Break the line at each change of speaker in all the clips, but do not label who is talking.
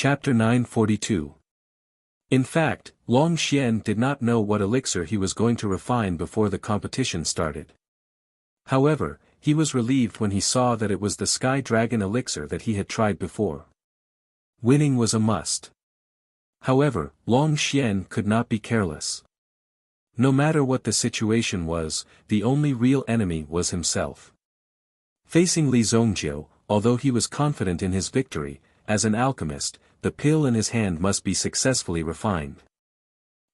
Chapter 942. In fact, Long Xian did not know what elixir he was going to refine before the competition started. However, he was relieved when he saw that it was the Sky Dragon elixir that he had tried before. Winning was a must. However, Long Xian could not be careless. No matter what the situation was, the only real enemy was himself. Facing Li Zongjiu, although he was confident in his victory, as an alchemist, the pill in his hand must be successfully refined.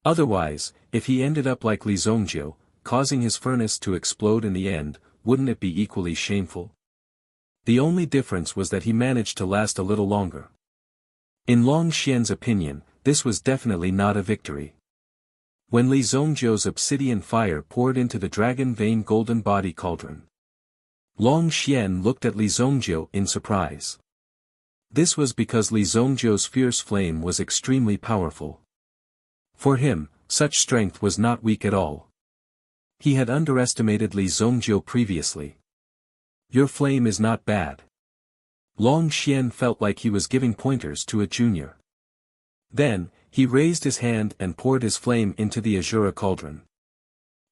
Otherwise, if he ended up like Li Zongjiu, causing his furnace to explode in the end, wouldn't it be equally shameful? The only difference was that he managed to last a little longer. In Long Xian's opinion, this was definitely not a victory. When Li Zongjiu's obsidian fire poured into the dragon vein golden body cauldron, Long Xian looked at Li Zongjiu in surprise. This was because Li Zongjiu's fierce flame was extremely powerful. For him, such strength was not weak at all. He had underestimated Li Zongjiu previously. Your flame is not bad. Long Xian felt like he was giving pointers to a junior. Then, he raised his hand and poured his flame into the Azura cauldron.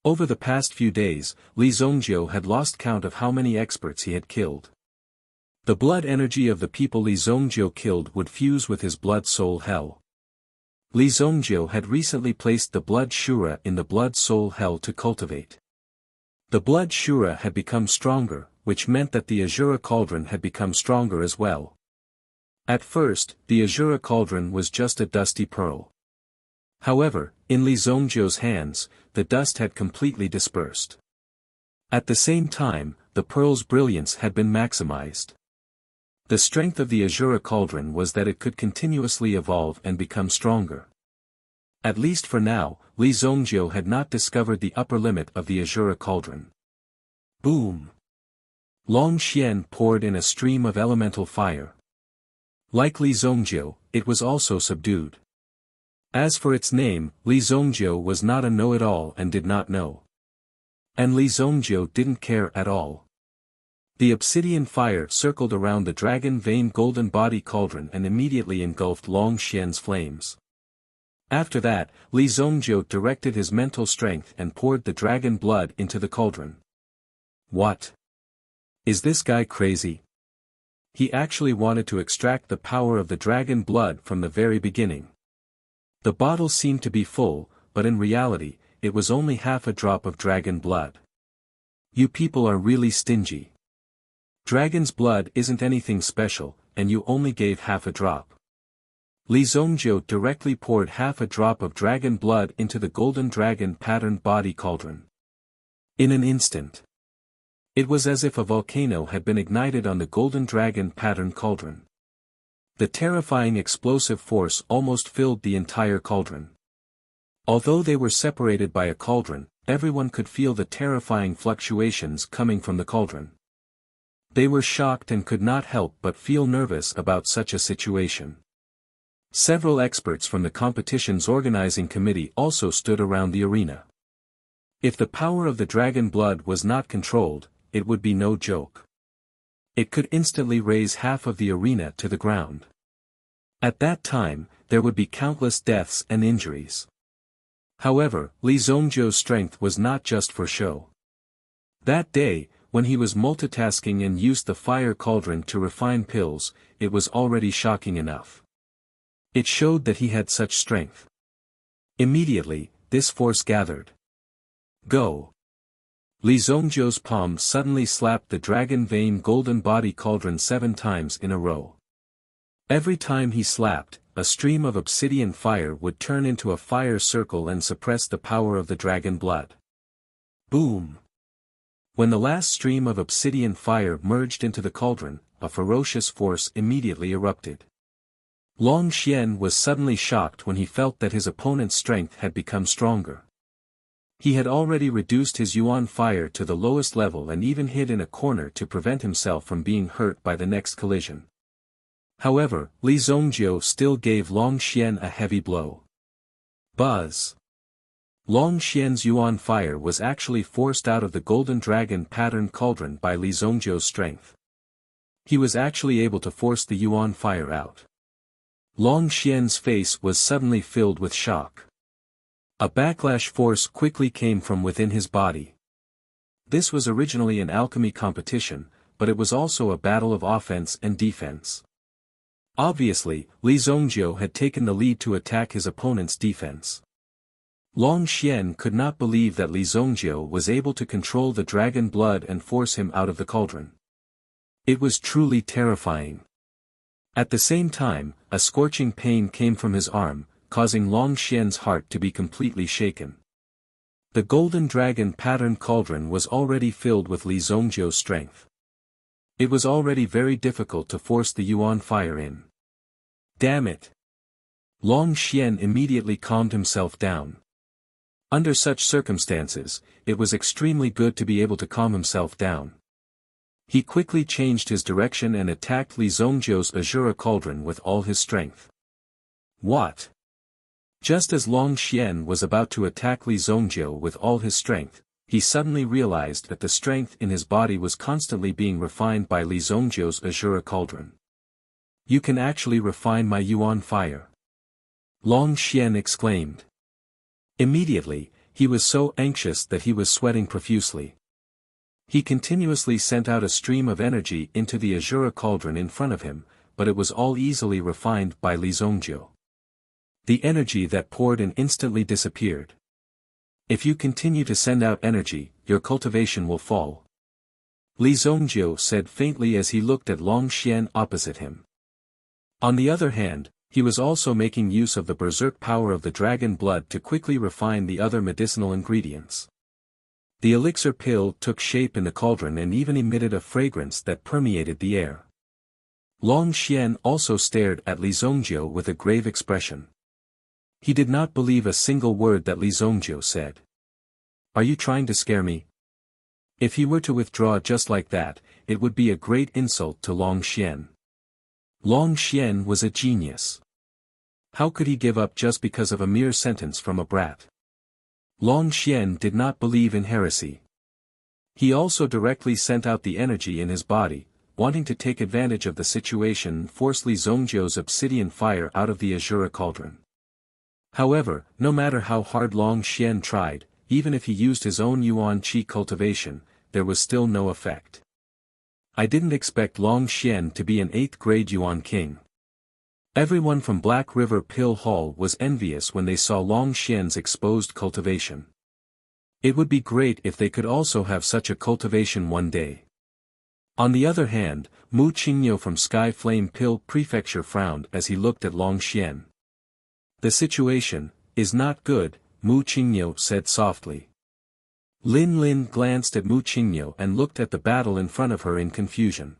Over the past few days, Li Zongjiu had lost count of how many experts he had killed. The blood energy of the people Li Zongjiu killed would fuse with his blood soul hell. Li Zongjiu had recently placed the blood shura in the blood soul hell to cultivate. The blood shura had become stronger, which meant that the Azura cauldron had become stronger as well. At first, the Azura cauldron was just a dusty pearl. However, in Li Zongjiu's hands, the dust had completely dispersed. At the same time, the pearl's brilliance had been maximized. The strength of the Azura cauldron was that it could continuously evolve and become stronger. At least for now, Li Zongjiu had not discovered the upper limit of the Azura cauldron. Boom! Long Xian poured in a stream of elemental fire. Like Li Zongjiu, it was also subdued. As for its name, Li Zongjiu was not a know-it-all and did not know. And Li Zongjiu didn't care at all. The obsidian fire circled around the dragon vein golden body cauldron and immediately engulfed Long Xian's flames. After that, Li Zongjiu directed his mental strength and poured the dragon blood into the cauldron. What? Is this guy crazy? He actually wanted to extract the power of the dragon blood from the very beginning. The bottle seemed to be full, but in reality, it was only half a drop of dragon blood. You people are really stingy. Dragon's blood isn't anything special, and you only gave half a drop. Li Zongjiu directly poured half a drop of dragon blood into the golden dragon patterned body cauldron. In an instant. It was as if a volcano had been ignited on the golden dragon patterned cauldron. The terrifying explosive force almost filled the entire cauldron. Although they were separated by a cauldron, everyone could feel the terrifying fluctuations coming from the cauldron. They were shocked and could not help but feel nervous about such a situation. Several experts from the competition's organizing committee also stood around the arena. If the power of the dragon blood was not controlled, it would be no joke. It could instantly raise half of the arena to the ground. At that time, there would be countless deaths and injuries. However, Li Zongjiu's strength was not just for show. That day, when he was multitasking and used the fire cauldron to refine pills, it was already shocking enough. It showed that he had such strength. Immediately, this force gathered. Go! Li Zongjiu's palm suddenly slapped the dragon vein golden body cauldron 7 times in a row. Every time he slapped, a stream of obsidian fire would turn into a fire circle and suppress the power of the dragon blood. Boom! When the last stream of obsidian fire merged into the cauldron, a ferocious force immediately erupted. Long Xian was suddenly shocked when he felt that his opponent's strength had become stronger. He had already reduced his yuan fire to the lowest level and even hid in a corner to prevent himself from being hurt by the next collision. However, Li Zongjiu still gave Long Xian a heavy blow. Buzz! Long Xian's yuan fire was actually forced out of the golden dragon patterned cauldron by Li Zongjiu's strength. He was actually able to force the yuan fire out. Long Xian's face was suddenly filled with shock. A backlash force quickly came from within his body. This was originally an alchemy competition, but it was also a battle of offense and defense. Obviously, Li Zongjiu had taken the lead to attack his opponent's defense. Long Xian could not believe that Li Zongjiu was able to control the dragon blood and force him out of the cauldron. It was truly terrifying. At the same time, a scorching pain came from his arm, causing Long Xian's heart to be completely shaken. The golden dragon patterned cauldron was already filled with Li Zongjiu's strength. It was already very difficult to force the yuan fire in. Damn it! Long Xian immediately calmed himself down. Under such circumstances, it was extremely good to be able to calm himself down. He quickly changed his direction and attacked Li Zongjiu's Azura cauldron with all his strength. What? Just as Long Xian was about to attack Li Zongjiu with all his strength, he suddenly realized that the strength in his body was constantly being refined by Li Zongjiu's Azura cauldron. You can actually refine my yuan fire. Long Xian exclaimed. Immediately, he was so anxious that he was sweating profusely. He continuously sent out a stream of energy into the Azura cauldron in front of him, but it was all easily refined by Li Zongjiu. The energy that poured in instantly disappeared. If you continue to send out energy, your cultivation will fall. Li Zongjiu said faintly as he looked at Long Xian opposite him. On the other hand, he was also making use of the berserk power of the dragon blood to quickly refine the other medicinal ingredients. The elixir pill took shape in the cauldron and even emitted a fragrance that permeated the air. Long Xian also stared at Li Zongjiu with a grave expression. He did not believe a single word that Li Zongjiu said. Are you trying to scare me? If he were to withdraw just like that, it would be a great insult to Long Xian. Long Xian was a genius. How could he give up just because of a mere sentence from a brat? Long Xian did not believe in heresy. He also directly sent out the energy in his body, wanting to take advantage of the situation and force Li Zongjiu's obsidian fire out of the Azura cauldron. However, no matter how hard Long Xian tried, even if he used his own yuan qi cultivation, there was still no effect. I didn't expect Long Xian to be an 8th grade yuan king. Everyone from Black River Pill Hall was envious when they saw Long Xian's exposed cultivation. It would be great if they could also have such a cultivation one day. On the other hand, Mu Qingniu from Sky Flame Pill Prefecture frowned as he looked at Long Xian. The situation is not good, Mu Qingniu said softly. Lin Lin glanced at Mu Qingniu and looked at the battle in front of her in confusion.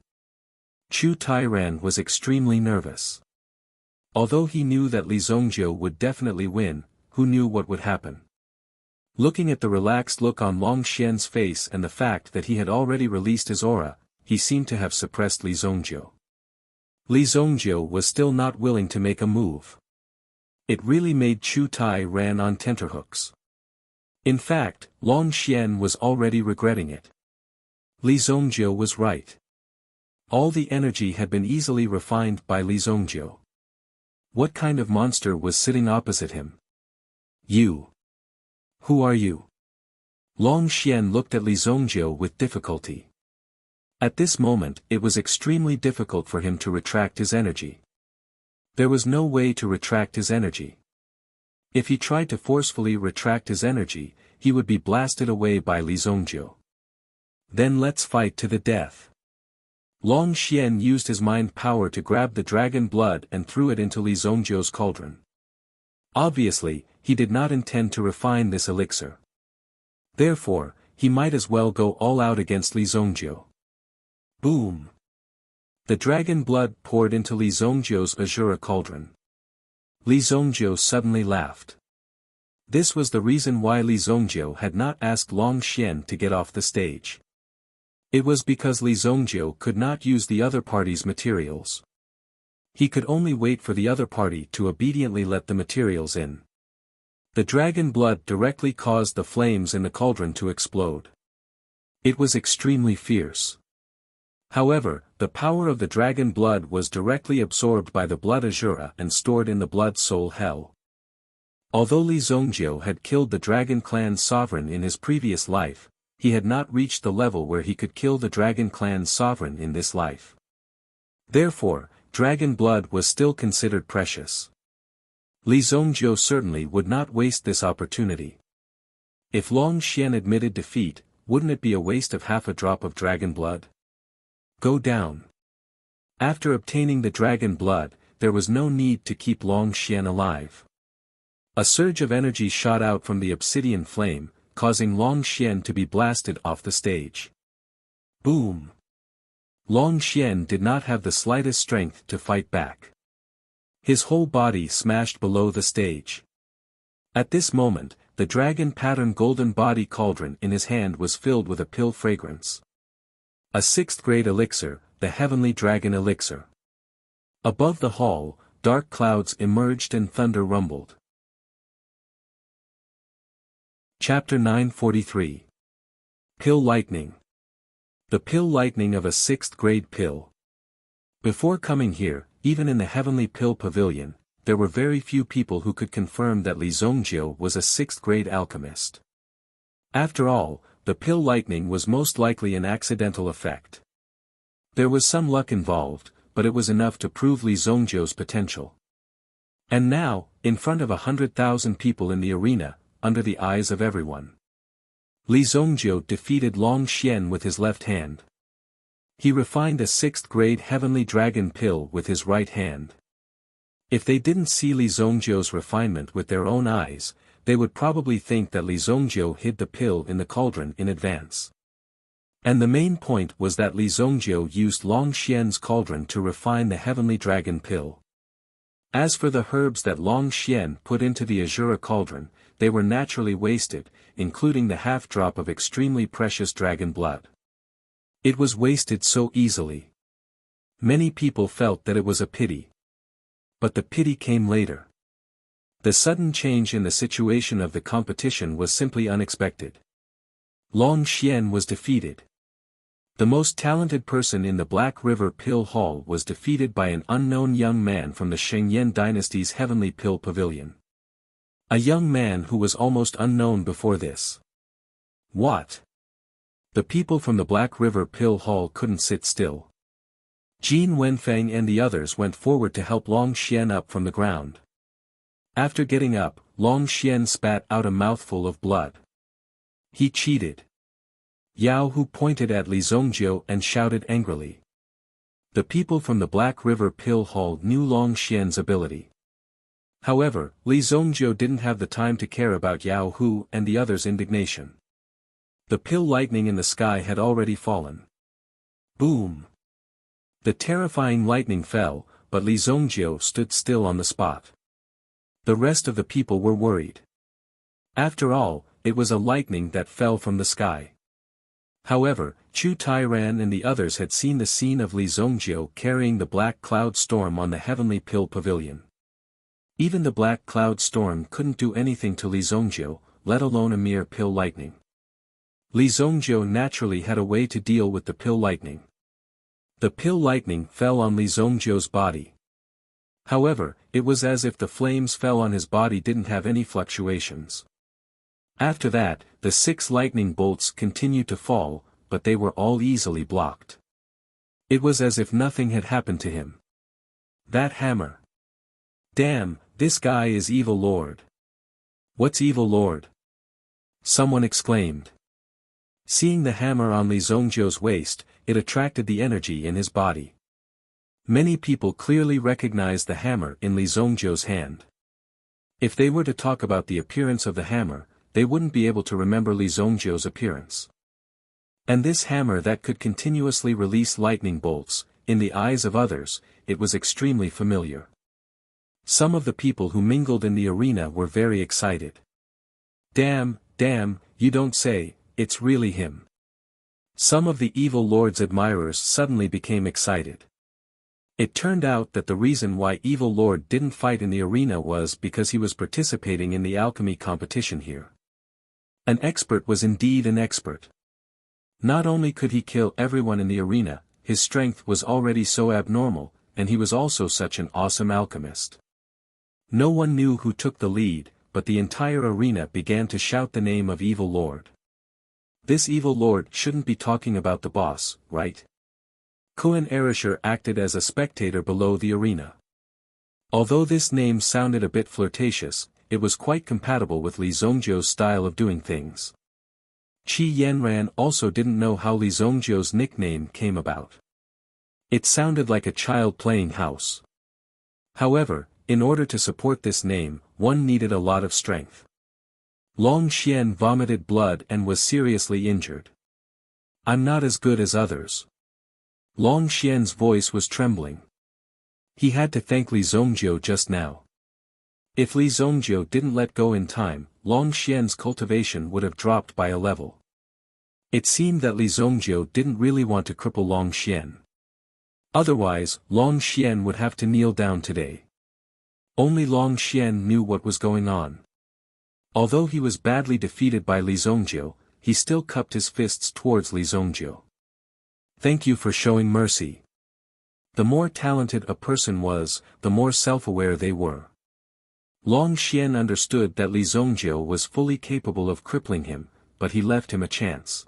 Chu Tairan was extremely nervous. Although he knew that Li Zongjiu would definitely win, who knew what would happen? Looking at the relaxed look on Long Xian's face and the fact that he had already released his aura, he seemed to have suppressed Li Zongjiu. Li Zongjiu was still not willing to make a move. It really made Chu Tai ran on tenterhooks. In fact, Long Xian was already regretting it. Li Zongjiu was right. All the energy had been easily refined by Li Zongjiu. What kind of monster was sitting opposite him? You. Who are you? Long Xian looked at Li Zongjiu with difficulty. At this moment, it was extremely difficult for him to retract his energy. There was no way to retract his energy. If he tried to forcefully retract his energy, he would be blasted away by Li Zongjiu. Then let's fight to the death. Long Xian used his mind power to grab the dragon blood and threw it into Li Zongjiu's cauldron. Obviously, he did not intend to refine this elixir. Therefore, he might as well go all out against Li Zongjiu. Boom! The dragon blood poured into Li Zongjiu's Azura cauldron. Li Zongjiu suddenly laughed. This was the reason why Li Zongjiu had not asked Long Xian to get off the stage. It was because Li Zongjiu could not use the other party's materials. He could only wait for the other party to obediently let the materials in. The dragon blood directly caused the flames in the cauldron to explode. It was extremely fierce. However, the power of the dragon blood was directly absorbed by the blood Azura and stored in the blood soul hell. Although Li Zhongjiu had killed the dragon clan's sovereign in his previous life, he had not reached the level where he could kill the dragon clan's sovereign in this life. Therefore, dragon blood was still considered precious. Li Zhongjiu certainly would not waste this opportunity. If Long Xian admitted defeat, wouldn't it be a waste of half a drop of dragon blood? Go down. After obtaining the dragon blood, there was no need to keep Long Xian alive. A surge of energy shot out from the obsidian flame, causing Long Xian to be blasted off the stage. Boom! Long Xian did not have the slightest strength to fight back. His whole body smashed below the stage. At this moment, the dragon-patterned golden body cauldron in his hand was filled with a pill fragrance. A 6th grade elixir, the heavenly dragon elixir. Above the hall, dark clouds emerged and thunder rumbled. Chapter 943. Pill Lightning. The pill lightning of a 6th grade pill. Before coming here, even in the heavenly pill pavilion, there were very few people who could confirm that Li Zhongjiu was a 6th grade alchemist. After all, the pill lightning was most likely an accidental effect. There was some luck involved, but it was enough to prove Li Zhongjiu's potential. And now, in front of 100,000 people in the arena, under the eyes of everyone, Li Zhongjiu defeated Long Xian with his left hand. He refined a 6th grade heavenly dragon pill with his right hand. If they didn't see Li Zhongjiu's refinement with their own eyes, they would probably think that Li Zhongjiu hid the pill in the cauldron in advance. And the main point was that Li Zhongjiu used Long Xian's cauldron to refine the heavenly dragon pill. As for the herbs that Long Xian put into the Azura cauldron, they were naturally wasted, including the half-drop of extremely precious dragon blood. It was wasted so easily. Many people felt that it was a pity. But the pity came later. The sudden change in the situation of the competition was simply unexpected. Long Xian was defeated. The most talented person in the Black River Pill Hall was defeated by an unknown young man from the Shengyan dynasty's Heavenly Pill Pavilion. A young man who was almost unknown before this. What? The people from the Black River Pill Hall couldn't sit still. Jin Wenfeng and the others went forward to help Long Xian up from the ground. After getting up, Long Xian spat out a mouthful of blood. He cheated. Yao Hu pointed at Li Zhongjiu and shouted angrily. The people from the Black River Pill Hall knew Long Xian's ability. However, Li Zhongjiu didn't have the time to care about Yao Hu and the others' indignation. The pill lightning in the sky had already fallen. Boom! The terrifying lightning fell, but Li Zhongjiu stood still on the spot. The rest of the people were worried. After all, it was a lightning that fell from the sky. However, Chu Tairan and the others had seen the scene of Li Zhongjiu carrying the black cloud storm on the heavenly pill pavilion. Even the black cloud storm couldn't do anything to Li Zhongjiu, let alone a mere pill lightning. Li Zhongjiu naturally had a way to deal with the pill lightning. The pill lightning fell on Li Zhongjiu's body. However, it was as if the flames fell on his body didn't have any fluctuations. After that, the 6 lightning bolts continued to fall, but they were all easily blocked. It was as if nothing had happened to him. That hammer. Damn, this guy is Evil Lord. What's Evil Lord? Someone exclaimed. Seeing the hammer on Li Zhongjiu's waist, it attracted the energy in his body. Many people clearly recognized the hammer in Li Zhongjiu's hand. If they were to talk about the appearance of the hammer, they wouldn't be able to remember Li Zhongjiu's appearance. And this hammer that could continuously release lightning bolts, in the eyes of others, it was extremely familiar. Some of the people who mingled in the arena were very excited. Damn, you don't say, it's really him. Some of the Evil Lord's admirers suddenly became excited. It turned out that the reason why Evil Lord didn't fight in the arena was because he was participating in the alchemy competition here. An expert was indeed an expert. Not only could he kill everyone in the arena, his strength was already so abnormal, and he was also such an awesome alchemist. No one knew who took the lead, but the entire arena began to shout the name of Evil Lord. This Evil Lord shouldn't be talking about the boss, right? Koen Erisher acted as a spectator below the arena. Although this name sounded a bit flirtatious, it was quite compatible with Li Zongjiu's style of doing things. Qi Yanran also didn't know how Li Zongjiu's nickname came about. It sounded like a child playing house. However, in order to support this name, one needed a lot of strength. Long Xian vomited blood and was seriously injured. "I'm not as good as others." Long Xian's voice was trembling. He had to thank Li Zongjiu just now. If Li Zongjiu didn't let go in time, Long Xian's cultivation would have dropped by a level. It seemed that Li Zongjiu didn't really want to cripple Long Xian. Otherwise, Long Xian would have to kneel down today. Only Long Xian knew what was going on. Although he was badly defeated by Li Zongjiu, he still cupped his fists towards Li Zongjiu. "Thank you for showing mercy." The more talented a person was, the more self-aware they were. Long Xian understood that Li Zongjiu was fully capable of crippling him, but he left him a chance.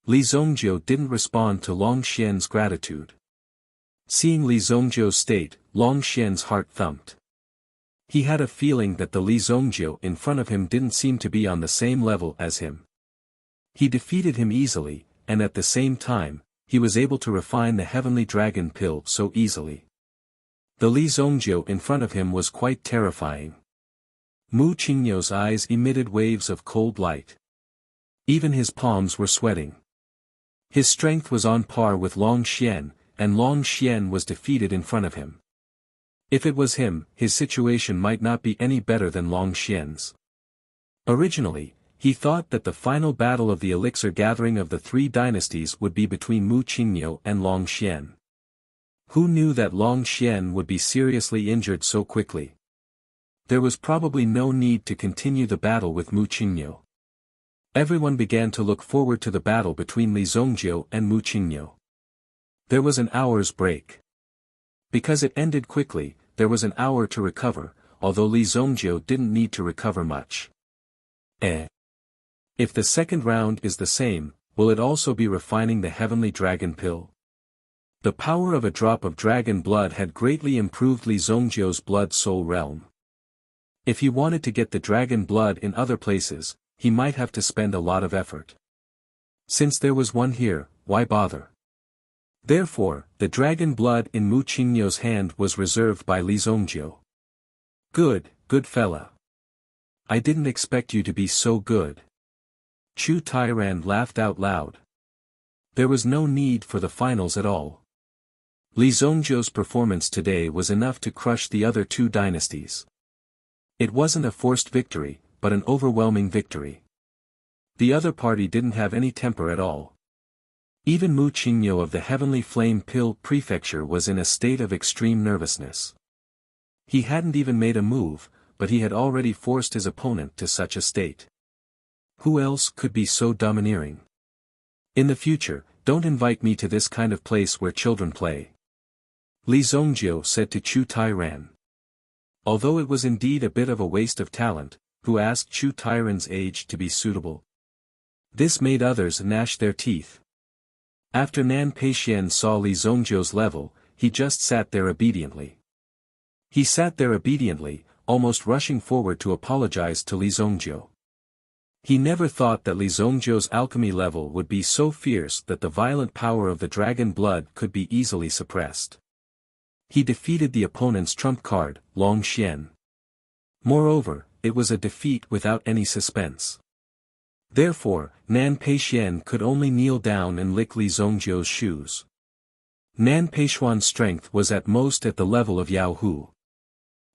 Li Zongjiu didn't respond to Long Xian's gratitude. Seeing Li Zongjiu's state, Long Xian's heart thumped. He had a feeling that the Li Zongjiu in front of him didn't seem to be on the same level as him. He defeated him easily, and at the same time, he was able to refine the heavenly dragon pill so easily. The Li Zongjiu in front of him was quite terrifying. Mu Qingyou's eyes emitted waves of cold light. Even his palms were sweating. His strength was on par with Long Xian, and Long Xian was defeated in front of him. If it was him, his situation might not be any better than Long Xian's. Originally, he thought that the final battle of the elixir gathering of the three dynasties would be between Mu Qingyou and Long Xian. Who knew that Long Xian would be seriously injured so quickly? There was probably no need to continue the battle with Mu Qingyou. Everyone began to look forward to the battle between Li Zongjiu and Mu Qingyou. There was an hour's break. Because it ended quickly, there was an hour to recover, although Li Zongjiu didn't need to recover much. If the second round is the same, will it also be refining the heavenly dragon pill? The power of a drop of dragon blood had greatly improved Li Zongjiu's blood-soul realm. If he wanted to get the dragon blood in other places, he might have to spend a lot of effort. Since there was one here, why bother? Therefore, the dragon blood in Mu Qingyou's hand was reserved by Li Zongjiu. Good fella. I didn't expect you to be so good. Chu Tairan laughed out loud. There was no need for the finals at all. Li Zongjiu's performance today was enough to crush the other two dynasties. It wasn't a forced victory, but an overwhelming victory. The other party didn't have any temper at all. Even Mu Qingyou of the Heavenly Flame Pill Prefecture was in a state of extreme nervousness. He hadn't even made a move, but he had already forced his opponent to such a state. Who else could be so domineering? In the future, don't invite me to this kind of place where children play. Li Zongjiu said to Chu Tairan. Although it was indeed a bit of a waste of talent, who asked Chu Tairan's age to be suitable. This made others gnash their teeth. After Nan Peixian saw Li Zongjiu's level, he just sat there obediently. He sat there obediently, almost rushing forward to apologize to Li Zongjiu. He never thought that Li Zongjiu's alchemy level would be so fierce that the violent power of the dragon blood could be easily suppressed. He defeated the opponent's trump card, Long Xian. Moreover, it was a defeat without any suspense. Therefore, Nan Peixian could only kneel down and lick Li Zongjiu's shoes. Nan Peixian's strength was at most at the level of Yao Hu.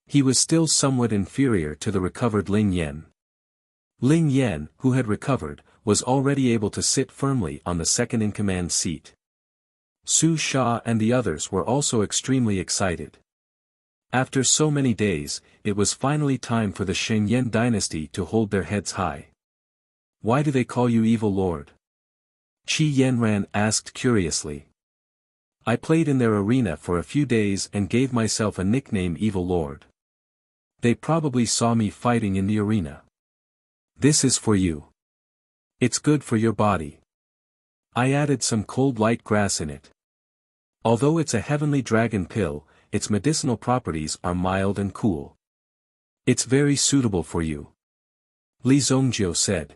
He was still somewhat inferior to the recovered Ling Yan. Ling Yan, who had recovered, was already able to sit firmly on the second-in-command seat. Su Sha and the others were also extremely excited. After so many days, it was finally time for the Shengyan dynasty to hold their heads high. Why do they call you Evil Lord? Qi Yanran asked curiously. I played in their arena for a few days and gave myself a nickname Evil Lord. They probably saw me fighting in the arena. This is for you. It's good for your body. I added some cold light grass in it. Although it's a heavenly dragon pill, its medicinal properties are mild and cool. It's very suitable for you. Li Zhongjiu said.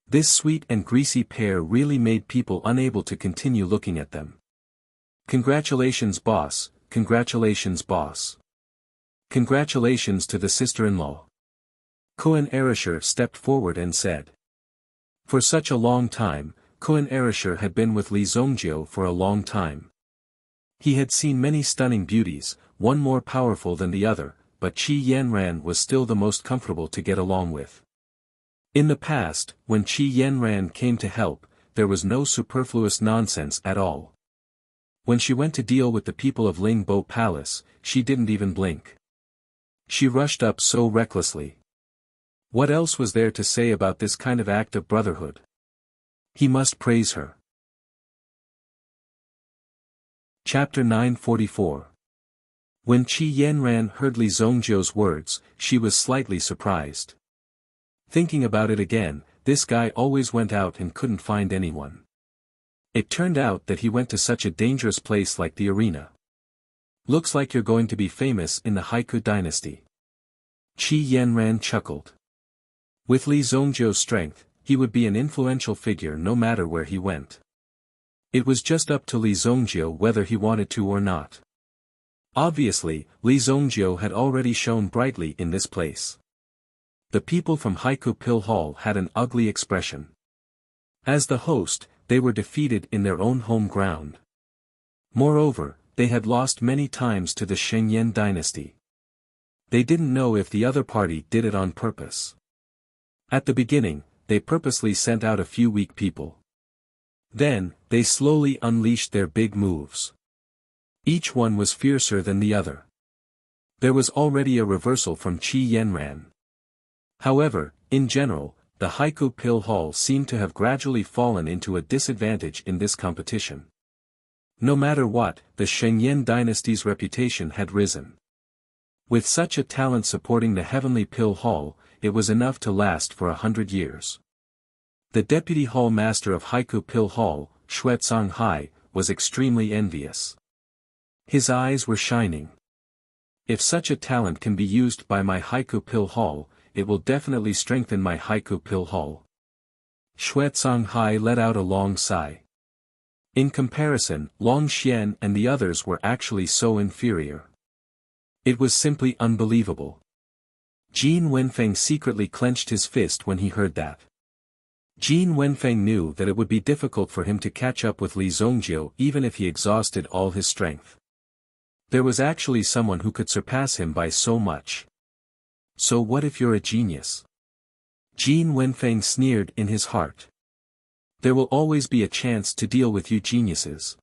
This sweet and greasy pair really made people unable to continue looking at them. Congratulations boss, congratulations boss. Congratulations to the sister-in-law. Koen Erisher stepped forward and said. For such a long time, Koen Erisher had been with Li Zhongjiu for a long time. He had seen many stunning beauties, one more powerful than the other, but Qi Yanran was still the most comfortable to get along with. In the past, when Qi Yanran came to help, there was no superfluous nonsense at all. When she went to deal with the people of Lingbo Palace, she didn't even blink. She rushed up so recklessly. What else was there to say about this kind of act of brotherhood? He must praise her. Chapter 944. When Qi Yanran heard Li Zhongjiu's words, she was slightly surprised. Thinking about it again, this guy always went out and couldn't find anyone. It turned out that he went to such a dangerous place like the arena. Looks like you're going to be famous in the Haiku dynasty. Qi Yanran chuckled. With Li Zhongjiu's strength, he would be an influential figure no matter where he went. It was just up to Li Zhongjiu whether he wanted to or not. Obviously, Li Zhongjiu had already shone brightly in this place. The people from Haiku Pill Hall had an ugly expression. As the host, they were defeated in their own home ground. Moreover, they had lost many times to the Shengyan dynasty. They didn't know if the other party did it on purpose. At the beginning, they purposely sent out a few weak people. Then, they slowly unleashed their big moves. Each one was fiercer than the other. There was already a reversal from Qi Yanran. However, in general, the Haiku Pill Hall seemed to have gradually fallen into a disadvantage in this competition. No matter what, the Shengyan dynasty's reputation had risen. With such a talent supporting the Heavenly Pill Hall, it was enough to last for 100 years. The deputy hall master of Haiku Pill Hall, Xuezong Hai, was extremely envious. His eyes were shining. If such a talent can be used by my Haiku Pill Hall, it will definitely strengthen my Haiku Pill Hall. Xuezong Hai let out a long sigh. In comparison, Long Xian and the others were actually so inferior. It was simply unbelievable. Jin Wenfeng secretly clenched his fist when he heard that. Jin Wenfeng knew that it would be difficult for him to catch up with Li Zhongjiu even if he exhausted all his strength. There was actually someone who could surpass him by so much. So what if you're a genius? Jin Wenfeng sneered in his heart. There will always be a chance to deal with you geniuses.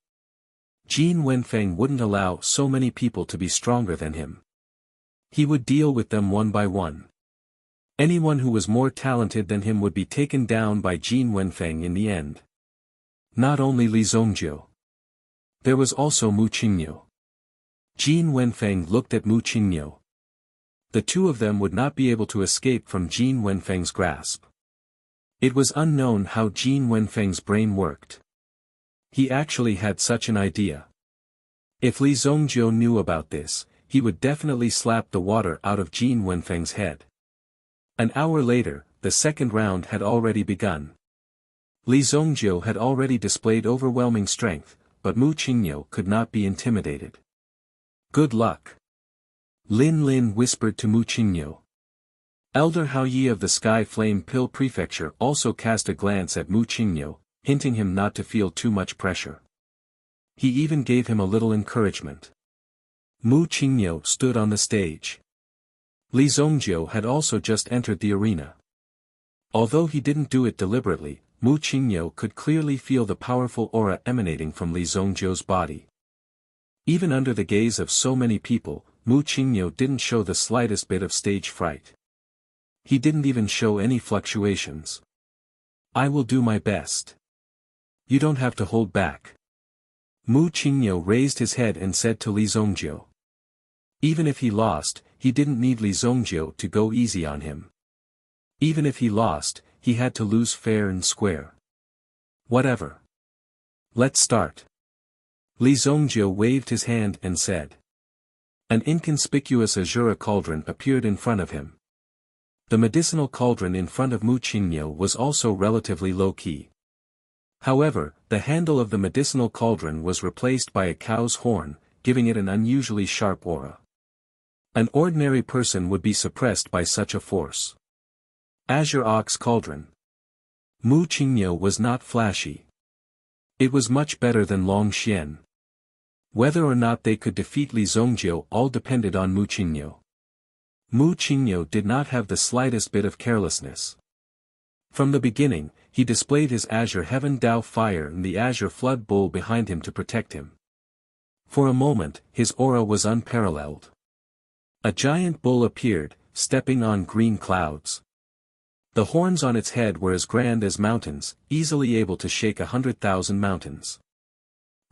Jin Wenfeng wouldn't allow so many people to be stronger than him. He would deal with them one by one. Anyone who was more talented than him would be taken down by Jin Wenfeng in the end. Not only Li Zhongjiu. There was also Mu Qingniu. Jin Wenfeng looked at Mu Qingniu. The two of them would not be able to escape from Jin Wenfeng's grasp. It was unknown how Jin Wenfeng's brain worked. He actually had such an idea. If Li Zhongjiu knew about this, he would definitely slap the water out of Jin Wenfeng's head. An hour later, the second round had already begun. Li Zhongjiu had already displayed overwhelming strength, but Mu Qingniu could not be intimidated. Good luck. Lin Lin whispered to Mu Qingniu. Elder Hao Yi of the Sky Flame Pill Prefecture also cast a glance at Mu Qingniu, hinting him not to feel too much pressure. He even gave him a little encouragement. Mu Qingniu stood on the stage. Li Zhongjiu had also just entered the arena. Although he didn't do it deliberately, Mu Qingniu could clearly feel the powerful aura emanating from Li Zhongjiu's body. Even under the gaze of so many people, Mu Qingniu didn't show the slightest bit of stage fright. He didn't even show any fluctuations. I will do my best. You don't have to hold back. Mu Qingyo raised his head and said to Li Zongjiu. Even if he lost, he didn't need Li Zongjiu to go easy on him. Even if he lost, he had to lose fair and square. Whatever. Let's start. Li Zongjiu waved his hand and said. An inconspicuous azure cauldron appeared in front of him. The medicinal cauldron in front of Mu Qingyo was also relatively low-key. However, the handle of the medicinal cauldron was replaced by a cow's horn, giving it an unusually sharp aura. An ordinary person would be suppressed by such a force. Azure Ox Cauldron. Mu Qingyo was not flashy. It was much better than Long Xian. Whether or not they could defeat Li Zongjiu all depended on Mu Qingyo. Mu Qingyo did not have the slightest bit of carelessness. From the beginning, he displayed his Azure Heaven Dao Fire and the Azure Flood Bowl behind him to protect him. For a moment, his aura was unparalleled. A giant bull appeared, stepping on green clouds. The horns on its head were as grand as mountains, easily able to shake 100,000 mountains.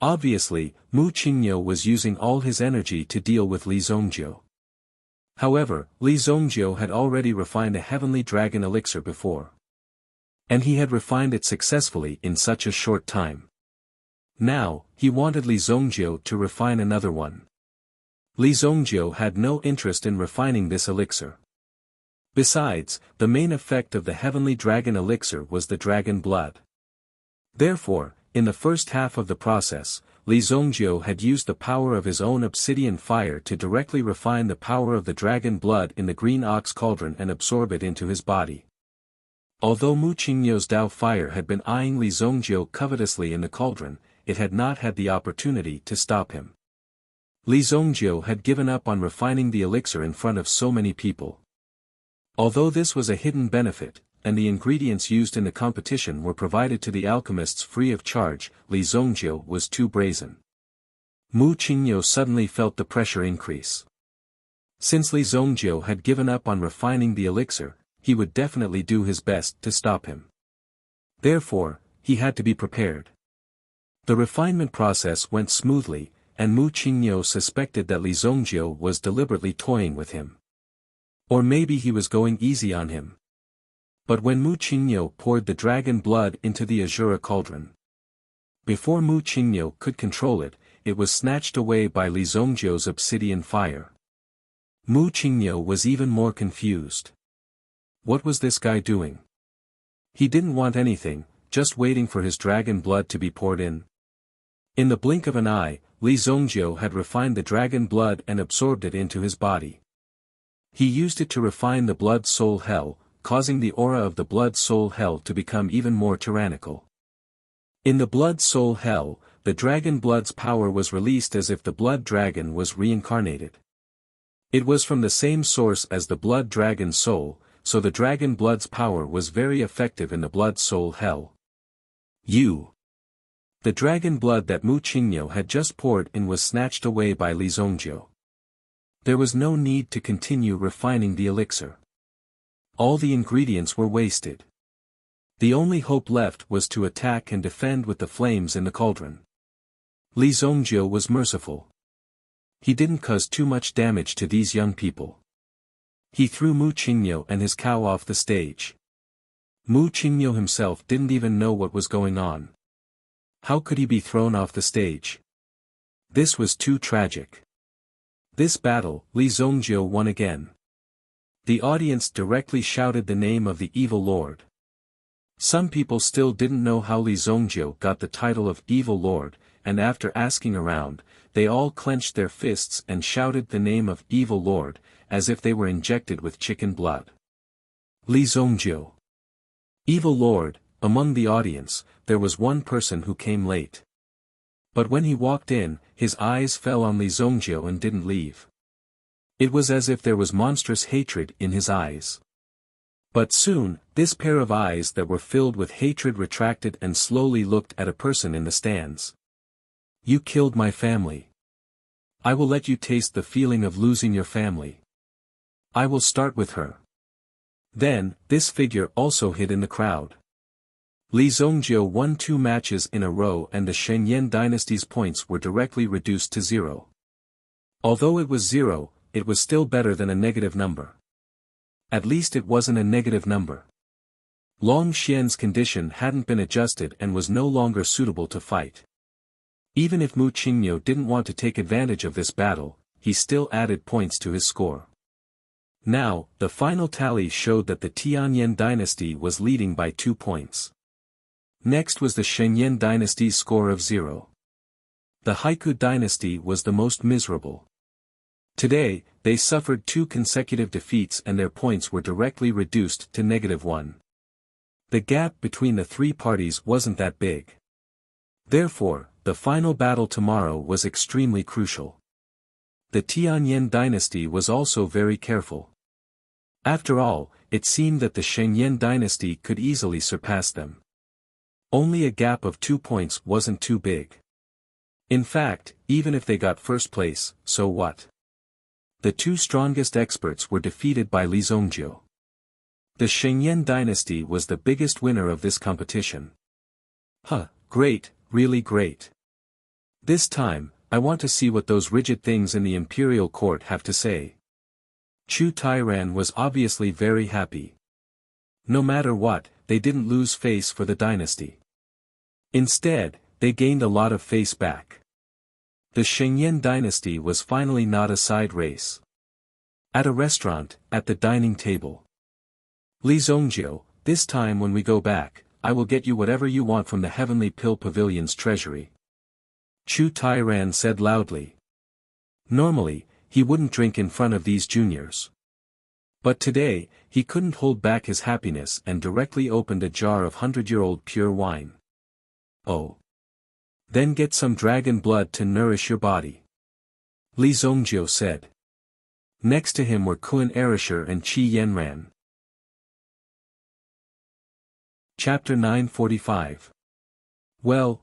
Obviously, Mu Qingyo was using all his energy to deal with Li Zongjiu. However, Li Zongjiu had already refined a heavenly dragon elixir before. And he had refined it successfully in such a short time. Now, he wanted Li Zongjiu to refine another one. Li Zongjiu had no interest in refining this elixir. Besides, the main effect of the heavenly dragon elixir was the dragon blood. Therefore, in the first half of the process, Li Zongjiu had used the power of his own obsidian fire to directly refine the power of the dragon blood in the green ox cauldron and absorb it into his body. Although Mu Qingyo's Dao fire had been eyeing Li Zongjiu covetously in the cauldron, it had not had the opportunity to stop him. Li Zongjiu had given up on refining the elixir in front of so many people. Although this was a hidden benefit, and the ingredients used in the competition were provided to the alchemists free of charge, Li Zongjiu was too brazen. Mu Qingyo suddenly felt the pressure increase. Since Li Zongjiu had given up on refining the elixir, he would definitely do his best to stop him. Therefore, he had to be prepared. The refinement process went smoothly, and Mu Qingyo suspected that Li Zongjiu was deliberately toying with him. Or maybe he was going easy on him. But when Mu Qingyo poured the dragon blood into the azure cauldron, before Mu Qingyo could control it, it was snatched away by Li Zongjiu's obsidian fire. Mu Qingyo was even more confused. What was this guy doing? He didn't want anything, just waiting for his dragon blood to be poured in. In the blink of an eye, Li Zongjiu had refined the dragon blood and absorbed it into his body. He used it to refine the blood soul hell, causing the aura of the blood soul hell to become even more tyrannical. In the blood soul hell, the dragon blood's power was released as if the blood dragon was reincarnated. It was from the same source as the blood dragon soul, so the dragon blood's power was very effective in the blood soul hell. The dragon blood that Mu Qingyo had just poured in was snatched away by Li Zongjiu. There was no need to continue refining the elixir. All the ingredients were wasted. The only hope left was to attack and defend with the flames in the cauldron. Li Zongjiu was merciful. He didn't cause too much damage to these young people. He threw Mu Qingyo and his cow off the stage. Mu Qingyo himself didn't even know what was going on. How could he be thrown off the stage? This was too tragic. This battle, Li Zongjiu won again. The audience directly shouted the name of the evil lord. Some people still didn't know how Li Zongjiu got the title of evil lord, and after asking around, they all clenched their fists and shouted the name of evil lord, as if they were injected with chicken blood. Li Zongjiu. Evil lord. Among the audience, there was one person who came late. But when he walked in, his eyes fell on Li Zongjiu and didn't leave. It was as if there was monstrous hatred in his eyes. But soon, this pair of eyes that were filled with hatred retracted and slowly looked at a person in the stands. You killed my family. I will let you taste the feeling of losing your family. I will start with her. Then, this figure also hid in the crowd. Li Zongjiu won 2 matches in a row and the Shenyang dynasty's points were directly reduced to 0. Although it was 0, it was still better than a negative number. At least it wasn't a negative number. Long Xian's condition hadn't been adjusted and was no longer suitable to fight. Even if Mu Qingmiu didn't want to take advantage of this battle, he still added points to his score. Now, the final tally showed that the Tianyan dynasty was leading by 2 points. Next was the Shenyang dynasty's score of 0. The Haiku dynasty was the most miserable. Today, they suffered 2 consecutive defeats and their points were directly reduced to -1. The gap between the 3 parties wasn't that big. Therefore, the final battle tomorrow was extremely crucial. The Tianyan dynasty was also very careful. After all, it seemed that the Shenyang dynasty could easily surpass them. Only a gap of 2 points wasn't too big. In fact, even if they got first place, so what? The 2 strongest experts were defeated by Li Zongjiu. The Shenyang dynasty was the biggest winner of this competition. Great, really great. This time, I want to see what those rigid things in the imperial court have to say. Chu Tairan was obviously very happy. No matter what, they didn't lose face for the dynasty. Instead, they gained a lot of face back. The Shenyang dynasty was finally not a side race. At a restaurant, at the dining table. Li Zongjiu, this time when we go back, I will get you whatever you want from the Heavenly Pill Pavilion's treasury. Chu Tairan said loudly. Normally, he wouldn't drink in front of these juniors. But today, he couldn't hold back his happiness and directly opened a jar of 100-year-old pure wine. Oh. Then get some dragon blood to nourish your body. Li Zongjiu said. Next to him were Kun Erisher and Qi Yanran. Chapter 945. Well,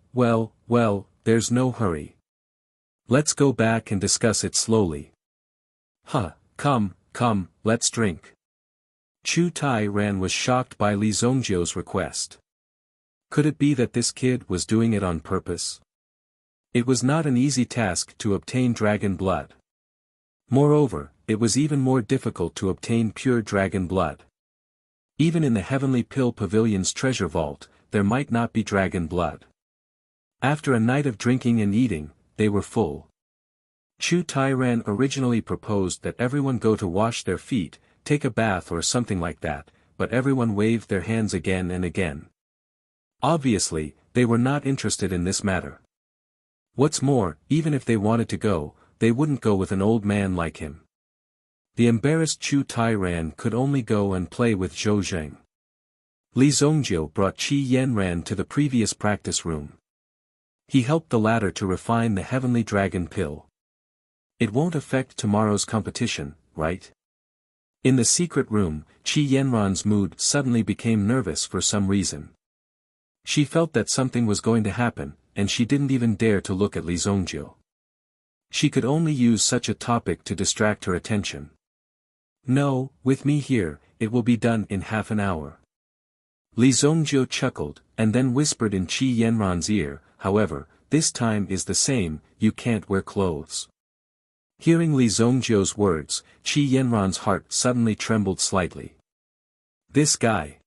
there's no hurry. Let's go back and discuss it slowly. Come, let's drink. Chu Tairan was shocked by Li Zongjiu's request. Could it be that this kid was doing it on purpose? It was not an easy task to obtain dragon blood. Moreover, it was even more difficult to obtain pure dragon blood. Even in the Heavenly Pill Pavilion's treasure vault, there might not be dragon blood. After a night of drinking and eating, they were full. Chu Tairan originally proposed that everyone go to wash their feet, take a bath or something like that, but everyone waved their hands again and again. Obviously, they were not interested in this matter. What's more, even if they wanted to go, they wouldn't go with an old man like him. The embarrassed Chu Tairan could only go and play with Zhou Zheng. Li Zongjiu brought Qi Yanran to the previous practice room. He helped the latter to refine the heavenly dragon pill. It won't affect tomorrow's competition, right? In the secret room, Qi Yanran's mood suddenly became nervous for some reason. She felt that something was going to happen, and she didn't even dare to look at Li Zongjiu. She could only use such a topic to distract her attention. No, with me here, it will be done in half an hour. Li Zongjiu chuckled, and then whispered in Qi Yanran's ear, however, this time is the same, you can't wear clothes. Hearing Li Zongjiu's words, Qi Yanran's heart suddenly trembled slightly. This guy.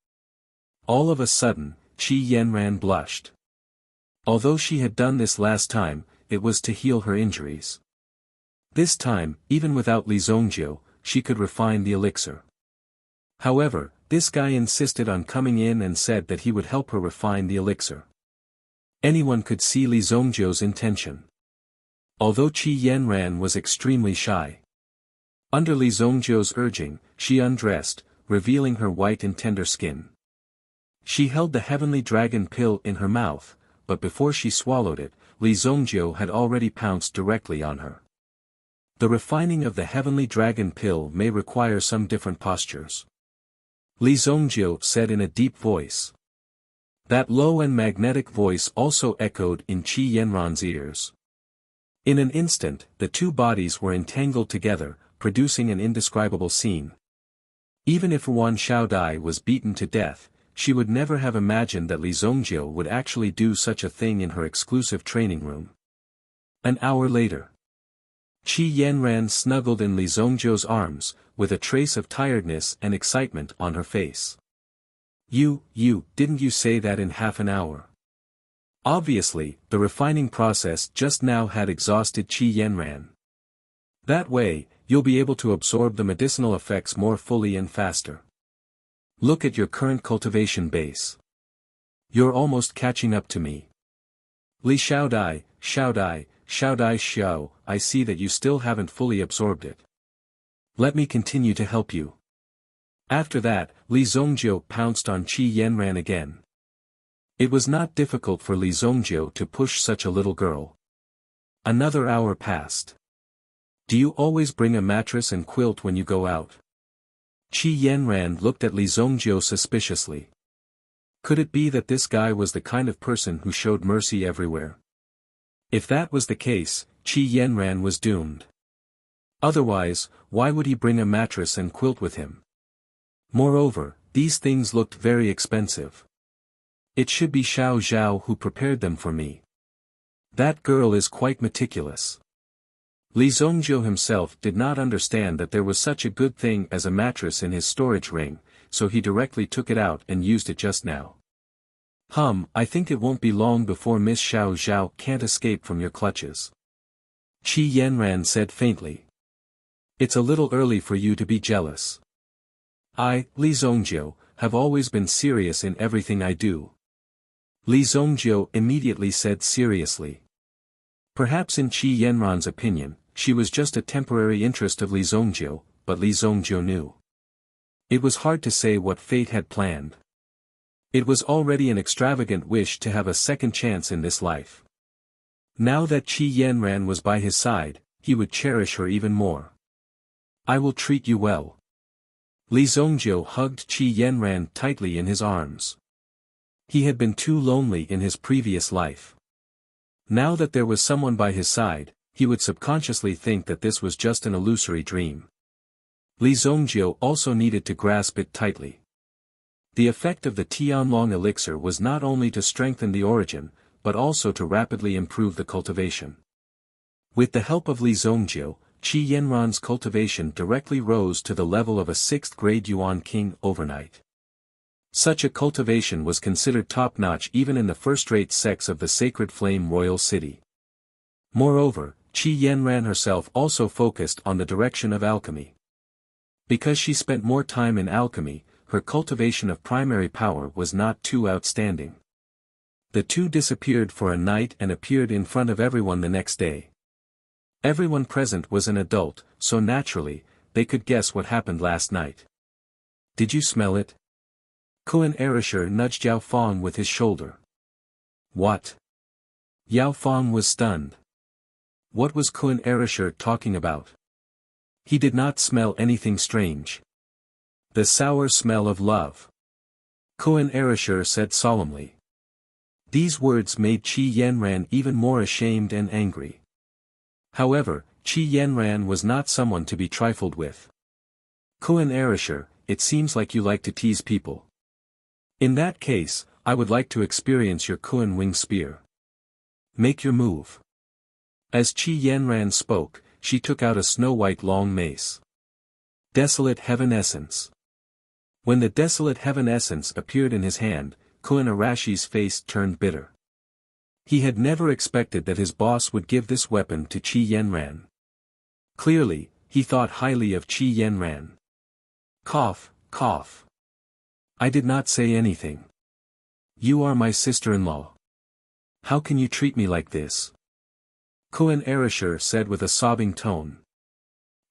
All of a sudden, Qi Yanran blushed. Although she had done this last time, it was to heal her injuries. This time, even without Li Zongjiu, she could refine the elixir. However, this guy insisted on coming in and said that he would help her refine the elixir. Anyone could see Li Zongjiu's intention. Although Qi Yanran was extremely shy. Under Li Zongjiu's urging, she undressed, revealing her white and tender skin. She held the heavenly dragon pill in her mouth, but before she swallowed it, Li Zongjiu had already pounced directly on her. The refining of the heavenly dragon pill may require some different postures. Li Zongjiu said in a deep voice. That low and magnetic voice also echoed in Qi Yanran's ears. In an instant, the two bodies were entangled together, producing an indescribable scene. Even if Yuan Shaodai was beaten to death, she would never have imagined that Li Zongjio would actually do such a thing in her exclusive training room. An hour later. Qi Yanran snuggled in Li Zongjio's arms, with a trace of tiredness and excitement on her face. Didn't you say that in half an hour? Obviously, the refining process just now had exhausted Qi Yanran. That way, you'll be able to absorb the medicinal effects more fully and faster. Look at your current cultivation base. You're almost catching up to me. Li Xiaodai, I see that you still haven't fully absorbed it. Let me continue to help you. After that, Li Zongjio pounced on Qi Yanran again. It was not difficult for Li Zongjio to push such a little girl. Another hour passed. Do you always bring a mattress and quilt when you go out? Qi Yanran looked at Li Zongjio suspiciously. Could it be that this guy was the kind of person who showed mercy everywhere? If that was the case, Qi Yanran was doomed. Otherwise, why would he bring a mattress and quilt with him? Moreover, these things looked very expensive. It should be Xiao Zhao who prepared them for me. That girl is quite meticulous. Li Zongjio himself did not understand that there was such a good thing as a mattress in his storage ring, so he directly took it out and used it just now. I think it won't be long before Miss Xiao Zhao can't escape from your clutches. Qi Yanran said faintly. It's a little early for you to be jealous. I, Li Zongjio, have always been serious in everything I do. Li Zongjio immediately said seriously. Perhaps in Qi Yanran's opinion, she was just a temporary interest of Li Zongjio, but Li Zongjio knew. It was hard to say what fate had planned. It was already an extravagant wish to have a second chance in this life. Now that Qi Yanran was by his side, he would cherish her even more. I will treat you well. Li Zongjio hugged Qi Yanran tightly in his arms. He had been too lonely in his previous life. Now that there was someone by his side, he would subconsciously think that this was just an illusory dream. Li Zongjio also needed to grasp it tightly. The effect of the Tianlong elixir was not only to strengthen the origin, but also to rapidly improve the cultivation. With the help of Li Zongjio, Qi Yanran's cultivation directly rose to the level of a 6th-grade Yuan king overnight. Such a cultivation was considered top-notch even in the first-rate sects of the Sacred Flame Royal City. Moreover, Qi Yanran herself also focused on the direction of alchemy. Because she spent more time in alchemy, her cultivation of primary power was not too outstanding. The two disappeared for a night and appeared in front of everyone the next day. Everyone present was an adult, so naturally, they could guess what happened last night. Did you smell it? Kuan Erisher nudged Yao Fong with his shoulder. What? Yao Fong was stunned. What was Kuan Erisher talking about? He did not smell anything strange. The sour smell of love. Kuan Erisher said solemnly. These words made Qi Yanran even more ashamed and angry. However, Qi Yanran was not someone to be trifled with. Kuan Erisher, it seems like you like to tease people. In that case, I would like to experience your Kuan wing spear. Make your move. As Qi Yanran spoke, she took out a snow-white long mace. Desolate Heaven Essence. When the Desolate Heaven Essence appeared in his hand, Kuan Arashi's face turned bitter. He had never expected that his boss would give this weapon to Qi Yanran. Clearly, he thought highly of Qi Yanran. Cough, cough. I did not say anything. You are my sister-in-law. How can you treat me like this? Kuan Erisher said with a sobbing tone.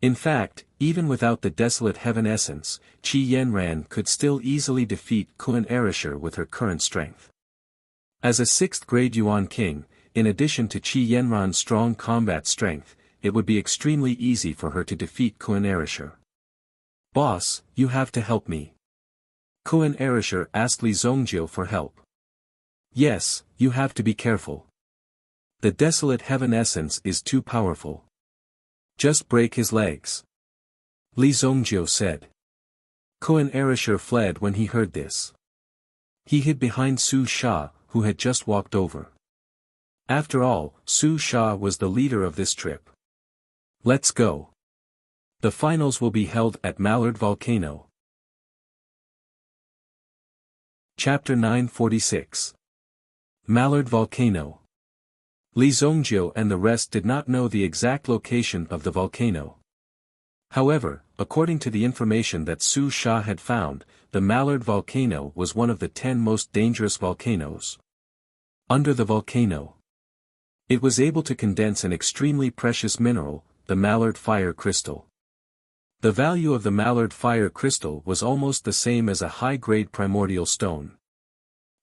In fact, even without the Desolate Heaven Essence, Qi Yanran could still easily defeat Kuan Erisher with her current strength. As a 6th-grade Yuan king, in addition to Qi Yanran's strong combat strength, it would be extremely easy for her to defeat Kuan Erisher. Boss, you have to help me. Kuan Erisher asked Li Zongjio for help. Yes, you have to be careful. The Desolate Heaven Essence is too powerful. Just break his legs. Li Zongjio said. Kuan Erisher fled when he heard this. He hid behind Su Sha, who had just walked over. After all, Su Sha was the leader of this trip. Let's go. The finals will be held at Mallard Volcano. Chapter 946. Mallard Volcano. Li Zongjiu and the rest did not know the exact location of the volcano. However, according to the information that Su Sha had found, the Mallard Volcano was one of the 10 most dangerous volcanoes. Under the volcano, it was able to condense an extremely precious mineral, the Mallard fire crystal. The value of the Mallard fire crystal was almost the same as a high-grade primordial stone.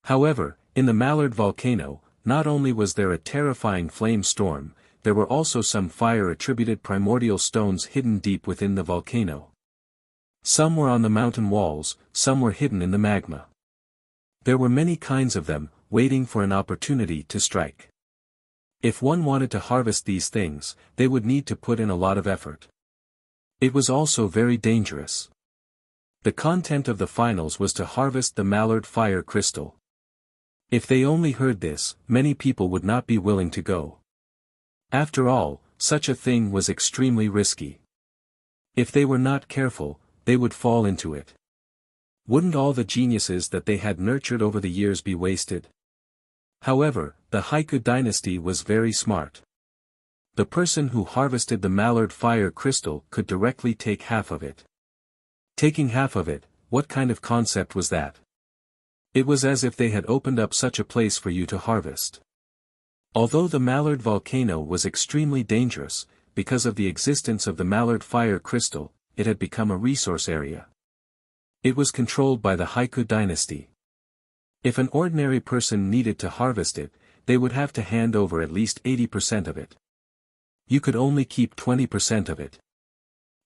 However, in the Mallard volcano, not only was there a terrifying flame storm, there were also some fire-attributed primordial stones hidden deep within the volcano. Some were on the mountain walls, some were hidden in the magma. There were many kinds of them, waiting for an opportunity to strike. If one wanted to harvest these things, they would need to put in a lot of effort. It was also very dangerous. The content of the finals was to harvest the Mallard fire crystal. If they only heard this, many people would not be willing to go. After all, such a thing was extremely risky. If they were not careful, they would fall into it. Wouldn't all the geniuses that they had nurtured over the years be wasted? However, the Haiku dynasty was very smart. The person who harvested the Mallard fire crystal could directly take half of it. Taking half of it, what kind of concept was that? It was as if they had opened up such a place for you to harvest. Although the Mallard volcano was extremely dangerous, because of the existence of the Mallard fire crystal, it had become a resource area. It was controlled by the Haiku dynasty. If an ordinary person needed to harvest it, they would have to hand over at least 80% of it. You could only keep 20% of it.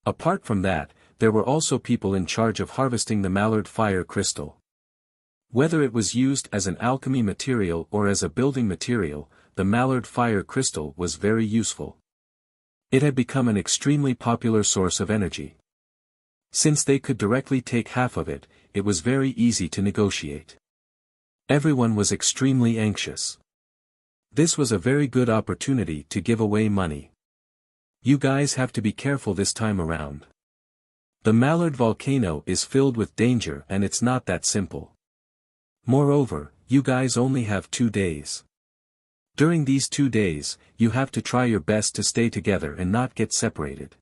Apart from that, there were also people in charge of harvesting the Mallard fire crystal. Whether it was used as an alchemy material or as a building material, the Mallard fire crystal was very useful. It had become an extremely popular source of energy. Since they could directly take half of it, it was very easy to negotiate. Everyone was extremely anxious. This was a very good opportunity to give away money. You guys have to be careful this time around. The Mallard volcano is filled with danger and it's not that simple. Moreover, you guys only have 2 days. During these 2 days, you have to try your best to stay together and not get separated.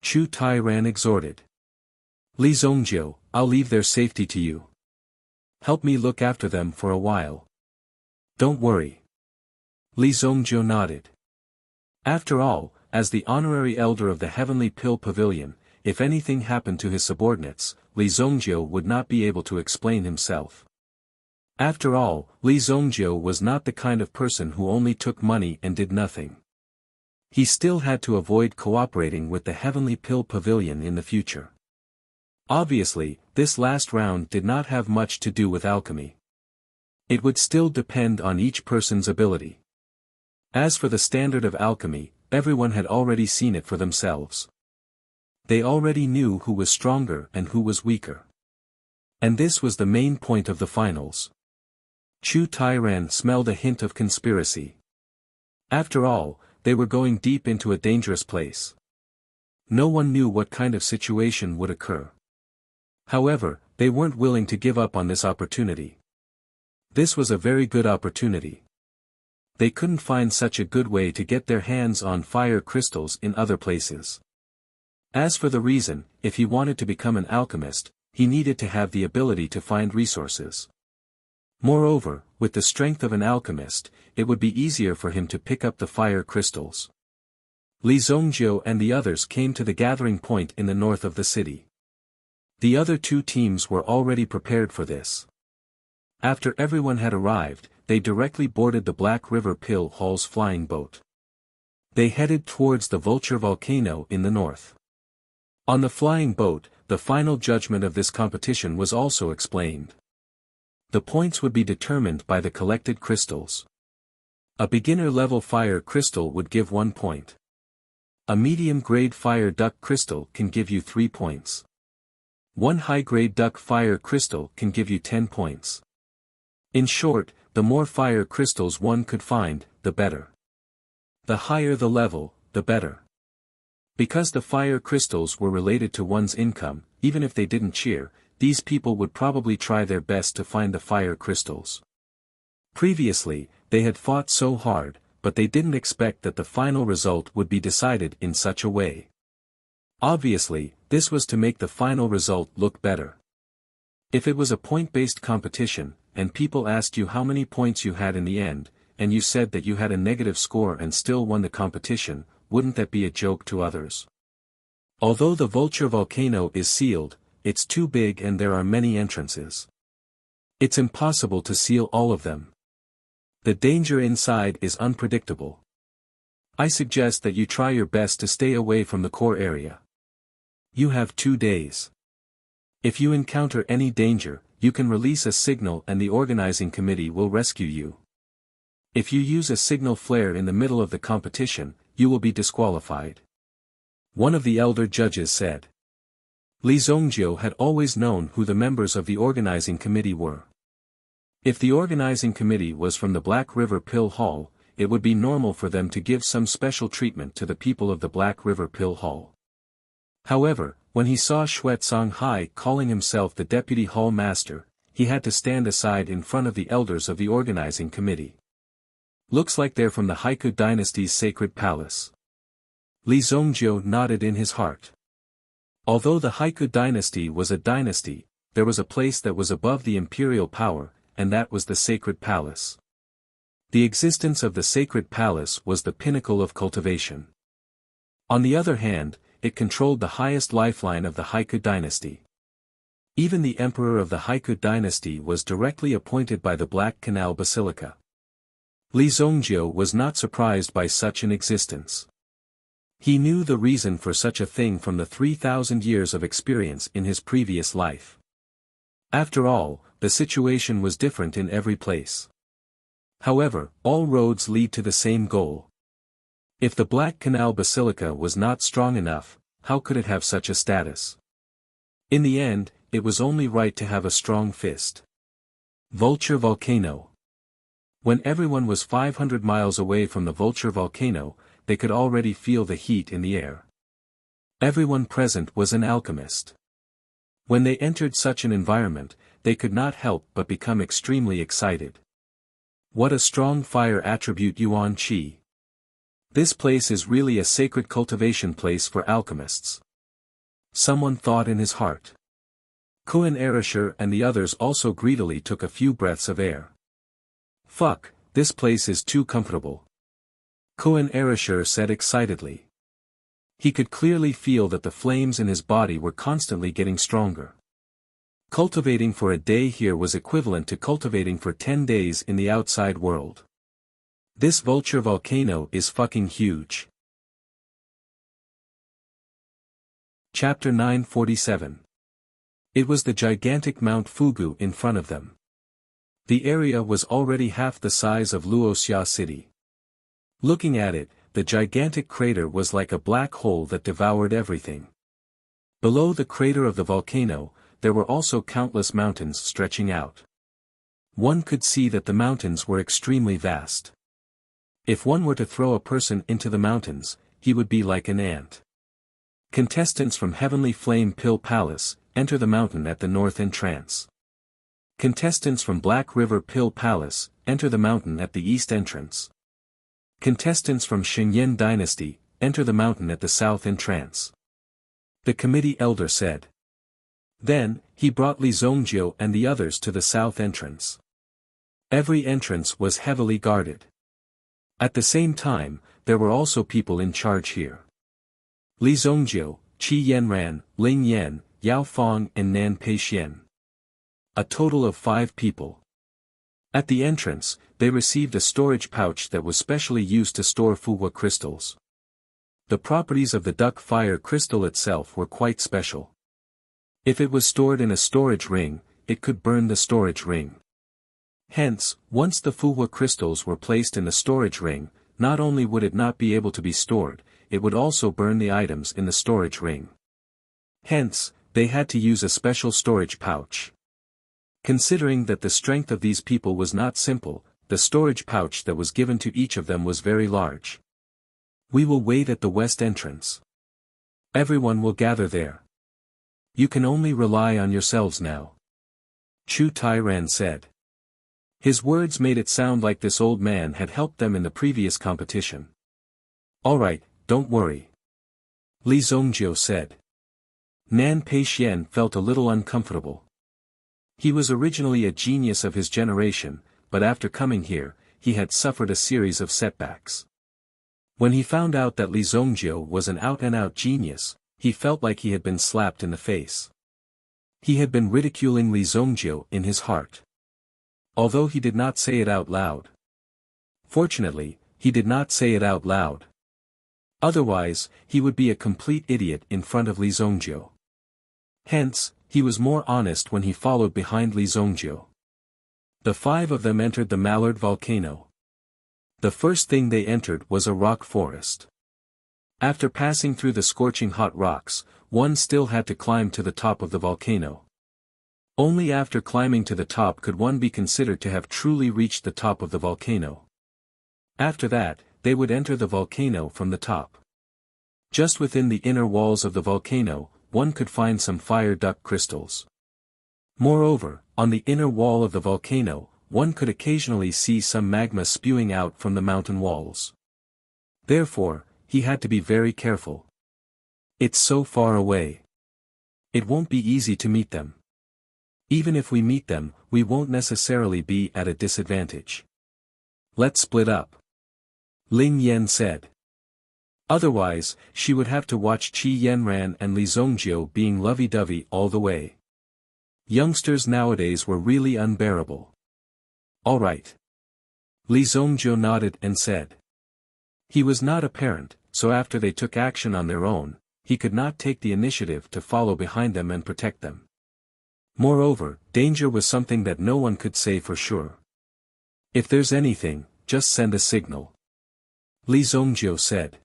Chu Tairan exhorted. Li Zongjiu, I'll leave their safety to you. Help me look after them for a while. Don't worry. Li Zongjiu nodded. After all, as the honorary elder of the Heavenly Pill Pavilion, if anything happened to his subordinates, Li Zongjiu would not be able to explain himself. After all, Li Zongjiu was not the kind of person who only took money and did nothing. He still had to avoid cooperating with the Heavenly Pill Pavilion in the future. Obviously, this last round did not have much to do with alchemy. It would still depend on each person's ability. As for the standard of alchemy, everyone had already seen it for themselves. They already knew who was stronger and who was weaker. And this was the main point of the finals. Chu Tairan smelled a hint of conspiracy. After all, they were going deep into a dangerous place. No one knew what kind of situation would occur. However, they weren't willing to give up on this opportunity. This was a very good opportunity. They couldn't find such a good way to get their hands on fire crystals in other places. As for the reason, if he wanted to become an alchemist, he needed to have the ability to find resources. Moreover, with the strength of an alchemist, it would be easier for him to pick up the fire crystals. Li Zongjiu and the others came to the gathering point in the north of the city. The other 2 teams were already prepared for this. After everyone had arrived, they directly boarded the Black River Pill Hall's flying boat. They headed towards the Vulture volcano in the north. On the flying boat, the final judgment of this competition was also explained. The points would be determined by the collected crystals. A beginner-level fire crystal would give 1 point. A medium-grade fire duck crystal can give you 3 points. 1 high-grade duck fire crystal can give you 10 points. In short, the more fire crystals one could find, the better. The higher the level, the better. Because the fire crystals were related to one's income, even if they didn't cheer, these people would probably try their best to find the fire crystals. Previously, they had fought so hard, but they didn't expect that the final result would be decided in such a way. Obviously, this was to make the final result look better. If it was a point-based competition, and people asked you how many points you had in the end, and you said that you had a negative score and still won the competition, wouldn't that be a joke to others? Although the Vulture volcano is sealed, it's too big and there are many entrances. It's impossible to seal all of them. The danger inside is unpredictable. I suggest that you try your best to stay away from the core area. You have 2 days. If you encounter any danger, you can release a signal and the organizing committee will rescue you. If you use a signal flare in the middle of the competition, you will be disqualified. One of the elder judges said. Li Zhongjiu had always known who the members of the organizing committee were. If the organizing committee was from the Black River Pill Hall, it would be normal for them to give some special treatment to the people of the Black River Pill Hall. However, when he saw Xuezong Hai calling himself the deputy hall master, he had to stand aside in front of the elders of the organizing committee. Looks like they're from the Haiku dynasty's sacred palace. Li Zhongjiu nodded in his heart. Although the Haiku dynasty was a dynasty, there was a place that was above the imperial power, and that was the sacred palace. The existence of the sacred palace was the pinnacle of cultivation. On the other hand, it controlled the highest lifeline of the Haiku dynasty. Even the emperor of the Haiku dynasty was directly appointed by the Black Canal Basilica. Li Zhongjiu was not surprised by such an existence. He knew the reason for such a thing from the 3,000 years of experience in his previous life. After all, the situation was different in every place. However, all roads lead to the same goal. If the Black Canal Basilica was not strong enough, how could it have such a status? In the end, it was only right to have a strong fist. Vulture Volcano. When everyone was 500 miles away from the Vulture Volcano, they could already feel the heat in the air. Everyone present was an alchemist. When they entered such an environment, they could not help but become extremely excited. What a strong fire attribute Yuan Qi. This place is really a sacred cultivation place for alchemists. Someone thought in his heart. Kuan Erisher and the others also greedily took a few breaths of air. Fuck, this place is too comfortable. Kuan Erisher said excitedly. He could clearly feel that the flames in his body were constantly getting stronger. Cultivating for a day here was equivalent to cultivating for 10 days in the outside world. This Vulture volcano is fucking huge. Chapter 947. It was the gigantic Mount Fugu in front of them. The area was already half the size of Luoxia City. Looking at it, the gigantic crater was like a black hole that devoured everything. Below the crater of the volcano, there were also countless mountains stretching out. One could see that the mountains were extremely vast. If one were to throw a person into the mountains, he would be like an ant. Contestants from Heavenly Flame Pill Palace enter the mountain at the north entrance. Contestants from Black River Pill Palace enter the mountain at the east entrance. Contestants from Xingyan Dynasty enter the mountain at the south entrance. The committee elder said. Then, he brought Li Zhongjiu and the others to the south entrance. Every entrance was heavily guarded. At the same time, there were also people in charge here. Li Zhongjiu, Qi Yanran, Ling Yan, Yao Fong and Nan Peixian. A total of 5 people. At the entrance, they received a storage pouch that was specially used to store Fuhua crystals. The properties of the duck fire crystal itself were quite special. If it was stored in a storage ring, it could burn the storage ring. Hence, once the Fuhua crystals were placed in the storage ring, not only would it not be able to be stored, it would also burn the items in the storage ring. Hence, they had to use a special storage pouch. Considering that the strength of these people was not simple, the storage pouch that was given to each of them was very large. We will wait at the west entrance. Everyone will gather there. You can only rely on yourselves now. Chu Tai-ran said. His words made it sound like this old man had helped them in the previous competition. All right, don't worry. Li Zongjiu said. Nan Peixian felt a little uncomfortable. He was originally a genius of his generation, but after coming here, he had suffered a series of setbacks. When he found out that Li Zongjiu was an out-and-out genius, he felt like he had been slapped in the face. He had been ridiculing Li Zongjiu in his heart. Although he did not say it out loud. Fortunately, he did not say it out loud. Otherwise, he would be a complete idiot in front of Li Zongjiu. Hence, he was more honest when he followed behind Li Zongjiu. The five of them entered the Mallard volcano. The first thing they entered was a rock forest. After passing through the scorching hot rocks, one still had to climb to the top of the volcano. Only after climbing to the top could one be considered to have truly reached the top of the volcano. After that, they would enter the volcano from the top. Just within the inner walls of the volcano, one could find some fire duct crystals. Moreover, on the inner wall of the volcano, one could occasionally see some magma spewing out from the mountain walls. Therefore, he had to be very careful. It's so far away. It won't be easy to meet them. Even if we meet them, we won't necessarily be at a disadvantage. Let's split up. Ling Yan said. Otherwise, she would have to watch Qi Yanran and Li Zongjiu being lovey-dovey all the way. Youngsters nowadays were really unbearable. All right. Li Zongjiu nodded and said. He was not a parent, so after they took action on their own, he could not take the initiative to follow behind them and protect them. Moreover, danger was something that no one could say for sure. If there's anything, just send a signal. Li Zongjiu said.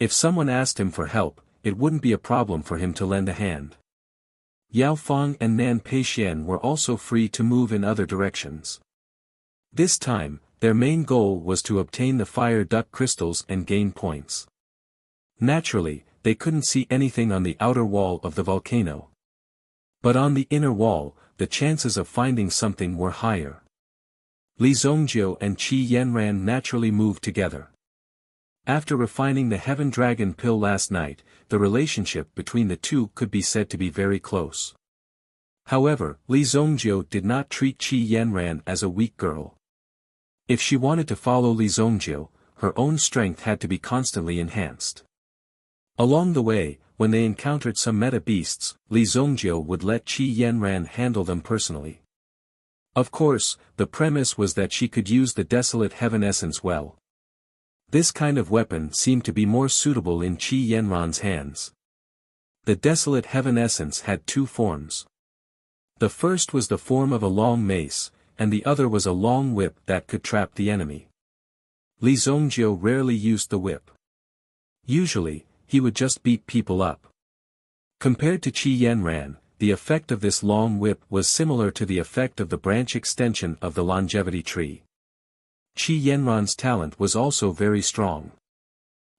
If someone asked him for help, it wouldn't be a problem for him to lend a hand. Yao Fang and Nan Peixian were also free to move in other directions. This time, their main goal was to obtain the fire duct crystals and gain points. Naturally, they couldn't see anything on the outer wall of the volcano. But on the inner wall, the chances of finding something were higher. Li Zongjiu and Qi Yanran naturally moved together. After refining the Heaven Dragon pill last night, the relationship between the two could be said to be very close. However, Li Zongjiu did not treat Qi Yanran as a weak girl. If she wanted to follow Li Zongjiu, her own strength had to be constantly enhanced. Along the way, when they encountered some meta beasts, Li Zongjiu would let Qi Yanran handle them personally. Of course, the premise was that she could use the Desolate Heaven Essence well. This kind of weapon seemed to be more suitable in Qi Yanran's hands. The Desolate Heaven Essence had two forms. The first was the form of a long mace, and the other was a long whip that could trap the enemy. Li Zongjiu rarely used the whip. Usually, he would just beat people up. Compared to Qi Yanran, the effect of this long whip was similar to the effect of the branch extension of the longevity tree. Qi Yanran's talent was also very strong.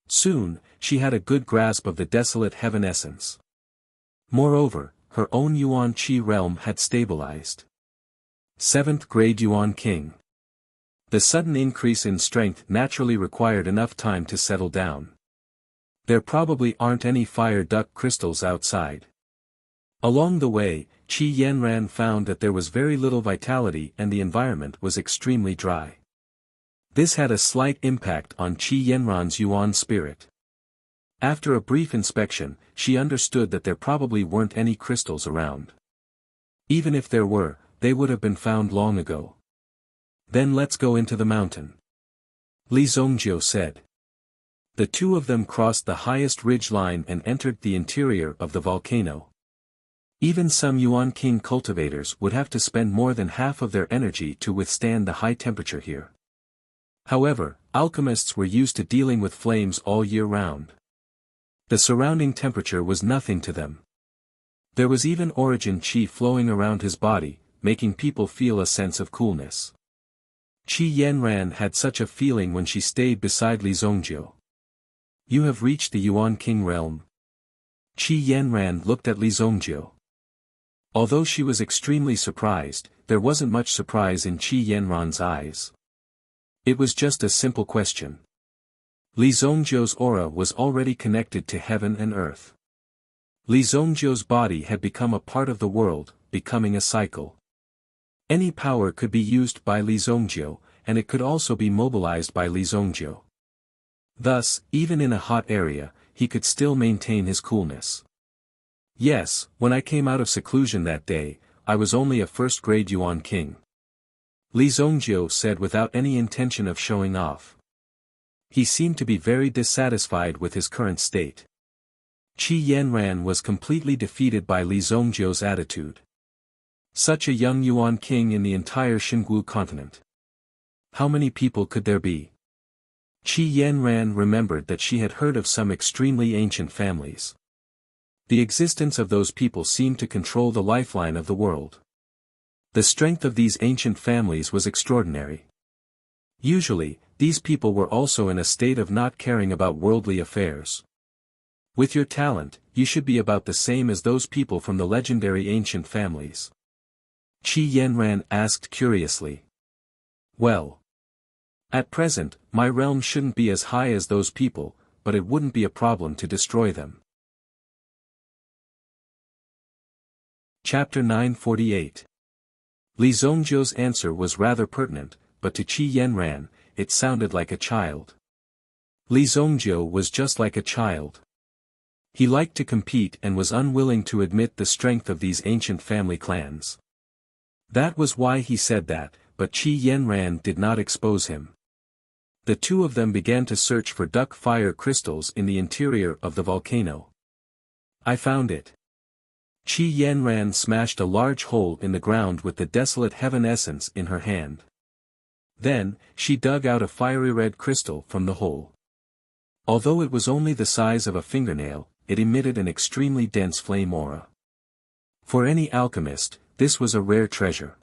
Soon, she had a good grasp of the Desolate Heaven Essence. Moreover, her own Yuan Qi realm had stabilized. 7th grade Yuan King. The sudden increase in strength naturally required enough time to settle down. There probably aren't any fire duct crystals outside. Along the way, Qi Yanran found that there was very little vitality and the environment was extremely dry. This had a slight impact on Qi Yanran's Yuan spirit. After a brief inspection, she understood that there probably weren't any crystals around. Even if there were, they would have been found long ago. Then let's go into the mountain. Li Zongjiu said. The two of them crossed the highest ridge line and entered the interior of the volcano. Even some Yuan King cultivators would have to spend more than half of their energy to withstand the high temperature here. However, alchemists were used to dealing with flames all year round. The surrounding temperature was nothing to them. There was even origin qi flowing around his body, making people feel a sense of coolness. Qi Yanran had such a feeling when she stayed beside Li Zongjiu. You have reached the Yuan King realm. Qi Yanran looked at Li Zongjiu. Although she was extremely surprised, there wasn't much surprise in Qi Yanran's eyes. It was just a simple question. Li Zongjiu's aura was already connected to heaven and earth. Li Zongjiu's body had become a part of the world, becoming a cycle. Any power could be used by Li Zongjiu, and it could also be mobilized by Li Zongjiu. Thus, even in a hot area, he could still maintain his coolness. Yes, when I came out of seclusion that day, I was only a first-grade Yuan King. Li Zongjiu said without any intention of showing off. He seemed to be very dissatisfied with his current state. Qi Yanran was completely defeated by Li Zongjiu's attitude. Such a young Yuan King in the entire Xingwu continent. How many people could there be? Qi Yanran remembered that she had heard of some extremely ancient families. The existence of those people seemed to control the lifeline of the world. The strength of these ancient families was extraordinary. Usually, these people were also in a state of not caring about worldly affairs. With your talent, you should be about the same as those people from the legendary ancient families. Qi Yanran asked curiously. Well. At present, my realm shouldn't be as high as those people, but it wouldn't be a problem to destroy them. Chapter 948. Li Zongjiu's answer was rather pertinent, but to Qi Yanran, it sounded like a child. Li Zongjiu was just like a child. He liked to compete and was unwilling to admit the strength of these ancient family clans. That was why he said that, but Qi Yanran did not expose him. The two of them began to search for duck fire crystals in the interior of the volcano. I found it. Qi Yanran smashed a large hole in the ground with the desolate heaven essence in her hand. Then, she dug out a fiery red crystal from the hole. Although it was only the size of a fingernail, it emitted an extremely dense flame aura. For any alchemist, this was a rare treasure.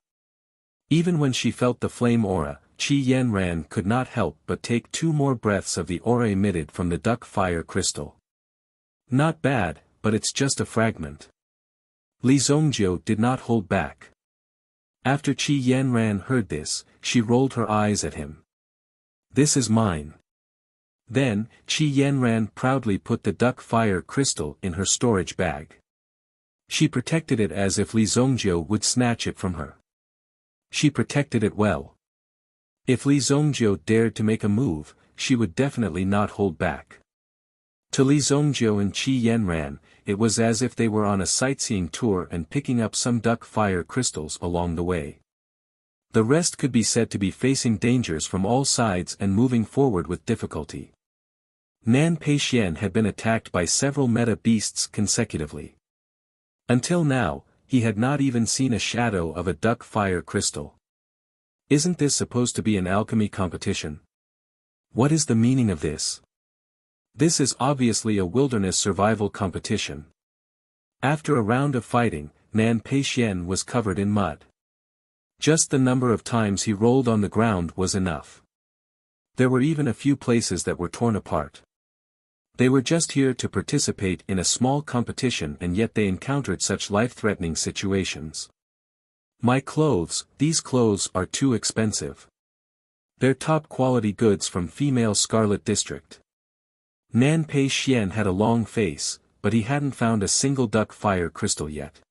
Even when she felt the flame aura, Qi Yanran could not help but take 2 more breaths of the aura emitted from the duck fire crystal. Not bad, but it's just a fragment. Li Zongjiu did not hold back. After Qi Yanran heard this, she rolled her eyes at him. This is mine. Then, Qi Yanran proudly put the duck fire crystal in her storage bag. She protected it as if Li Zongjiu would snatch it from her. She protected it well. If Li Zongjiu dared to make a move, she would definitely not hold back. To Li Zongjiu and Qi Yanran, it was as if they were on a sightseeing tour and picking up some duck fire crystals along the way. The rest could be said to be facing dangers from all sides and moving forward with difficulty. Nan Peixian had been attacked by several meta beasts consecutively. Until now, he had not even seen a shadow of a duck fire crystal. Isn't this supposed to be an alchemy competition? What is the meaning of this? This is obviously a wilderness survival competition. After a round of fighting, Nan Peixian was covered in mud. Just the number of times he rolled on the ground was enough. There were even a few places that were torn apart. They were just here to participate in a small competition, and yet they encountered such life-threatening situations. My clothes, these clothes are too expensive. They're top-quality goods from female Scarlet District. Nan Peixian had a long face, but he hadn't found a single duck fire crystal yet.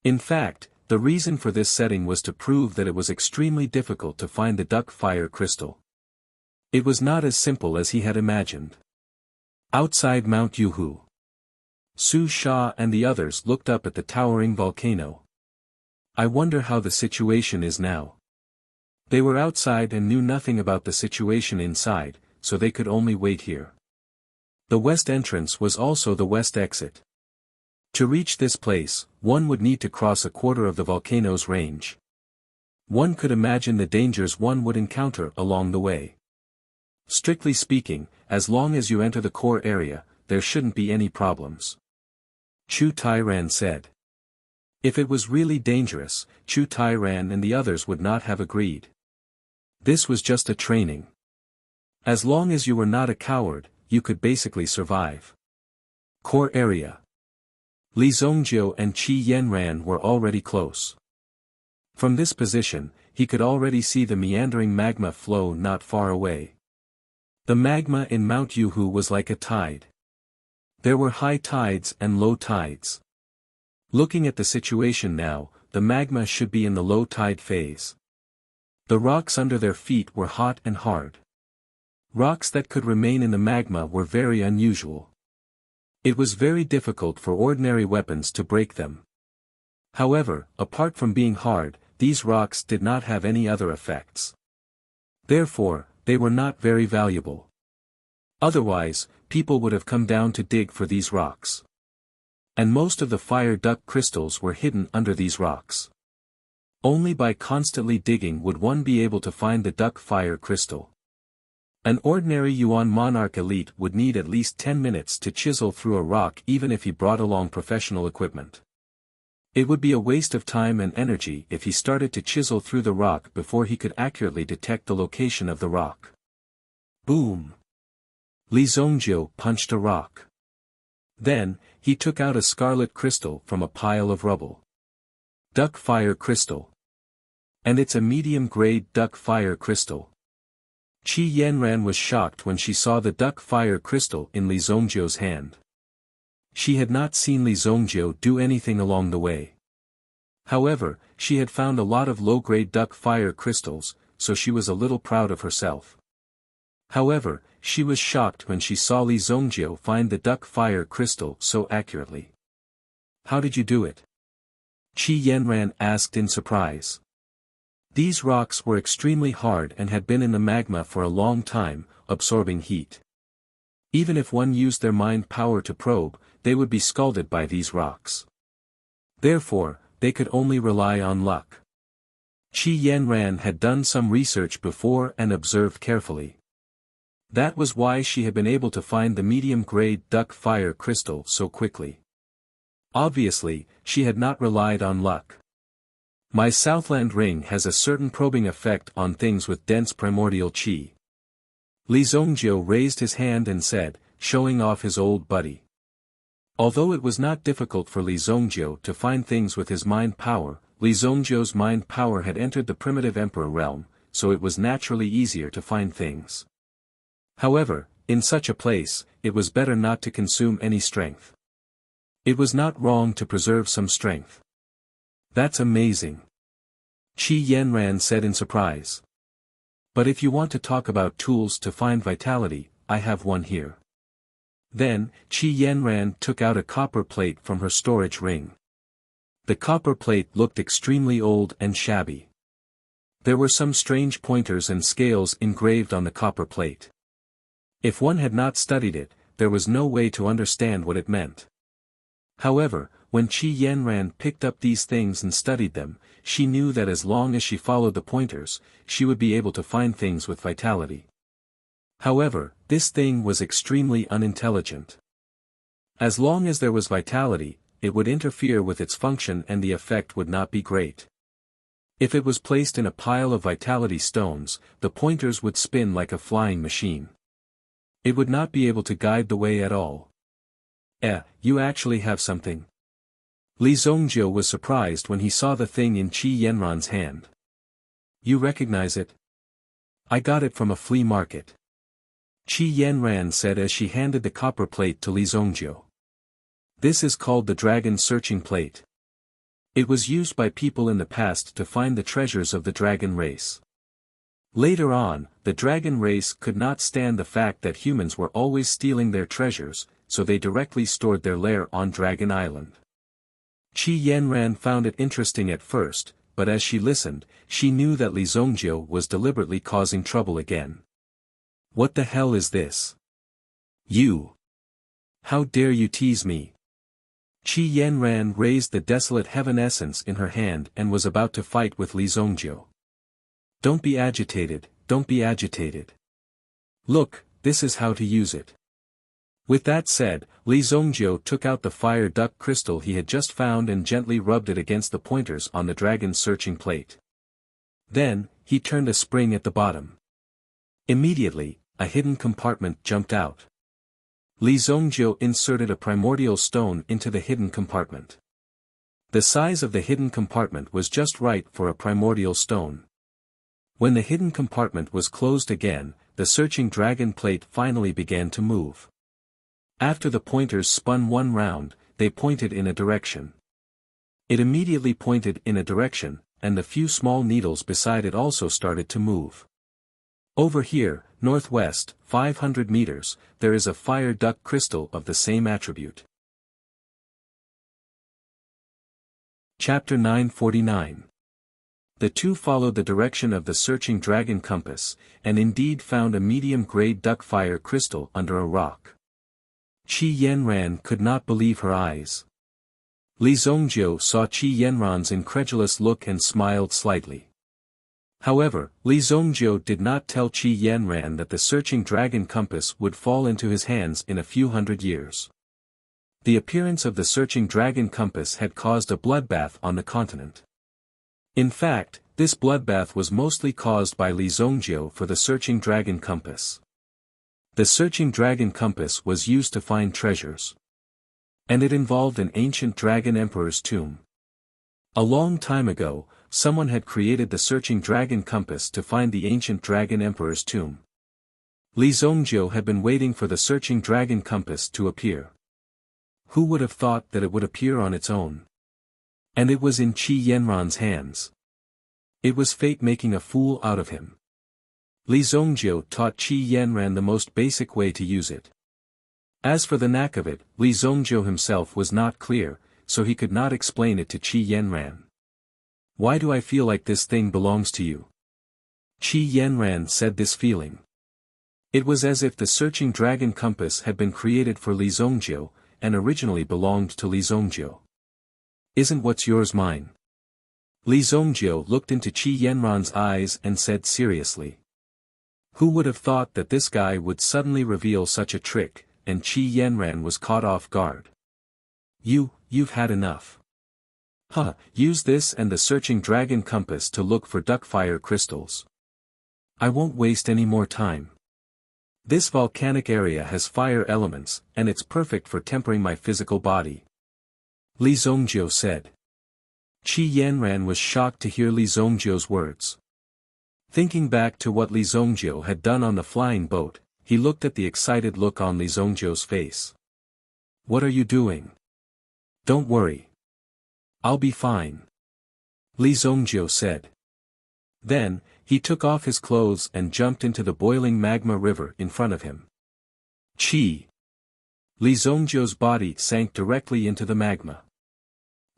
In fact, the reason for this setting was to prove that it was extremely difficult to find the duck fire crystal. It was not as simple as he had imagined. Outside Mount Yuhu, Su Sha and the others looked up at the towering volcano. I wonder how the situation is now. They were outside and knew nothing about the situation inside, so they could only wait here. The west entrance was also the west exit. To reach this place, one would need to cross a quarter of the volcano's range. One could imagine the dangers one would encounter along the way. Strictly speaking, as long as you enter the core area, there shouldn't be any problems. Chu Tairan said. If it was really dangerous, Chu Tairan and the others would not have agreed. This was just a training. As long as you were not a coward, you could basically survive. Core area. Li Zongjiu and Qi Yanran were already close. From this position, he could already see the meandering magma flow not far away. The magma in Mount Yuhu was like a tide. There were high tides and low tides. Looking at the situation now, the magma should be in the low tide phase. The rocks under their feet were hot and hard. Rocks that could remain in the magma were very unusual. It was very difficult for ordinary weapons to break them. However, apart from being hard, these rocks did not have any other effects. Therefore, they were not very valuable. Otherwise, people would have come down to dig for these rocks. And most of the fire duck crystals were hidden under these rocks. Only by constantly digging would one be able to find the duck fire crystal. An ordinary Yuan monarch elite would need at least 10 minutes to chisel through a rock even if he brought along professional equipment. It would be a waste of time and energy if he started to chisel through the rock before he could accurately detect the location of the rock. Boom! Li Zongjiu punched a rock. Then, he took out a scarlet crystal from a pile of rubble. Duck fire crystal. And it's a medium-grade duck fire crystal. Qi Yanran was shocked when she saw the duck fire crystal in Li Zongjiu's hand. She had not seen Li Zongjiu do anything along the way. However, she had found a lot of low-grade duck fire crystals, so she was a little proud of herself. However, she was shocked when she saw Li Zongjiu find the duck fire crystal so accurately. How did you do it? Qi Yanran asked in surprise. These rocks were extremely hard and had been in the magma for a long time, absorbing heat. Even if one used their mind power to probe, they would be scalded by these rocks. Therefore, they could only rely on luck. Qi Yanran had done some research before and observed carefully. That was why she had been able to find the medium-grade duck fire crystal so quickly. Obviously, she had not relied on luck. My Southland ring has a certain probing effect on things with dense primordial qi. Li Zongjiu raised his hand and said, showing off his old buddy. Although it was not difficult for Li Zongjiu to find things with his mind power, Li Zongjiu's mind power had entered the primitive emperor realm, so it was naturally easier to find things. However, in such a place, it was better not to consume any strength. It was not wrong to preserve some strength. That's amazing. Qi Yanran said in surprise. But if you want to talk about tools to find vitality, I have one here. Then, Qi Yanran took out a copper plate from her storage ring. The copper plate looked extremely old and shabby. There were some strange pointers and scales engraved on the copper plate. If one had not studied it, there was no way to understand what it meant. However, when Qi Yanran picked up these things and studied them, she knew that as long as she followed the pointers, she would be able to find things with vitality. However, this thing was extremely unintelligent. As long as there was vitality, it would interfere with its function and the effect would not be great. If it was placed in a pile of vitality stones, the pointers would spin like a flying machine. It would not be able to guide the way at all. You actually have something? Li Zongjiu was surprised when he saw the thing in Qi Yanran's hand. You recognize it? I got it from a flea market. Qi Yanran said as she handed the copper plate to Li Zongjiu. This is called the dragon searching plate. It was used by people in the past to find the treasures of the dragon race. Later on, the dragon race could not stand the fact that humans were always stealing their treasures, so they directly stored their lair on Dragon Island. Qi Yanran found it interesting at first, but as she listened, she knew that Li Zongjiu was deliberately causing trouble again. What the hell is this? You! How dare you tease me? Qi Yanran raised the desolate heaven essence in her hand and was about to fight with Li Zongjiu. Don't be agitated, don't be agitated. Look, this is how to use it. With that said, Li Zongjiu took out the fire duck crystal he had just found and gently rubbed it against the pointers on the dragon's searching plate. Then, he turned a spring at the bottom. Immediately, a hidden compartment jumped out. Li Zongjiu inserted a primordial stone into the hidden compartment. The size of the hidden compartment was just right for a primordial stone. When the hidden compartment was closed again, the searching dragon plate finally began to move. After the pointers spun one round, they pointed in a direction. It immediately pointed in a direction, and the few small needles beside it also started to move. Over here, northwest, 500 meters, there is a fire duck crystal of the same attribute. Chapter 949. The two followed the direction of the searching dragon compass, and indeed found a medium-grade duck fire crystal under a rock. Qi Yanran could not believe her eyes. Li Zongjiu saw Qi Yanran's incredulous look and smiled slightly. However, Li Zongjiu did not tell Qi Yanran that the searching dragon compass would fall into his hands in a few hundred years. The appearance of the searching dragon compass had caused a bloodbath on the continent. In fact, this bloodbath was mostly caused by Li Zongjiu for the searching dragon compass. The searching dragon compass was used to find treasures. And it involved an ancient dragon emperor's tomb. A long time ago, someone had created the searching dragon compass to find the ancient dragon emperor's tomb. Li Zongjiu had been waiting for the searching dragon compass to appear. Who would have thought that it would appear on its own? And it was in Qi Yanran's hands. It was fate making a fool out of him. Li Zongjiu taught Qi Yanran the most basic way to use it. As for the knack of it, Li Zongjiu himself was not clear, so he could not explain it to Qi Yanran. Why do I feel like this thing belongs to you? Qi Yanran said this feeling. It was as if the searching dragon compass had been created for Li Zongjiu, and originally belonged to Li Zongjiu. Isn't what's yours mine? Li Zongjiu looked into Qi Yanran's eyes and said seriously. Who would have thought that this guy would suddenly reveal such a trick, and Qi Yanran was caught off guard. You've had enough. Use this and the searching dragon compass to look for duck fire crystals. I won't waste any more time. This volcanic area has fire elements, and it's perfect for tempering my physical body. Li Zongjiu said. Qi Yanran was shocked to hear Li Zongjiu's words. Thinking back to what Li Zongjiu had done on the flying boat, he looked at the excited look on Li Zongjiu's face. What are you doing? Don't worry. I'll be fine. Li Zongjiu said. Then, he took off his clothes and jumped into the boiling magma river in front of him. Qi! Li Zongjiu's body sank directly into the magma.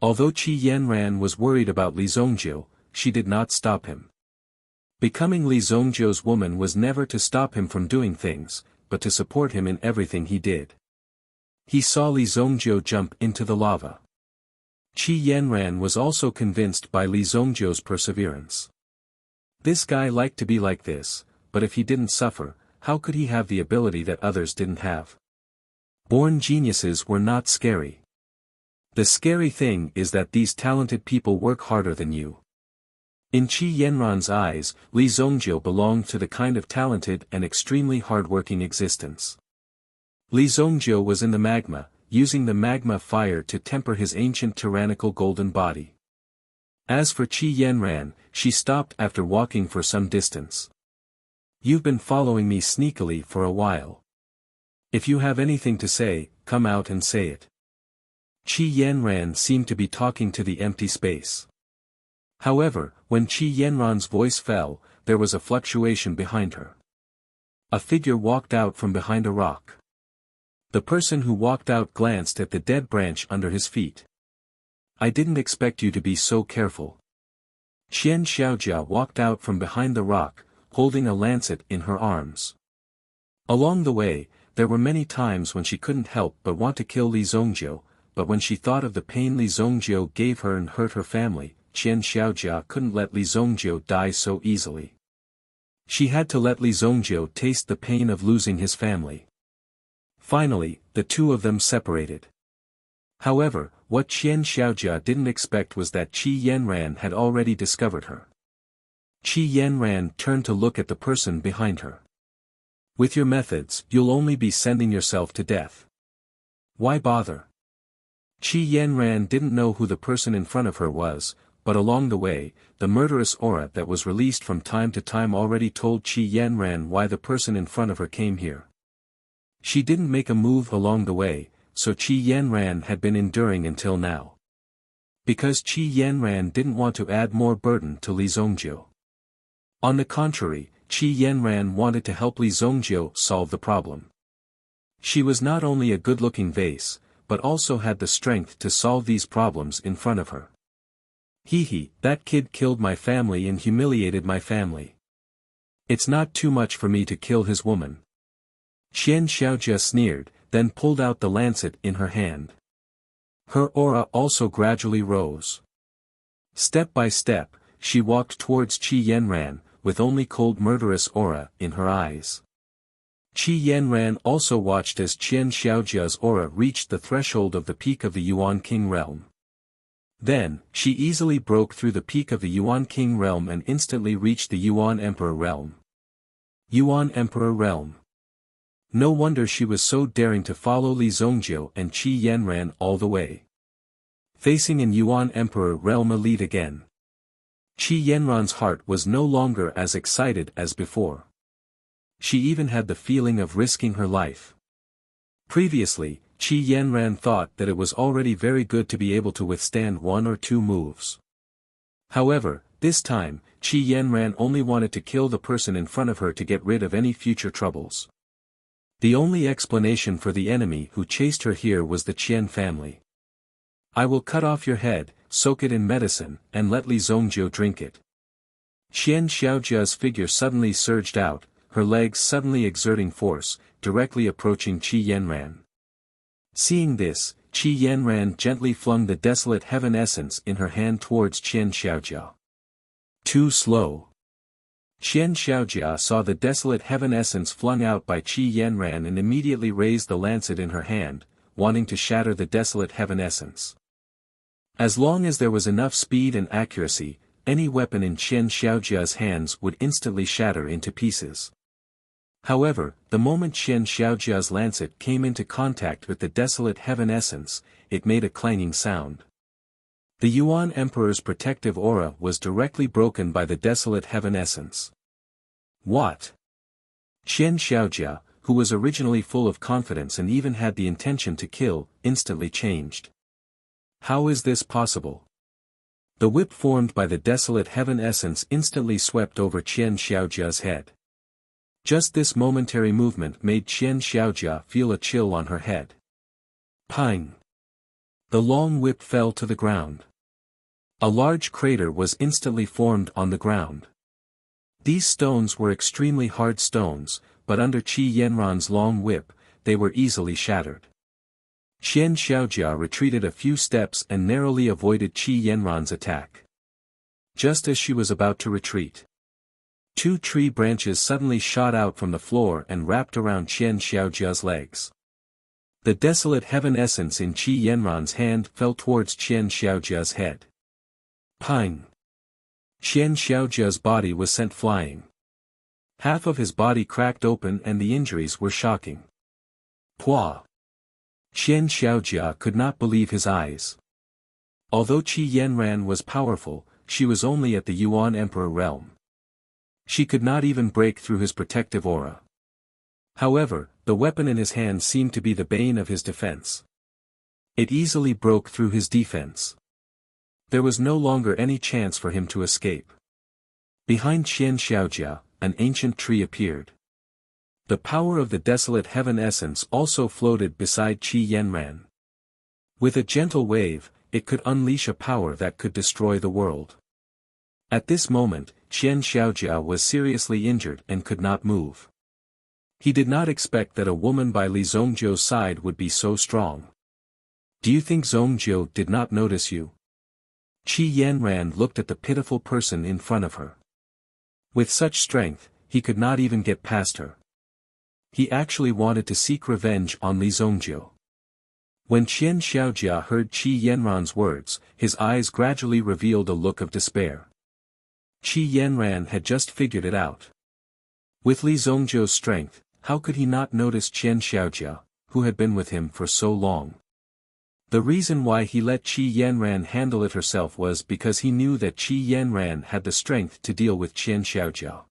Although Qi Yanran was worried about Li Zongjiu, she did not stop him. Becoming Li Zongjiu's woman was never to stop him from doing things, but to support him in everything he did. He saw Li Zongjiu jump into the lava. Qi Yanran was also convinced by Li Zongjiu's perseverance. This guy liked to be like this, but if he didn't suffer, how could he have the ability that others didn't have? Born geniuses were not scary. The scary thing is that these talented people work harder than you. In Qi Yanran's eyes, Li Zongjiu belonged to the kind of talented and extremely hard-working existence. Li Zongjiu was in the magma, using the magma fire to temper his ancient tyrannical golden body. As for Qi Yanran, she stopped after walking for some distance. You've been following me sneakily for a while. If you have anything to say, come out and say it. Qi Yanran seemed to be talking to the empty space. However, when Qi Yanran's voice fell, there was a fluctuation behind her. A figure walked out from behind a rock. The person who walked out glanced at the dead branch under his feet. I didn't expect you to be so careful. Qian Xiaojia walked out from behind the rock, holding a lancet in her arms. Along the way, there were many times when she couldn't help but want to kill Li Zongjiu, but when she thought of the pain Li Zongjiu gave her and hurt her family, Qian Xiaojia couldn't let Li Zongjiu die so easily. She had to let Li Zongjiu taste the pain of losing his family. Finally, the two of them separated. However, what Qian Xiaojia didn't expect was that Qi Yanran had already discovered her. Qi Yanran turned to look at the person behind her. With your methods, you'll only be sending yourself to death. Why bother? Qi Yanran didn't know who the person in front of her was, but along the way, the murderous aura that was released from time to time already told Qi Yanran why the person in front of her came here. She didn't make a move along the way, so Qi Yanran had been enduring until now. Because Qi Yanran didn't want to add more burden to Li Zongjiu. On the contrary, Qi Yanran wanted to help Li Zongjiu solve the problem. She was not only a good-looking vase, but also had the strength to solve these problems in front of her. Hee, that kid killed my family and humiliated my family. It's not too much for me to kill his woman. Qian Xiaojia sneered, then pulled out the lancet in her hand. Her aura also gradually rose. Step by step, she walked towards Qi Yanran, with only cold murderous aura in her eyes. Qi Yanran also watched as Qian Xiaojia's aura reached the threshold of the peak of the Yuan King realm. Then, she easily broke through the peak of the Yuan King realm and instantly reached the Yuan Emperor realm. Yuan Emperor realm. No wonder she was so daring to follow Li Zongjiu and Qi Yanran all the way. Facing in Yuan Emperor realm elite again. Qi Yanran's heart was no longer as excited as before. She even had the feeling of risking her life. Previously, Qi Yanran thought that it was already very good to be able to withstand one or two moves. However, this time, Qi Yanran only wanted to kill the person in front of her to get rid of any future troubles. The only explanation for the enemy who chased her here was the Qian family. I will cut off your head, soak it in medicine, and let Li Zongjiu drink it. Qian Xiaojia's figure suddenly surged out, her legs suddenly exerting force, directly approaching Qi Yanran. Seeing this, Qi Yanran gently flung the desolate heaven essence in her hand towards Qian Xiaojia. Too slow. Qian Xiaojia saw the desolate heaven essence flung out by Qi Yanran and immediately raised the lancet in her hand, wanting to shatter the desolate heaven essence. As long as there was enough speed and accuracy, any weapon in Qian Xiaojia's hands would instantly shatter into pieces. However, the moment Qian Xiaojia's lancet came into contact with the desolate heaven essence, it made a clanging sound. The Yuan Emperor's protective aura was directly broken by the desolate heaven essence. What? Qian Xiaojia, who was originally full of confidence and even had the intention to kill, instantly changed. How is this possible? The whip formed by the desolate heaven essence instantly swept over Qian Xiaojia's head. Just this momentary movement made Qian Xiaojia feel a chill on her head. Pang! The long whip fell to the ground. A large crater was instantly formed on the ground. These stones were extremely hard stones, but under Qi Yanran's long whip, they were easily shattered. Qian Xiaojia retreated a few steps and narrowly avoided Qi Yanran's attack. Just as she was about to retreat, two tree branches suddenly shot out from the floor and wrapped around Qian Xiaojia's legs. The desolate heaven essence in Qi Yanran's hand fell towards Qian Xiaojia's head. Pang! Qian Xiaojia's body was sent flying. Half of his body cracked open and the injuries were shocking. Pua! Qian Xiaojia could not believe his eyes. Although Qi Yanran was powerful, she was only at the Yuan Emperor realm. She could not even break through his protective aura. However, the weapon in his hand seemed to be the bane of his defense. It easily broke through his defense. There was no longer any chance for him to escape. Behind Qian Xiaojia, an ancient tree appeared. The power of the desolate heaven essence also floated beside Qi Yanran. With a gentle wave, it could unleash a power that could destroy the world. At this moment, Qian Xiaojia was seriously injured and could not move. He did not expect that a woman by Li Zongjiu's side would be so strong. Do you think Zongjiu did not notice you? Qi Yanran looked at the pitiful person in front of her. With such strength, he could not even get past her. He actually wanted to seek revenge on Li Zongjiu. When Qian Xiaojia heard Qi Yanran's words, his eyes gradually revealed a look of despair. Qi Yanran had just figured it out. With Li Zongjiu's strength, how could he not notice Qian Xiaojia, who had been with him for so long? The reason why he let Qi Yanran handle it herself was because he knew that Qi Yanran had the strength to deal with Qian Xiaojia.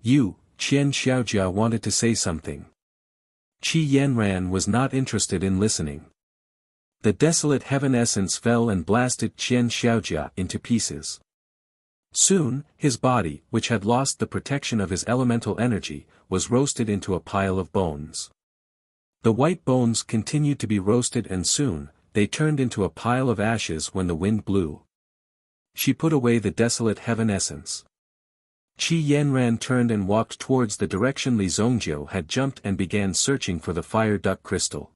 Qian Xiaojia wanted to say something. Qi Yanran was not interested in listening. The desolate heaven essence fell and blasted Qian Xiaojia into pieces. Soon, his body, which had lost the protection of his elemental energy, was roasted into a pile of bones. The white bones continued to be roasted and soon, they turned into a pile of ashes when the wind blew. She put away the desolate heaven essence. Qi Yanran turned and walked towards the direction Li Zongjiu had jumped and began searching for the fire duck crystal.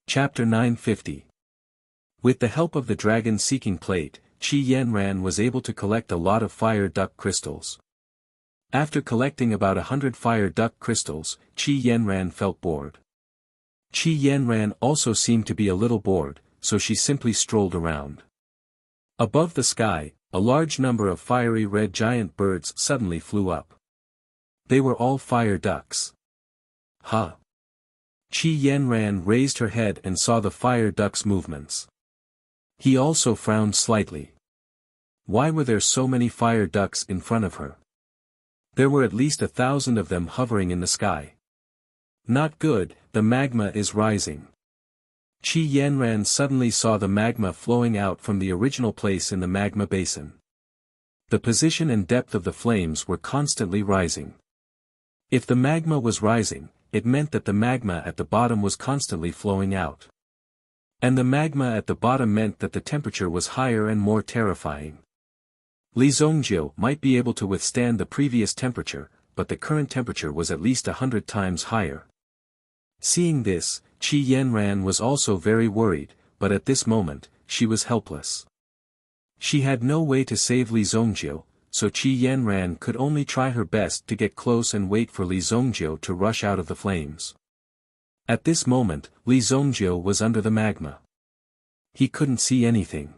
Chapter 950. With the help of the dragon-seeking plate, Qi Yanran was able to collect a lot of fire duck crystals. After collecting about 100 fire duck crystals, Qi Yanran felt bored. Qi Yanran also seemed to be a little bored, so she simply strolled around. Above the sky, a large number of fiery red giant birds suddenly flew up. They were all fire ducks. Huh! Qi Yanran raised her head and saw the fire ducks' movements. He also frowned slightly. Why were there so many fire ducks in front of her? There were at least 1,000 of them hovering in the sky. Not good, the magma is rising. Qi Yanran suddenly saw the magma flowing out from the original place in the magma basin. The position and depth of the flames were constantly rising. If the magma was rising, it meant that the magma at the bottom was constantly flowing out. And the magma at the bottom meant that the temperature was higher and more terrifying. Li Zongjiu might be able to withstand the previous temperature, but the current temperature was at least 100 times higher. Seeing this, Qi Yanran was also very worried, but at this moment, she was helpless. She had no way to save Li Zongjiu, so Qi Yanran could only try her best to get close and wait for Li Zongjiu to rush out of the flames. At this moment, Li Zongjiu was under the magma. He couldn't see anything.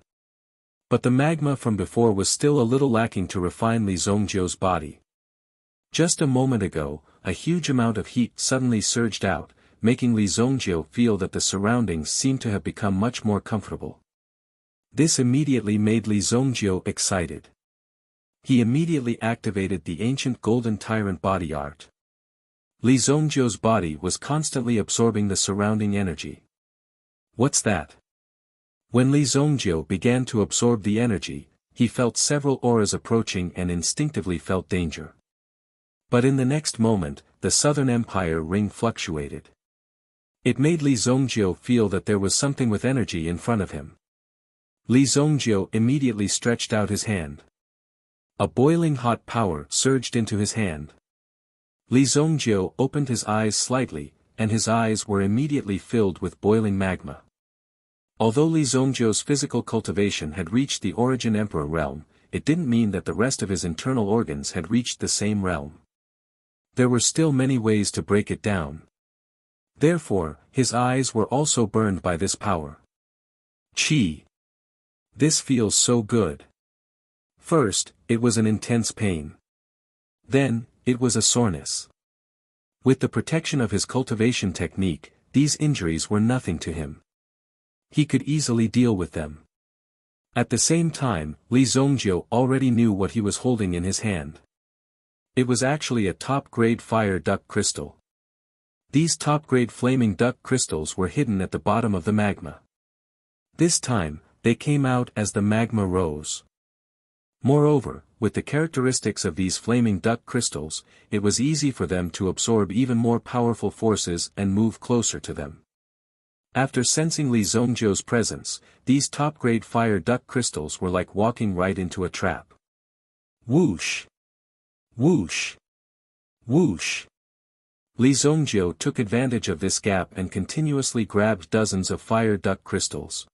But the magma from before was still a little lacking to refine Li Zongjiu's body. Just a moment ago, a huge amount of heat suddenly surged out, making Li Zongjiu feel that the surroundings seemed to have become much more comfortable. This immediately made Li Zongjiu excited. He immediately activated the ancient golden tyrant body art. Li Zongjiu's body was constantly absorbing the surrounding energy. What's that? When Li Zongjiu began to absorb the energy, he felt several auras approaching and instinctively felt danger. But in the next moment, the Southern Empire ring fluctuated. It made Li Zongjiu feel that there was something with energy in front of him. Li Zongjiu immediately stretched out his hand. A boiling hot power surged into his hand. Li Zongjiu opened his eyes slightly, and his eyes were immediately filled with boiling magma. Although Li Zongjiu's physical cultivation had reached the Origin Emperor realm, it didn't mean that the rest of his internal organs had reached the same realm. There were still many ways to break it down. Therefore, his eyes were also burned by this power. Qi. This feels so good. First, it was an intense pain. Then, it was a soreness. With the protection of his cultivation technique, these injuries were nothing to him. He could easily deal with them. At the same time, Li Zongjiu already knew what he was holding in his hand. It was actually a top-grade fire duck crystal. These top-grade flaming duck crystals were hidden at the bottom of the magma. This time, they came out as the magma rose. Moreover, with the characteristics of these flaming duck crystals, it was easy for them to absorb even more powerful forces and move closer to them. After sensing Li Zongjiu's presence, these top-grade fire duck crystals were like walking right into a trap. Whoosh! Whoosh! Whoosh! Li Zongjiu took advantage of this gap and continuously grabbed dozens of fire duck crystals.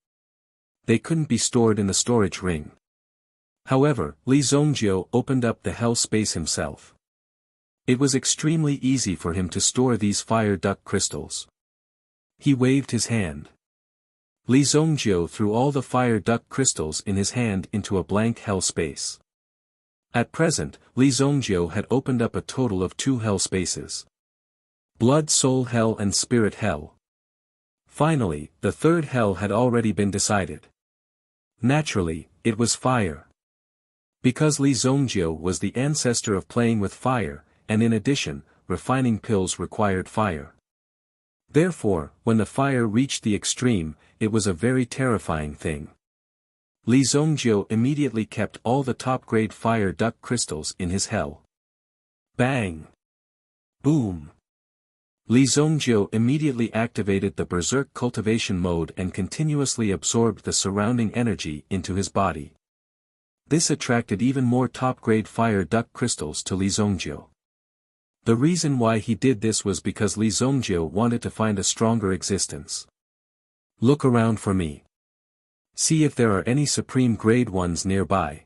They couldn't be stored in the storage ring. However, Li Zongjiu opened up the hell space himself. It was extremely easy for him to store these fire duct crystals. He waved his hand. Li Zongjiu threw all the fire duct crystals in his hand into a blank hell space. At present, Li Zongjiu had opened up a total of 2 hell spaces. Blood Soul Hell and Spirit Hell. Finally, the third hell had already been decided. Naturally, it was fire. Because Li Zongjiu was the ancestor of playing with fire, and in addition, refining pills required fire. Therefore, when the fire reached the extreme, it was a very terrifying thing. Li Zongjiu immediately kept all the top-grade fire duct crystals in his hell. Bang! Boom! Li Zongjiu immediately activated the berserk cultivation mode and continuously absorbed the surrounding energy into his body. This attracted even more top-grade fire duct crystals to Li Zongjiu. The reason why he did this was because Li Zongjiu wanted to find a stronger existence. Look around for me. See if there are any supreme grade ones nearby.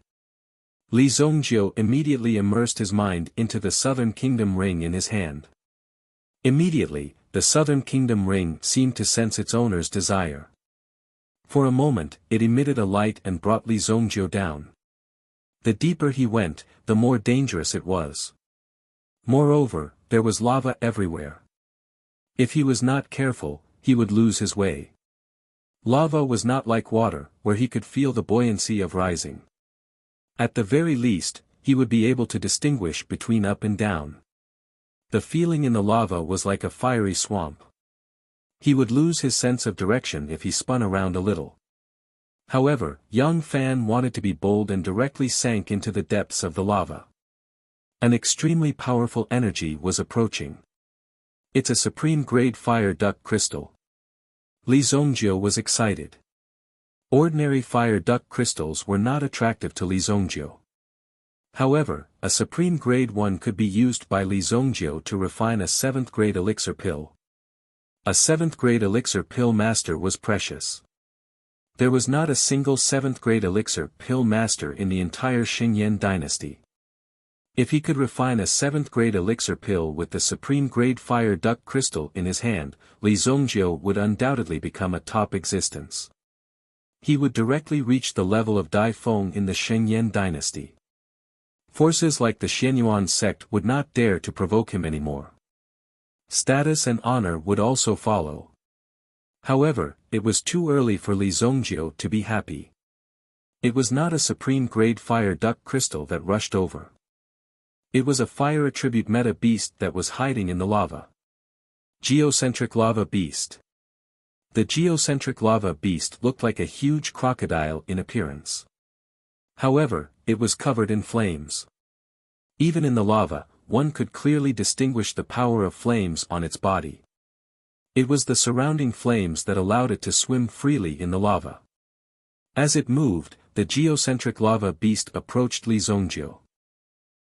Li Zongjiu immediately immersed his mind into the Southern Kingdom ring in his hand. Immediately, the Southern Kingdom ring seemed to sense its owner's desire. For a moment, it emitted a light and brought Li Zongjiu down. The deeper he went, the more dangerous it was. Moreover, there was lava everywhere. If he was not careful, he would lose his way. Lava was not like water, where he could feel the buoyancy of rising. At the very least, he would be able to distinguish between up and down. The feeling in the lava was like a fiery swamp. He would lose his sense of direction if he spun around a little. However, Yang Fan wanted to be bold and directly sank into the depths of the lava. An extremely powerful energy was approaching. It's a supreme-grade fire duct crystal. Li Zongjiu was excited. Ordinary fire duct crystals were not attractive to Li Zongjiu. However, a supreme grade one could be used by Li Zongjiu to refine a 7th grade elixir pill. A 7th grade elixir pill master was precious. There was not a single 7th grade elixir pill master in the entire Xingyan dynasty. If he could refine a 7th grade elixir pill with the supreme grade fire duct crystal in his hand, Li Zongjiu would undoubtedly become a top existence. He would directly reach the level of Dai Feng in the Xingyan dynasty. Forces like the Xianyuan sect would not dare to provoke him anymore. Status and honor would also follow. However, it was too early for Li Zongjiu to be happy. It was not a supreme grade fire duct crystal that rushed over. It was a fire attribute meta beast that was hiding in the lava. Geocentric lava beast. The geocentric lava beast looked like a huge crocodile in appearance. However, it was covered in flames. Even in the lava, one could clearly distinguish the power of flames on its body. It was the surrounding flames that allowed it to swim freely in the lava. As it moved, the geocentric lava beast approached Li Zongjiu.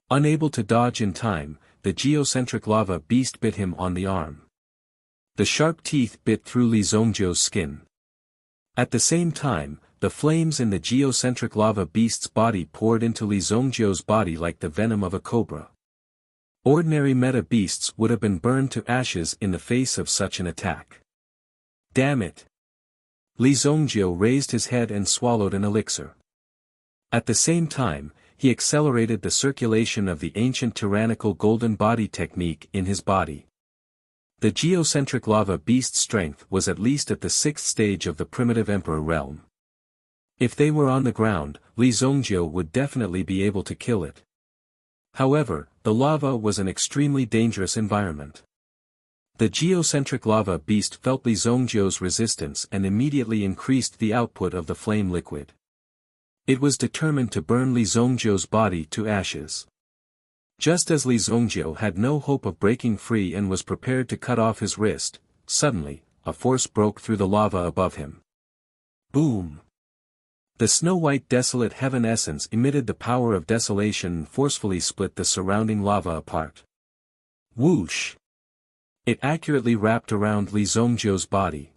Unable to dodge in time, the geocentric lava beast bit him on the arm. The sharp teeth bit through Li Zongjiu's skin. At the same time, the flames in the geocentric lava beast's body poured into Li Zongjiu's body like the venom of a cobra. Ordinary meta beasts would have been burned to ashes in the face of such an attack. Damn it! Li Zongjiu raised his head and swallowed an elixir. At the same time, he accelerated the circulation of the ancient tyrannical golden body technique in his body. The geocentric lava beast's strength was at least at the 6th stage of the primitive emperor realm. If they were on the ground, Li Zongjiu would definitely be able to kill it. However, the lava was an extremely dangerous environment. The geocentric lava beast felt Li Zongjiu's resistance and immediately increased the output of the flame liquid. It was determined to burn Li Zongjiu's body to ashes. Just as Li Zongjiu had no hope of breaking free and was prepared to cut off his wrist, suddenly, a force broke through the lava above him. Boom! The snow-white desolate heaven essence emitted the power of desolation and forcefully split the surrounding lava apart. Whoosh! It accurately wrapped around Li Zongjiu's body.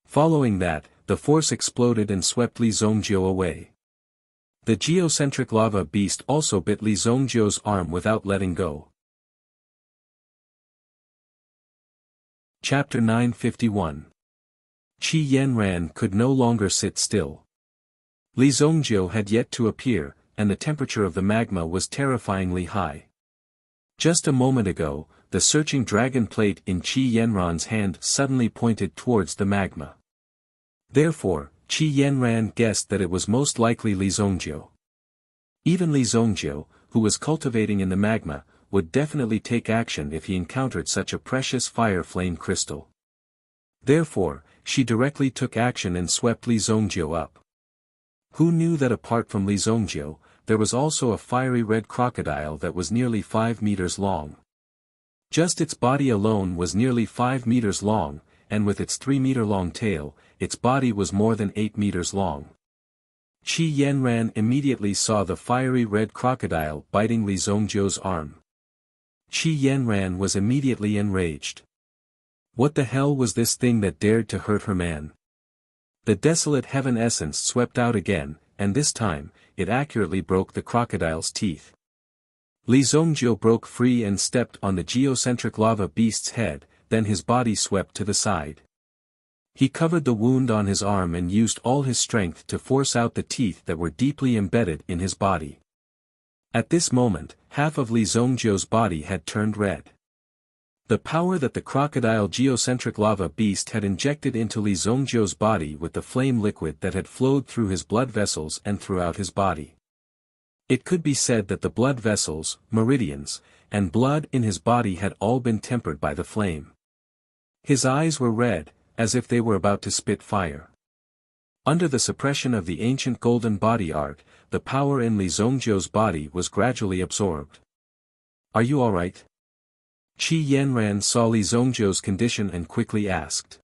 Following that, the force exploded and swept Li Zongjiu away. The geocentric lava beast also bit Li Zongjiu's arm without letting go. Chapter 951. Qi Yanran could no longer sit still. Li Zongjiu had yet to appear, and the temperature of the magma was terrifyingly high. Just a moment ago, the searching dragon plate in Qi Yanran's hand suddenly pointed towards the magma. Therefore, Qi Yanran guessed that it was most likely Li Zongjiu. Even Li Zongjiu, who was cultivating in the magma, would definitely take action if he encountered such a precious fire flame crystal. Therefore, she directly took action and swept Li Zongjiu up. Who knew that apart from Li Zongjiu, there was also a fiery red crocodile that was nearly 5 meters long. Just its body alone was nearly 5 meters long, and with its 3-meter-long tail, its body was more than 8 meters long. Qi Yanran immediately saw the fiery red crocodile biting Li Zongjiu's arm. Qi Yanran was immediately enraged. What the hell was this thing that dared to hurt her man? The desolate heaven essence swept out again, and this time, it accurately broke the crocodile's teeth. Li Zongjiu broke free and stepped on the geocentric lava beast's head, then his body swept to the side. He covered the wound on his arm and used all his strength to force out the teeth that were deeply embedded in his body. At this moment, half of Li Zongjiu's body had turned red. The power that the crocodile geocentric lava beast had injected into Li Zongjiu's body with the flame liquid that had flowed through his blood vessels and throughout his body. It could be said that the blood vessels, meridians, and blood in his body had all been tempered by the flame. His eyes were red, as if they were about to spit fire. Under the suppression of the ancient golden body art, the power in Li Zongjiu's body was gradually absorbed. "Are you alright?" Qi Yanran saw Li Zongjiu's condition and quickly asked.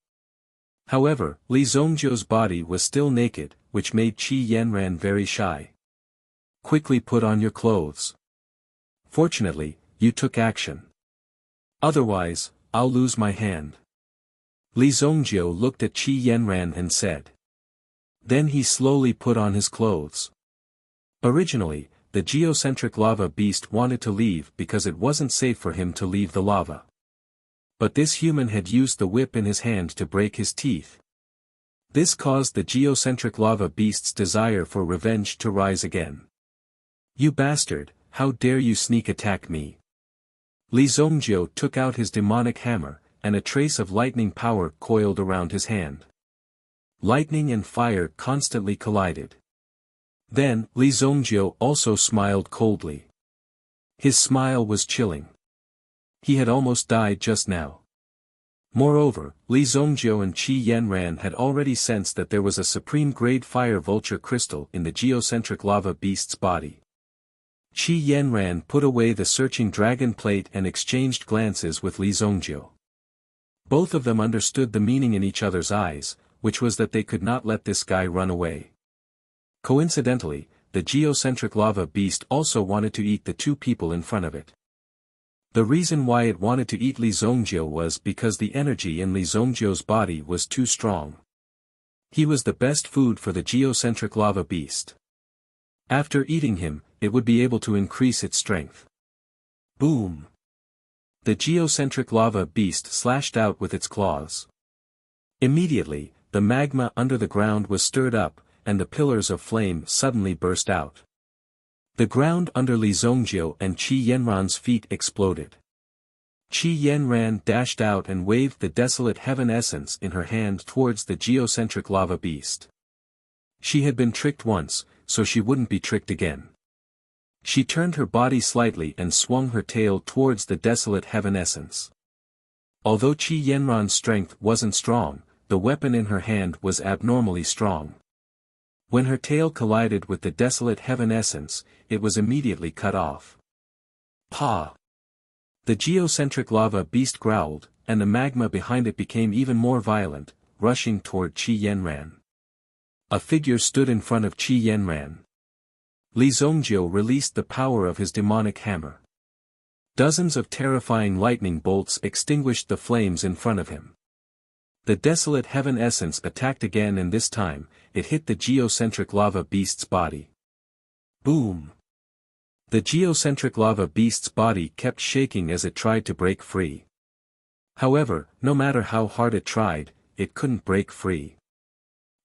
However, Li Zongjiu's body was still naked, which made Qi Yanran very shy. "Quickly put on your clothes. Fortunately, you took action. Otherwise, I'll lose my hand." Li Zongjiu looked at Qi Yanran and said. Then he slowly put on his clothes. Originally, the geocentric lava beast wanted to leave because it wasn't safe for him to leave the lava. But this human had used the whip in his hand to break his teeth. This caused the geocentric lava beast's desire for revenge to rise again. "You bastard, how dare you sneak attack me?" Li Zongjiu took out his demonic hammer, and a trace of lightning power coiled around his hand. Lightning and fire constantly collided. Then, Li Zongjiu also smiled coldly. His smile was chilling. He had almost died just now. Moreover, Li Zongjiu and Qi Yanran had already sensed that there was a supreme-grade fire vulture crystal in the geocentric lava beast's body. Qi Yanran put away the searching dragon plate and exchanged glances with Li Zongjiu. Both of them understood the meaning in each other's eyes, which was that they could not let this guy run away. Coincidentally, the geocentric lava beast also wanted to eat the two people in front of it. The reason why it wanted to eat Li Zongjiu was because the energy in Li Zongjiu's body was too strong. He was the best food for the geocentric lava beast. After eating him, it would be able to increase its strength. Boom! The geocentric lava beast slashed out with its claws. Immediately, the magma under the ground was stirred up, and the pillars of flame suddenly burst out. The ground under Li Zongjiu and Qi Yanran's feet exploded. Qi Yanran dashed out and waved the desolate heaven essence in her hand towards the geocentric lava beast. She had been tricked once, so she wouldn't be tricked again. She turned her body slightly and swung her tail towards the desolate heaven essence. Although Qi Yanran's strength wasn't strong, the weapon in her hand was abnormally strong. When her tail collided with the desolate heaven essence, it was immediately cut off. Pa! The geocentric lava beast growled, and the magma behind it became even more violent, rushing toward Qi Yanran. A figure stood in front of Qi Yanran. Li Zongjiu released the power of his demonic hammer. Dozens of terrifying lightning bolts extinguished the flames in front of him. The desolate heaven essence attacked again, and this time, it hit the geocentric lava beast's body. Boom! The geocentric lava beast's body kept shaking as it tried to break free. However, no matter how hard it tried, it couldn't break free.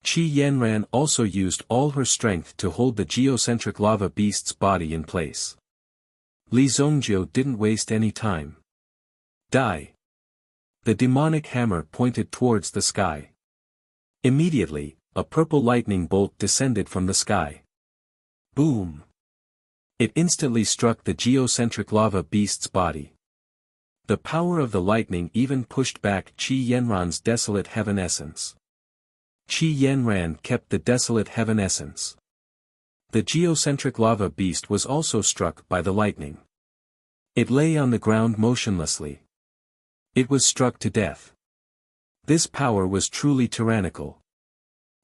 Qi Yanran also used all her strength to hold the geocentric lava beast's body in place. Li Zongjiu didn't waste any time. Die! The demonic hammer pointed towards the sky. Immediately, a purple lightning bolt descended from the sky. Boom! It instantly struck the geocentric lava beast's body. The power of the lightning even pushed back Qi Yanran's desolate heaven essence. Qi Yanran kept the desolate heaven essence. The geocentric lava beast was also struck by the lightning. It lay on the ground motionlessly. It was struck to death. This power was truly tyrannical.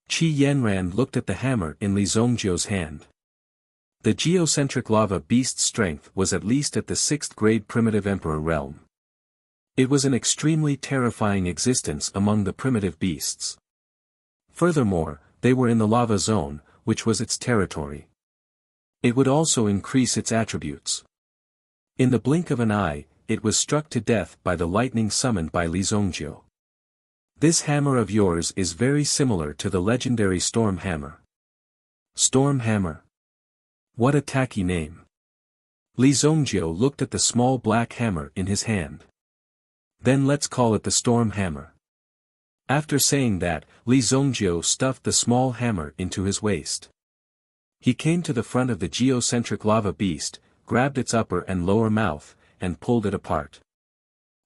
Qi Yanran looked at the hammer in Li Zongjiu's hand. The geocentric lava beast's strength was at least at the 6th grade primitive emperor realm. It was an extremely terrifying existence among the primitive beasts. Furthermore, they were in the lava zone, which was its territory. It would also increase its attributes. In the blink of an eye, it was struck to death by the lightning summoned by Li Zongjiu. This hammer of yours is very similar to the legendary Storm Hammer. Storm Hammer. What a tacky name. Li Zongjiu looked at the small black hammer in his hand. Then let's call it the Storm Hammer. After saying that, Li Zongjiu stuffed the small hammer into his waist. He came to the front of the geocentric lava beast, grabbed its upper and lower mouth, and pulled it apart.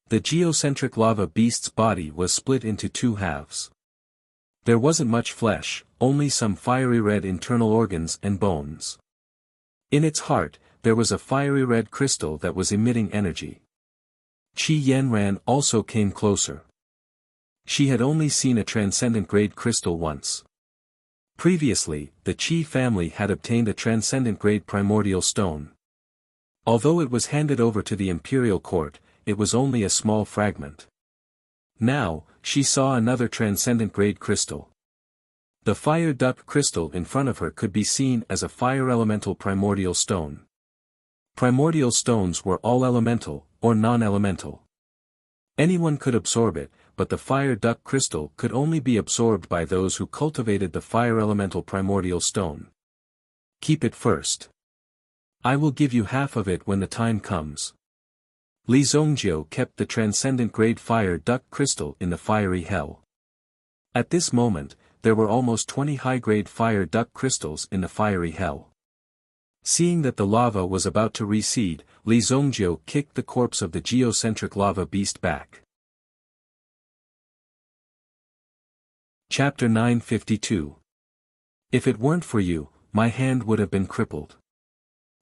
The geocentric lava beast's body was split into 2 halves. There wasn't much flesh, only some fiery red internal organs and bones. In its heart, there was a fiery red crystal that was emitting energy. Qi Yanran also came closer. She had only seen a transcendent grade crystal once. Previously, the Qi family had obtained a transcendent grade primordial stone. Although it was handed over to the imperial court, it was only a small fragment. Now, she saw another transcendent grade crystal. The fire duck crystal in front of her could be seen as a fire elemental primordial stone. Primordial stones were all elemental, or non-elemental. Anyone could absorb it, but the fire duck crystal could only be absorbed by those who cultivated the fire elemental primordial stone. Keep it first. I will give you half of it when the time comes. Li Zongjiu kept the transcendent grade fire duck crystal in the fiery hell. At this moment, there were almost 20 high-grade fire duck crystals in the fiery hell. Seeing that the lava was about to recede, Li Zongjiu kicked the corpse of the geocentric lava beast back. Chapter 952. If it weren't for you, my hand would have been crippled.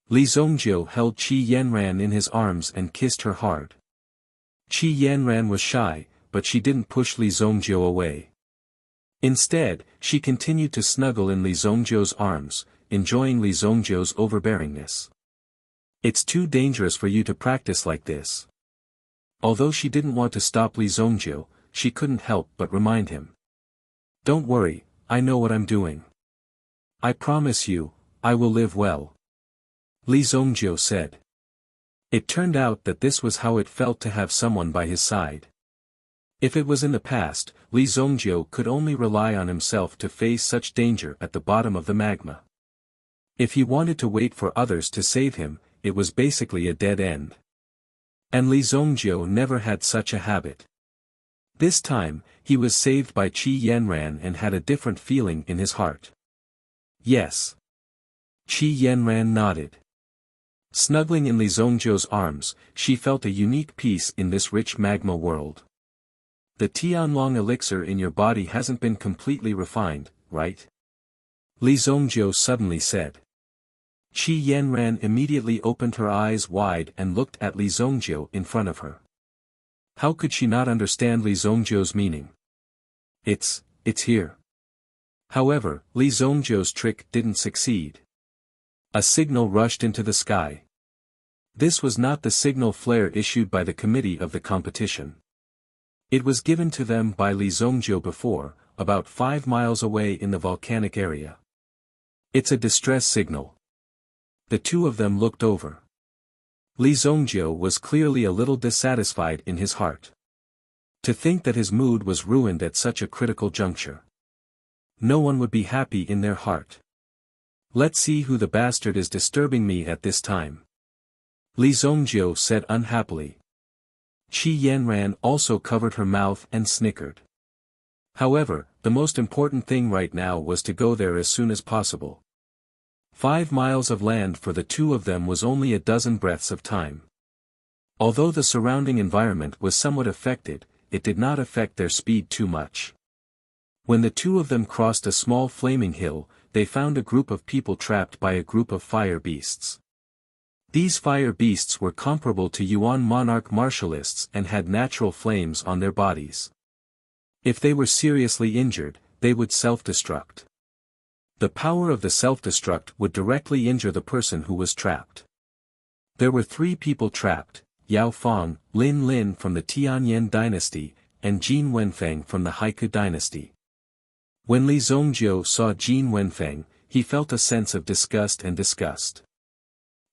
Li Zongjiu held Qi Yanran in his arms and kissed her hard. Qi Yanran was shy, but she didn't push Li Zongjiu away. Instead, she continued to snuggle in Li Zongjiu's arms, enjoying Li Zongjiu's overbearingness. It's too dangerous for you to practice like this. Although she didn't want to stop Li Zongjiu, she couldn't help but remind him. Don't worry, I know what I'm doing. I promise you, I will live well. Li Zongjiu said. It turned out that this was how it felt to have someone by his side. If it was in the past, Li Zongjiu could only rely on himself to face such danger at the bottom of the magma. If he wanted to wait for others to save him, it was basically a dead end. And Li Zongjiu never had such a habit. This time, he was saved by Qi Yanran and had a different feeling in his heart. Yes. Qi Yanran nodded. Snuggling in Li Zongjiu's arms, she felt a unique peace in this rich magma world. The Tianlong elixir in your body hasn't been completely refined, right? Li Zongjiu suddenly said. Qi Yanran immediately opened her eyes wide and looked at Li Zongjiu in front of her. How could she not understand Li Zongjiu's meaning? It's here. However, Li Zongjiu's trick didn't succeed. A signal rushed into the sky. This was not the signal flare issued by the committee of the competition. It was given to them by Li Zongjiu before, about 5 miles away in the volcanic area. It's a distress signal. The two of them looked over. Li Zongjiu was clearly a little dissatisfied in his heart. To think that his mood was ruined at such a critical juncture. No one would be happy in their heart. Let's see who the bastard is disturbing me at this time. Li Zongjiu said unhappily. Qi Yanran also covered her mouth and snickered. However, the most important thing right now was to go there as soon as possible. 5 miles of land for the two of them was only a dozen breaths of time. Although the surrounding environment was somewhat affected, it did not affect their speed too much. When the two of them crossed a small flaming hill, they found a group of people trapped by a group of fire beasts. These fire beasts were comparable to Yuan monarch martialists and had natural flames on their bodies. If they were seriously injured, they would self-destruct. The power of the self-destruct would directly injure the person who was trapped. There were 3 people trapped, Yao Fang, Lin Lin from the Tianyan dynasty, and Jin Wenfeng from the Haiku dynasty. When Li Zongjiu saw Jin Wenfeng, he felt a sense of disgust and disgust.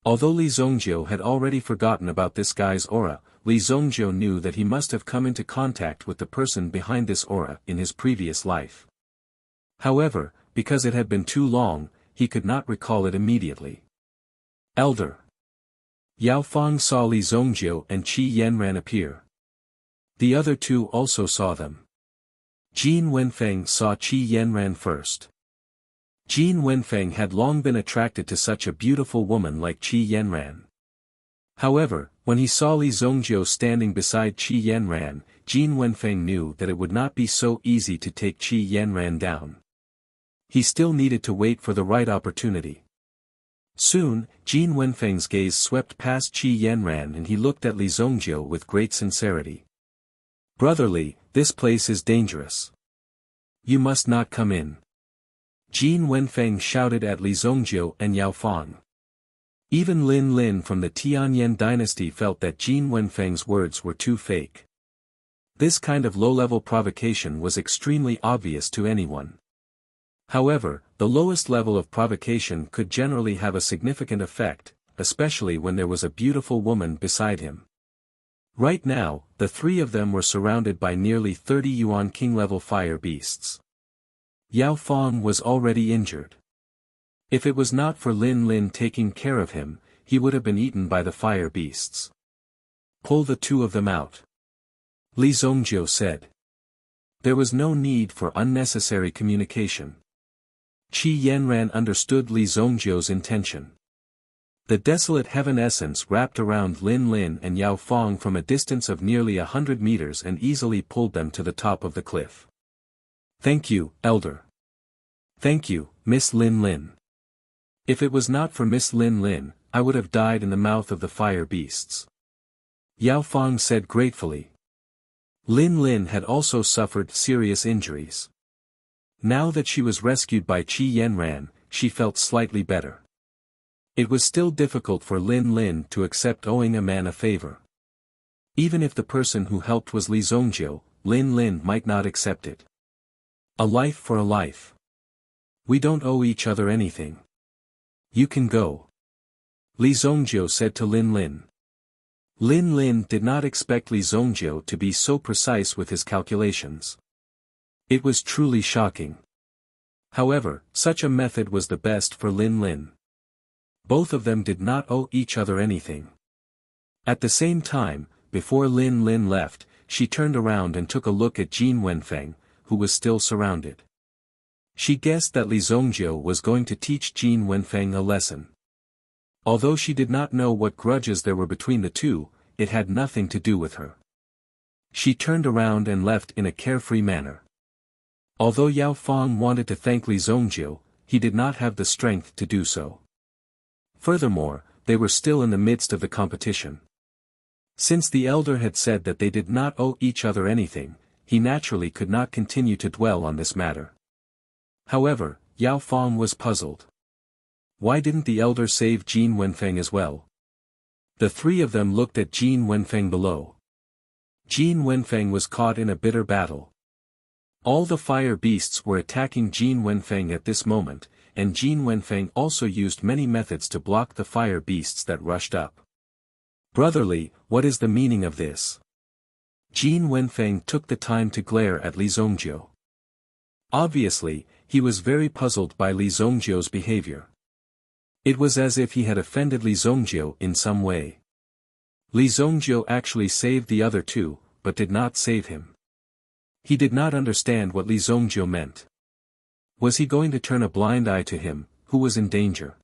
Although Li Zongjiu had already forgotten about this guy's aura, Li Zongjiu knew that he must have come into contact with the person behind this aura in his previous life. However, because it had been too long, he could not recall it immediately. Elder. Yao Fang saw Li Zongjiu and Qi Yanran appear. The other two also saw them. Jin Wenfeng saw Qi Yanran first. Jin Wenfeng had long been attracted to such a beautiful woman like Qi Yanran. However, when he saw Li Zongjiu standing beside Qi Yanran, Jin Wenfeng knew that it would not be so easy to take Qi Yanran down. He still needed to wait for the right opportunity. Soon, Jin Wenfeng's gaze swept past Qi Yanran and he looked at Li Zongjiu with great sincerity. Brotherly, this place is dangerous. You must not come in. Jin Wenfeng shouted at Li Zongjiu and Yao Fang. Even Lin Lin from the Tianyan dynasty felt that Jin Wenfeng's words were too fake. This kind of low-level provocation was extremely obvious to anyone. However, the lowest level of provocation could generally have a significant effect, especially when there was a beautiful woman beside him. Right now, the 3 of them were surrounded by nearly 30 Yuan King-level fire beasts. Yao Fang was already injured. If it was not for Lin Lin taking care of him, he would have been eaten by the fire beasts. Pull the 2 of them out. Li Zongjiu said. There was no need for unnecessary communication. Qi Yanran understood Li Zongjiu's intention. The desolate heaven essence wrapped around Lin Lin and Yao Fang from a distance of nearly 100 meters and easily pulled them to the top of the cliff. Thank you, Elder. Thank you, Miss Lin Lin. If it was not for Miss Lin Lin, I would have died in the mouth of the fire beasts. Yao Fang said gratefully. Lin Lin had also suffered serious injuries. Now that she was rescued by Qi Yanran, she felt slightly better. It was still difficult for Lin Lin to accept owing a man a favor. Even if the person who helped was Li Zongjiu, Lin Lin might not accept it. A life for a life. We don't owe each other anything. You can go. Li Zongjiu said to Lin Lin. Lin Lin did not expect Li Zongjiu to be so precise with his calculations. It was truly shocking. However, such a method was the best for Lin Lin. Both of them did not owe each other anything. At the same time, before Lin Lin left, she turned around and took a look at Jin Wenfeng, who was still surrounded. She guessed that Li Zongjiu was going to teach Jin Wenfeng a lesson. Although she did not know what grudges there were between the two, it had nothing to do with her. She turned around and left in a carefree manner. Although Yao Fang wanted to thank Li Zongjiu, he did not have the strength to do so. Furthermore, they were still in the midst of the competition. Since the elder had said that they did not owe each other anything, he naturally could not continue to dwell on this matter. However, Yao Fang was puzzled. Why didn't the elder save Jin Wenfeng as well? The 3 of them looked at Jin Wenfeng below. Jin Wenfeng was caught in a bitter battle. All the fire beasts were attacking Jin Wenfeng at this moment, and Jin Wenfeng also used many methods to block the fire beasts that rushed up. Brotherly, what is the meaning of this? Jin Wenfeng took the time to glare at Li Zongjiu. Obviously, he was very puzzled by Li Zongjiu's behavior. It was as if he had offended Li Zongjiu in some way. Li Zongjiu actually saved the other two, but did not save him. He did not understand what Li Zongjiu meant. Was he going to turn a blind eye to him, who was in danger?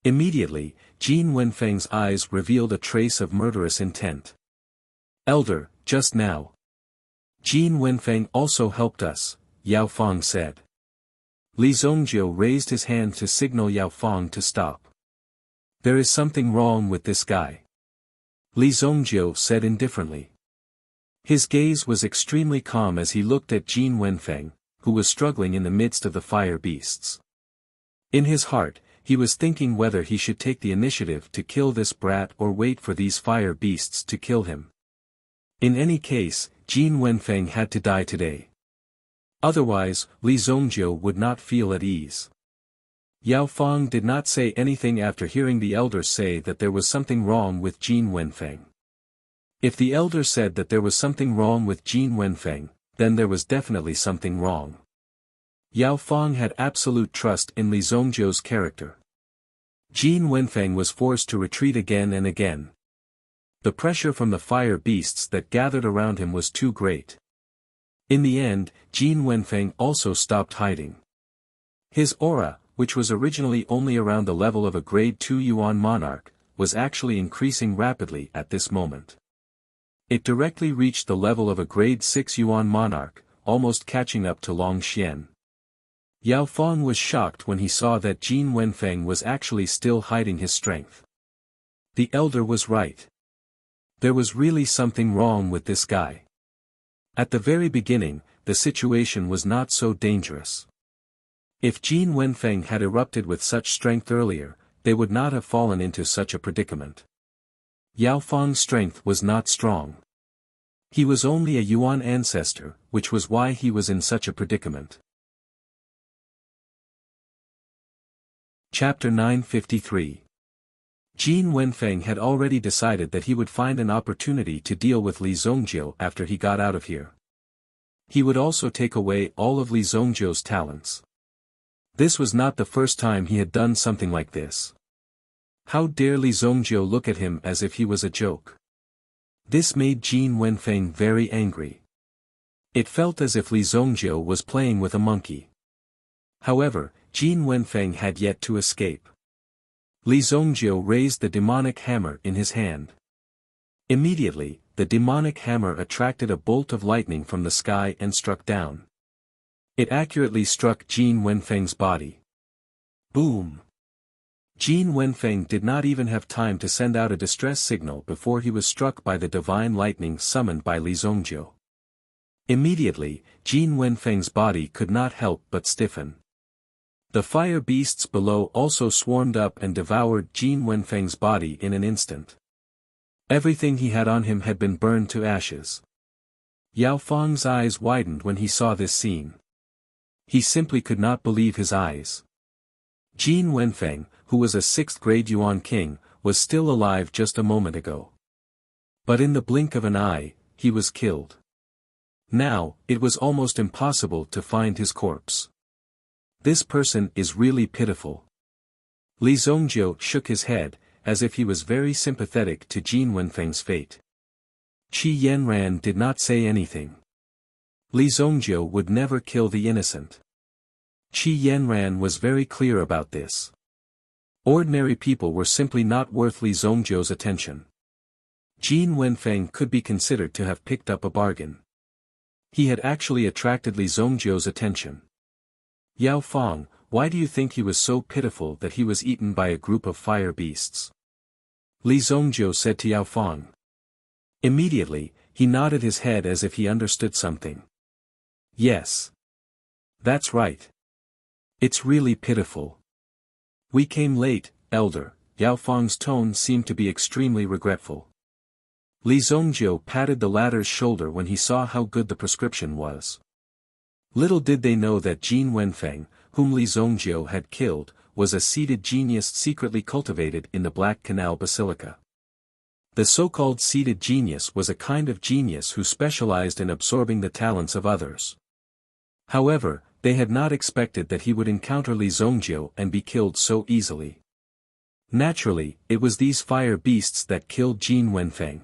Immediately, Jin Wenfeng's eyes revealed a trace of murderous intent. Elder, just now. Jin Wenfeng also helped us, Yao Fang said. Li Zongjiu raised his hand to signal Yao Fang to stop. There is something wrong with this guy. Li Zongjiu said indifferently. His gaze was extremely calm as he looked at Jin Wenfeng, who was struggling in the midst of the fire beasts. In his heart, he was thinking whether he should take the initiative to kill this brat or wait for these fire beasts to kill him. In any case, Jin Wenfeng had to die today. Otherwise, Li Zongjiu would not feel at ease. Yao Fang did not say anything after hearing the elder say that there was something wrong with Jin Wenfeng. If the elder said that there was something wrong with Jin Wenfeng, then there was definitely something wrong. Yao Fang had absolute trust in Li Zongjiu's character. Jin Wenfeng was forced to retreat again and again. The pressure from the fire beasts that gathered around him was too great. In the end, Jin Wenfeng also stopped hiding. His aura, which was originally only around the level of a grade 2 Yuan monarch, was actually increasing rapidly at this moment. It directly reached the level of a grade 6 Yuan monarch, almost catching up to Long Xian. Yao Fang was shocked when he saw that Jin Wenfeng was actually still hiding his strength. The elder was right. There was really something wrong with this guy. At the very beginning, the situation was not so dangerous. If Jin Wenfeng had erupted with such strength earlier, they would not have fallen into such a predicament. Yao Fang's strength was not strong. He was only a Yuan ancestor, which was why he was in such a predicament. Chapter 953. Jin Wenfeng had already decided that he would find an opportunity to deal with Li Zongjiu after he got out of here. He would also take away all of Li Zongjiu's talents. This was not the first time he had done something like this. How dare Li Zongjiu look at him as if he was a joke? This made Jin Wenfeng very angry. It felt as if Li Zongjiu was playing with a monkey. However, Jin Wenfeng had yet to escape. Li Zongjiu raised the demonic hammer in his hand. Immediately, the demonic hammer attracted a bolt of lightning from the sky and struck down. It accurately struck Jin Wenfeng's body. Boom! Jin Wenfeng did not even have time to send out a distress signal before he was struck by the divine lightning summoned by Li Zongjiu. Immediately, Jin Wenfeng's body could not help but stiffen. The fire beasts below also swarmed up and devoured Jin Wenfeng's body in an instant. Everything he had on him had been burned to ashes. Yao Fang's eyes widened when he saw this scene. He simply could not believe his eyes. Jin Wenfeng, who was a 6th grade Yuan king, was still alive just a moment ago. But in the blink of an eye, he was killed. Now, it was almost impossible to find his corpse. This person is really pitiful. Li Zongjiu shook his head, as if he was very sympathetic to Jin Wenfeng's fate. Qi Yanran did not say anything. Li Zongjiu would never kill the innocent. Qi Yanran was very clear about this. Ordinary people were simply not worth Li Zongjiu's attention. Jin Wenfeng could be considered to have picked up a bargain. He had actually attracted Li Zongjiu's attention. Yao Fang, why do you think he was so pitiful that he was eaten by a group of fire beasts? Li Zongjiu said to Yao Fang. Immediately, he nodded his head as if he understood something. Yes. That's right. It's really pitiful. We came late, elder. Yao Fang's tone seemed to be extremely regretful. Li Zongjiu patted the latter's shoulder when he saw how good the prescription was. Little did they know that Jin Wenfeng, whom Li Zongjiu had killed, was a seated genius secretly cultivated in the Black Canal Basilica. The so-called seated genius was a kind of genius who specialized in absorbing the talents of others. However, they had not expected that he would encounter Li Zongjie and be killed so easily. Naturally, it was these fire beasts that killed Jin Wenfeng.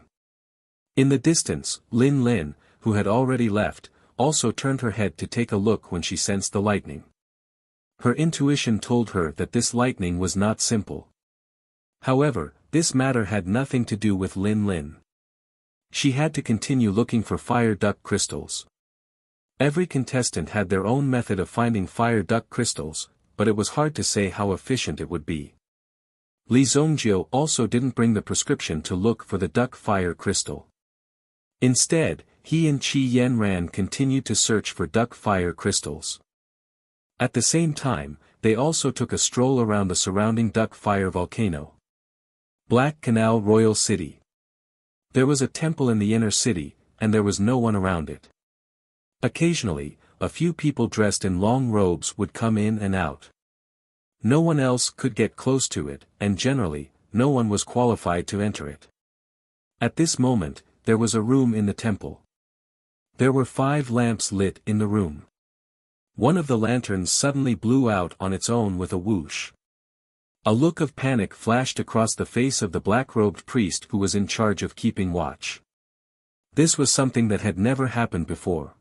In the distance, Lin Lin, who had already left, also turned her head to take a look when she sensed the lightning. Her intuition told her that this lightning was not simple. However, this matter had nothing to do with Lin Lin. She had to continue looking for fire duck crystals. Every contestant had their own method of finding fire duck crystals, but it was hard to say how efficient it would be. Li Zongjie also didn't bring the prescription to look for the duck fire crystal. Instead, he and Qi Yanran continued to search for duck fire crystals. At the same time, they also took a stroll around the surrounding duck fire volcano. Black Canal Royal City. There was a temple in the inner city, and there was no one around it. Occasionally, a few people dressed in long robes would come in and out. No one else could get close to it, and generally, no one was qualified to enter it. At this moment, there was a room in the temple. There were 5 lamps lit in the room. One of the lanterns suddenly blew out on its own with a whoosh. A look of panic flashed across the face of the black-robed priest who was in charge of keeping watch. This was something that had never happened before.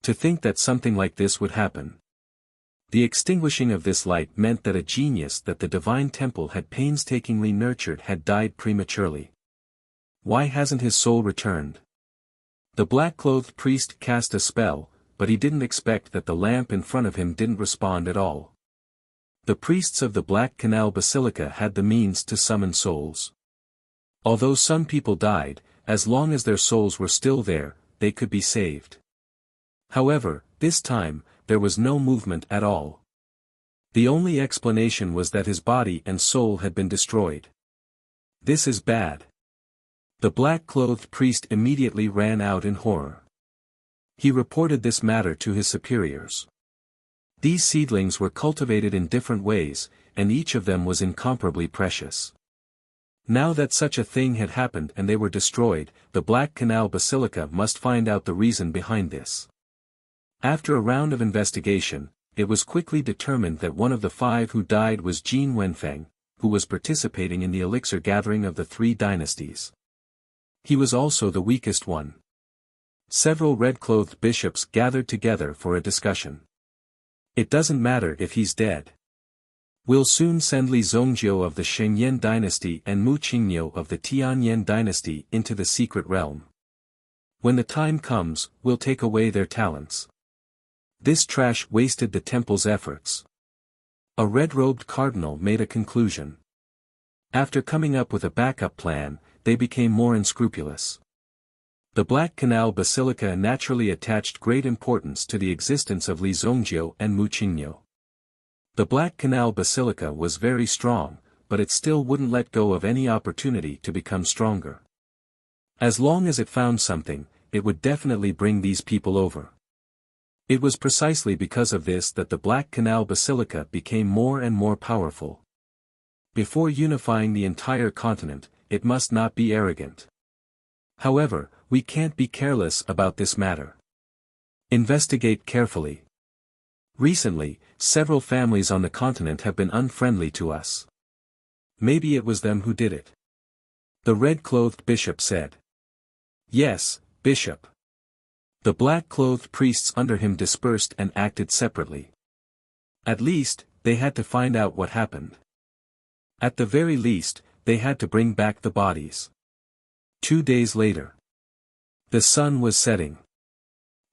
To think that something like this would happen. The extinguishing of this light meant that a genius that the divine temple had painstakingly nurtured had died prematurely. Why hasn't his soul returned? The black-clothed priest cast a spell, but he didn't expect that the lamp in front of him didn't respond at all. The priests of the Black Canal Basilica had the means to summon souls. Although some people died, as long as their souls were still there, they could be saved. However, this time, there was no movement at all. The only explanation was that his body and soul had been destroyed. This is bad. The black-clothed priest immediately ran out in horror. He reported this matter to his superiors. These seedlings were cultivated in different ways, and each of them was incomparably precious. Now that such a thing had happened and they were destroyed, the Black Canal Basilica must find out the reason behind this. After a round of investigation, it was quickly determined that one of the 5 who died was Jin Wenfeng, who was participating in the elixir gathering of the 3 dynasties. He was also the weakest one. Several red-clothed bishops gathered together for a discussion. It doesn't matter if he's dead. We'll soon send Li Zongjie of the Shengyan dynasty and Mu Qingniu of the Tianyan dynasty into the secret realm. When the time comes, we'll take away their talents. This trash wasted the temple's efforts. A red-robed cardinal made a conclusion. After coming up with a backup plan, they became more unscrupulous. The Black Canal Basilica naturally attached great importance to the existence of Li Zongjie and Mu Qingniu. The Black Canal Basilica was very strong, but it still wouldn't let go of any opportunity to become stronger. As long as it found something, it would definitely bring these people over. It was precisely because of this that the Black Canal Basilica became more and more powerful. Before unifying the entire continent, it must not be arrogant. However, we can't be careless about this matter. Investigate carefully. Recently, several families on the continent have been unfriendly to us. Maybe it was them who did it. The red-clothed bishop said. Yes, bishop. The black-clothed priests under him dispersed and acted separately. At least, they had to find out what happened. At the very least, they had to bring back the bodies. 2 days later. The sun was setting.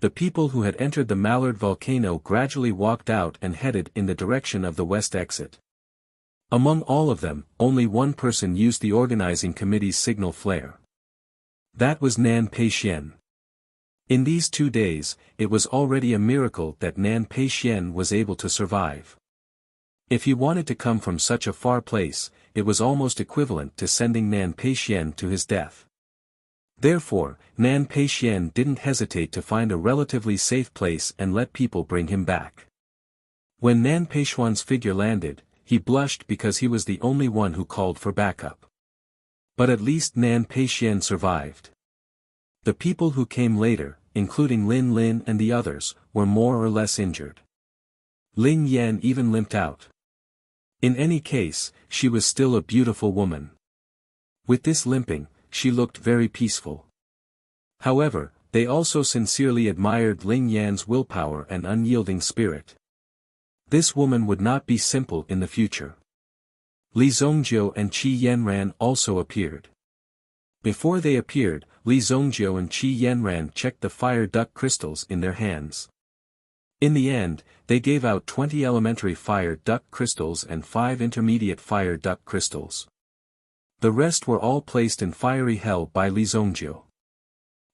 The people who had entered the Mallard volcano gradually walked out and headed in the direction of the west exit. Among all of them, only one person used the organizing committee's signal flare. That was Nan Peixian. In these 2 days, it was already a miracle that Nan Peixian was able to survive. If he wanted to come from such a far place, it was almost equivalent to sending Nan Peixian to his death. Therefore, Nan Peixian didn't hesitate to find a relatively safe place and let people bring him back. When Nan Peixian's figure landed, he blushed because he was the only one who called for backup. But at least Nan Peixian survived. The people who came later, including Lin Lin and the others, were more or less injured. Lin Yan even limped out. In any case, she was still a beautiful woman. With this limping, she looked very peaceful. However, they also sincerely admired Lin Yan's willpower and unyielding spirit. This woman would not be simple in the future. Li Zongjiu and Qi Yanran also appeared. Before they appeared, Li Zongjiu and Qi Yanran checked the fire duct crystals in their hands. In the end, they gave out 20 elementary fire duct crystals and 5 intermediate fire duct crystals. The rest were all placed in fiery hell by Li Zongjiu,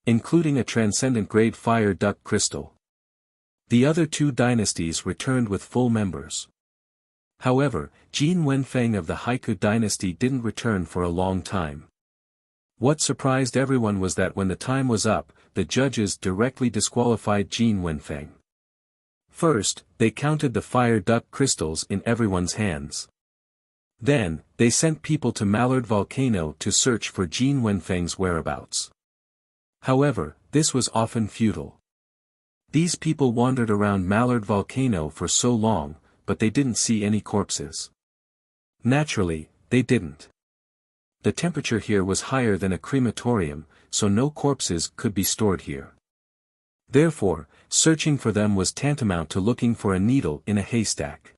including a transcendent grade fire duct crystal. The other 2 dynasties returned with full members. However, Jin Wenfeng of the Haiku dynasty didn't return for a long time. What surprised everyone was that when the time was up, the judges directly disqualified Jin Wenfeng. First, they counted the fire duct crystals in everyone's hands. Then, they sent people to Mallard Volcano to search for Jin Wenfeng's whereabouts. However, this was often futile. These people wandered around Mallard Volcano for so long, but they didn't see any corpses. Naturally, they didn't. The temperature here was higher than a crematorium, so no corpses could be stored here. Therefore, searching for them was tantamount to looking for a needle in a haystack.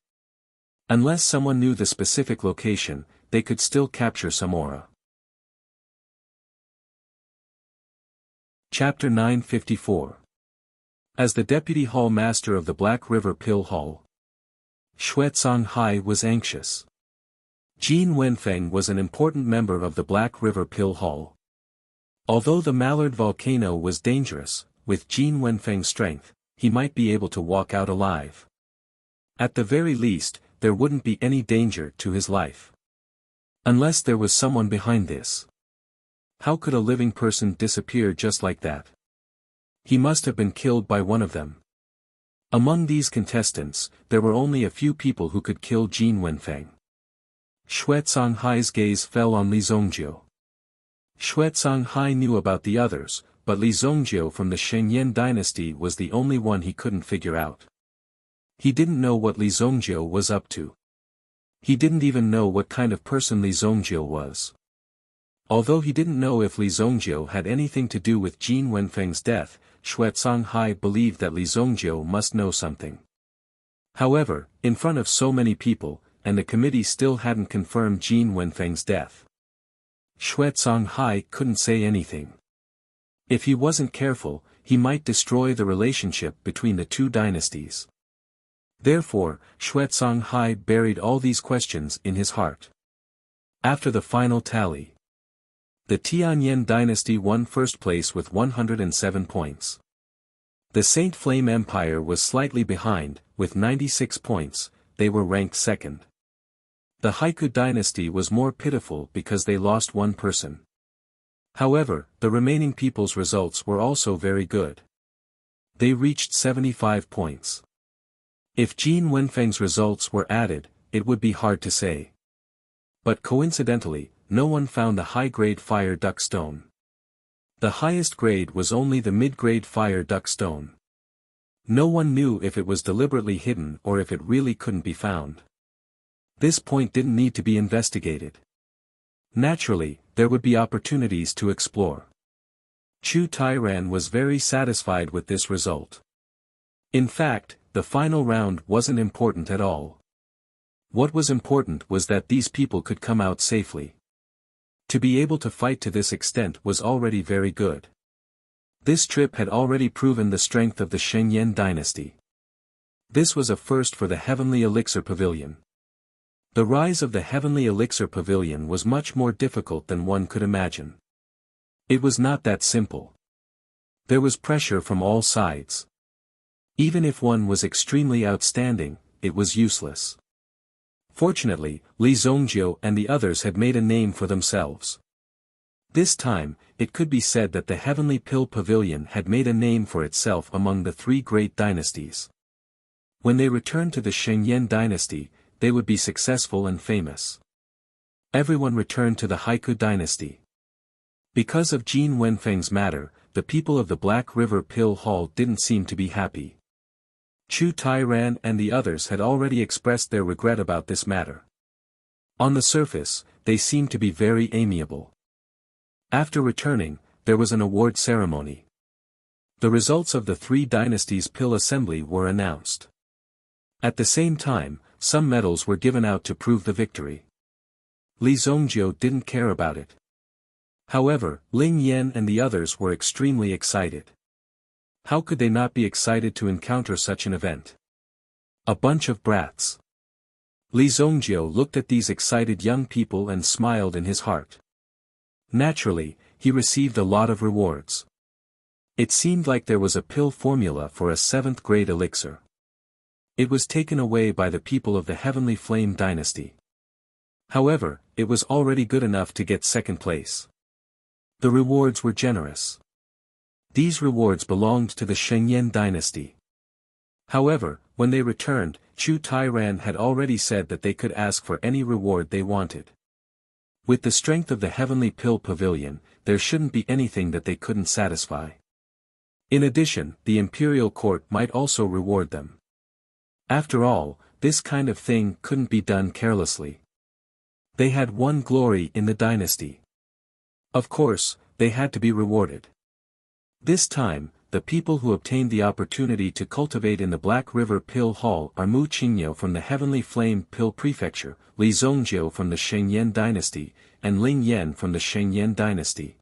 Unless someone knew the specific location, they could still capture some aura. Chapter 954. As the Deputy Hall Master of the Black River Pill Hall, Xuezong Hai was anxious. Jin Wenfeng was an important member of the Black River Pill Hall. Although the Mallard Volcano was dangerous, with Jin Wenfeng's strength, he might be able to walk out alive. At the very least, there wouldn't be any danger to his life. Unless there was someone behind this. How could a living person disappear just like that? He must have been killed by one of them. Among these contestants, there were only a few people who could kill Jin Wenfeng. Xuezong Hai's gaze fell on Li Zongjiu. Xuezong Hai knew about the others, but Li Zongjiu from the Shengyan dynasty was the only one he couldn't figure out. He didn't know what Li Zongjiu was up to. He didn't even know what kind of person Li Zongjiu was. Although he didn't know if Li Zongjiu had anything to do with Jin Wenfeng's death, Xuezong Hai believed that Li Zongjiu must know something. However, in front of so many people, and the committee still hadn't confirmed Jin Wenfeng's death, Xuezong Hai couldn't say anything. If he wasn't careful, he might destroy the relationship between the 2 dynasties. Therefore, Xuezong Hai buried all these questions in his heart. After the final tally, the Tianyan dynasty won first place with 107 points. The Saint Flame Empire was slightly behind, with 96 points, they were ranked second. The Haiku dynasty was more pitiful because they lost one person. However, the remaining people's results were also very good. They reached 75 points. If Jin Wenfeng's results were added, it would be hard to say. But coincidentally, no one found the high-grade fire duct stone. The highest grade was only the mid-grade fire duct stone. No one knew if it was deliberately hidden or if it really couldn't be found. This point didn't need to be investigated. Naturally, there would be opportunities to explore. Chu Tairan was very satisfied with this result. In fact, the final round wasn't important at all. What was important was that these people could come out safely. To be able to fight to this extent was already very good. This trip had already proven the strength of the Shengyan dynasty. This was a first for the Heavenly Elixir Pavilion. The rise of the Heavenly Elixir Pavilion was much more difficult than one could imagine. It was not that simple. There was pressure from all sides. Even if one was extremely outstanding, it was useless. Fortunately, Li Zongjiu and the others had made a name for themselves. This time, it could be said that the Heavenly Pill Pavilion had made a name for itself among the 3 great dynasties. When they returned to the Shengyan dynasty, they would be successful and famous. Everyone returned to the Haiku dynasty. Because of Jin Wenfeng's matter, the people of the Black River Pill Hall didn't seem to be happy. Chu Tairan and the others had already expressed their regret about this matter. On the surface, they seemed to be very amiable. After returning, there was an award ceremony. The results of the Three Dynasties Pill Assembly were announced. At the same time, some medals were given out to prove the victory. Li Zongjiu didn't care about it. However, Ling Yan and the others were extremely excited. How could they not be excited to encounter such an event? A bunch of brats. Li Zongjiu looked at these excited young people and smiled in his heart. Naturally, he received a lot of rewards. It seemed like there was a pill formula for a 7th grade elixir. It was taken away by the people of the Heavenly Flame Dynasty. However, it was already good enough to get 2nd place. The rewards were generous. These rewards belonged to the Shengyan dynasty. However, when they returned, Chu Tairan had already said that they could ask for any reward they wanted. With the strength of the Heavenly Pill Pavilion, there shouldn't be anything that they couldn't satisfy. In addition, the imperial court might also reward them. After all, this kind of thing couldn't be done carelessly. They had won glory in the dynasty. Of course, they had to be rewarded. This time, the people who obtained the opportunity to cultivate in the Black River Pill Hall are Mu Qingniu from the Heavenly Flame Pill Prefecture, Li Zongjiu from the Shengyan dynasty, and Ling Yan from the Shengyan dynasty.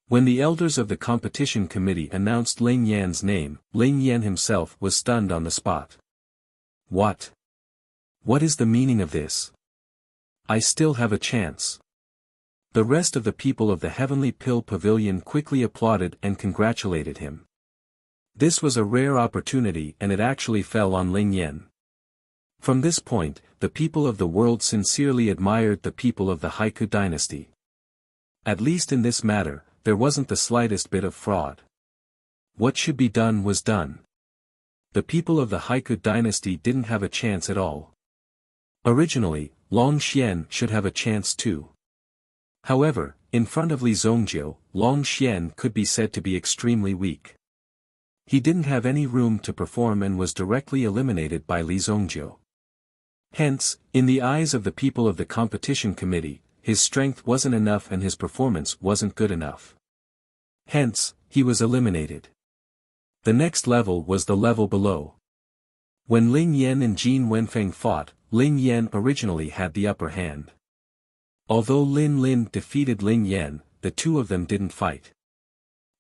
When the elders of the competition committee announced Ling Yan's name, Ling Yan himself was stunned on the spot. What? What is the meaning of this? I still have a chance. The rest of the people of the Heavenly Pill Pavilion quickly applauded and congratulated him. This was a rare opportunity and it actually fell on Ling Yan. From this point, the people of the world sincerely admired the people of the Haiku dynasty. At least in this matter, there wasn't the slightest bit of fraud. What should be done was done. The people of the Haiku dynasty didn't have a chance at all. Originally, Long Xian should have a chance too. However, in front of Li Zongjiu, Long Xian could be said to be extremely weak. He didn't have any room to perform and was directly eliminated by Li Zongjiu. Hence, in the eyes of the people of the competition committee, his strength wasn't enough and his performance wasn't good enough. Hence, he was eliminated. The next level was the level below. When Ling Yan and Jin Wenfeng fought, Ling Yan originally had the upper hand. Although Lin Lin defeated Ling Yan, the two of them didn't fight.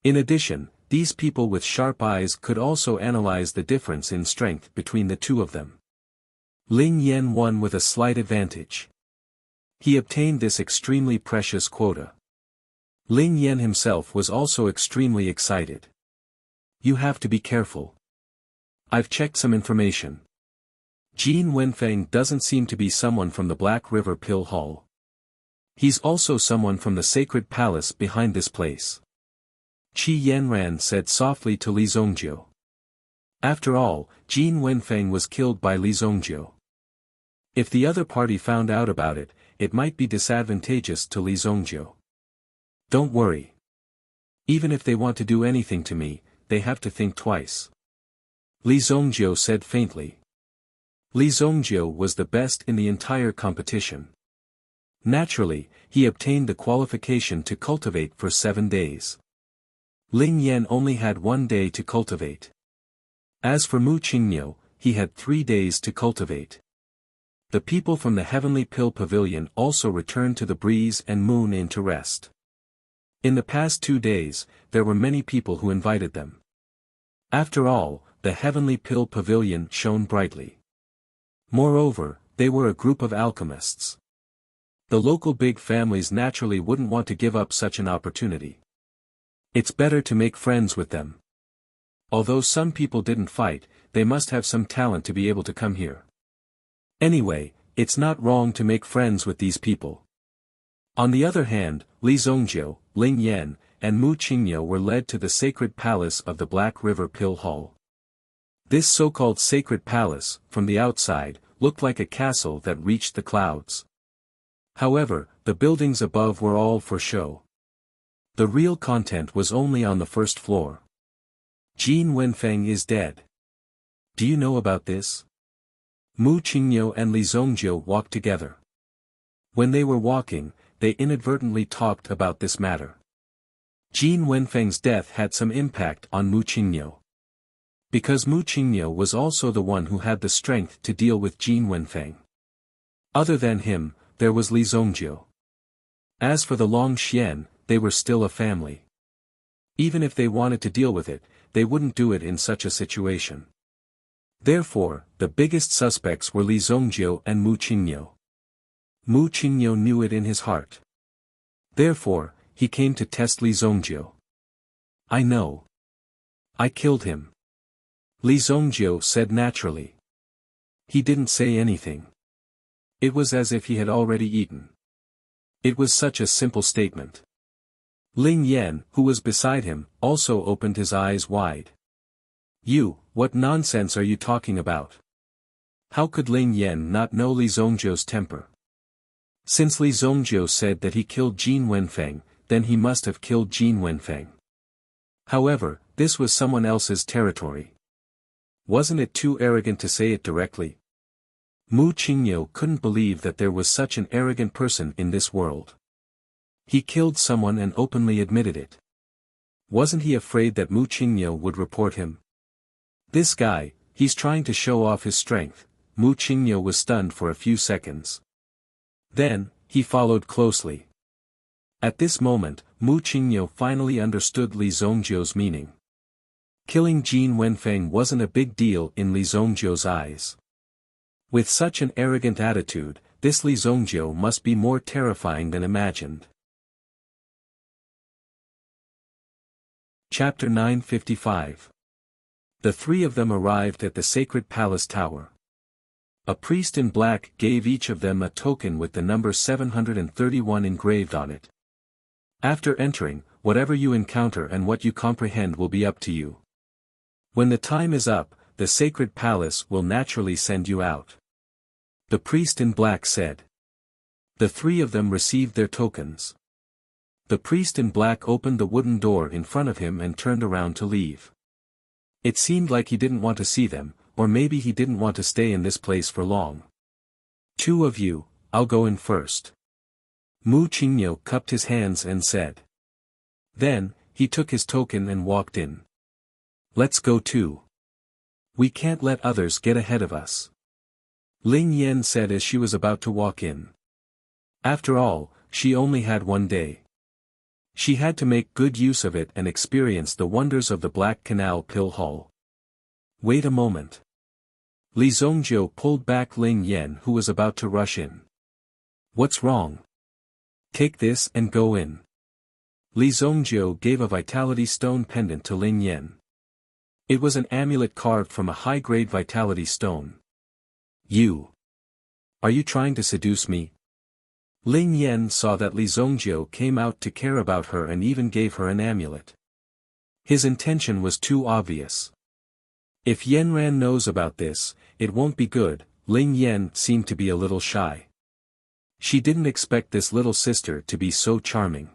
In addition, these people with sharp eyes could also analyze the difference in strength between the two of them. Ling Yan won with a slight advantage. He obtained this extremely precious quota. Ling Yan himself was also extremely excited. You have to be careful. I've checked some information. Jin Wenfeng doesn't seem to be someone from the Black River Pill Hall. He's also someone from the sacred palace behind this place. Qi Yanran said softly to Li Zongjiu. After all, Jin Wenfeng was killed by Li Zongjiu. If the other party found out about it, it might be disadvantageous to Li Zongjiu. Don't worry. Even if they want to do anything to me, they have to think twice. Li Zongjiu said faintly. Li Zongjiu was the best in the entire competition. Naturally, he obtained the qualification to cultivate for 7 days. Ling Yan only had 1 day to cultivate. As for Mu Qingniu, he had 3 days to cultivate. The people from the Heavenly Pill Pavilion also returned to the breeze and moon inn to rest. In the past 2 days, there were many people who invited them. After all, the Heavenly Pill Pavilion shone brightly. Moreover, they were a group of alchemists. The local big families naturally wouldn't want to give up such an opportunity. It's better to make friends with them. Although some people didn't fight, they must have some talent to be able to come here. Anyway, it's not wrong to make friends with these people. On the other hand, Li Zongjiu, Ling Yan, and Mu Qingniu were led to the sacred palace of the Black River Pill Hall. This so-called sacred palace, from the outside, looked like a castle that reached the clouds. However, the buildings above were all for show. The real content was only on the first floor. Jin Wenfeng is dead. Do you know about this? Mu Qingyo and Li Zongjiu walked together. When they were walking, they inadvertently talked about this matter. Jin Wenfeng's death had some impact on Mu Qingyo. Because Mu Qingyo was also the one who had the strength to deal with Jin Wenfeng. Other than him, there was Li Zongjiu. As for the Long Xian, they were still a family. Even if they wanted to deal with it, they wouldn't do it in such a situation. Therefore, the biggest suspects were Li Zongjiu and Mu Qingyo. Mu Qingyo knew it in his heart. Therefore, he came to test Li Zongjiu. I know. I killed him. Li Zongjiu said naturally. He didn't say anything. It was as if he had already eaten. It was such a simple statement. Ling Yan, who was beside him, also opened his eyes wide. You, what nonsense are you talking about? How could Ling Yan not know Li Zongjiu's temper? Since Li Zongjiu said that he killed Jin Wenfeng, then he must have killed Jin Wenfeng. However, this was someone else's territory. Wasn't it too arrogant to say it directly? Mu Qingyo couldn't believe that there was such an arrogant person in this world. He killed someone and openly admitted it. Wasn't he afraid that Mu Qingyo would report him? This guy, he's trying to show off his strength. Mu Qingyo was stunned for a few seconds. Then, he followed closely. At this moment, Mu Qingyo finally understood Li Zongjiu's meaning. Killing Jin Wenfeng wasn't a big deal in Li Zongjiu's eyes. With such an arrogant attitude, this Li Zongjiu must be more terrifying than imagined. Chapter 955. The three of them arrived at the sacred palace tower. A priest in black gave each of them a token with the number 731 engraved on it. After entering, whatever you encounter and what you comprehend will be up to you. When the time is up, the sacred palace will naturally send you out. The priest in black said. The three of them received their tokens. The priest in black opened the wooden door in front of him and turned around to leave. It seemed like he didn't want to see them, or maybe he didn't want to stay in this place for long. Two of you, I'll go in first. Mu Qingyo cupped his hands and said. Then, he took his token and walked in. Let's go too. We can't let others get ahead of us. Ling Yan said as she was about to walk in. After all, she only had one day. She had to make good use of it and experience the wonders of the Black Canal Pill Hall. Wait a moment. Li Zongjiu pulled back Ling Yan, who was about to rush in. What's wrong? Take this and go in. Li Zongjiu gave a vitality stone pendant to Ling Yan. It was an amulet carved from a high-grade vitality stone. You. Are you trying to seduce me? Ling Yan saw that Li Zongjiu came out to care about her and even gave her an amulet. His intention was too obvious. If Yanran knows about this, it won't be good. Ling Yan seemed to be a little shy. She didn't expect this little sister to be so charming.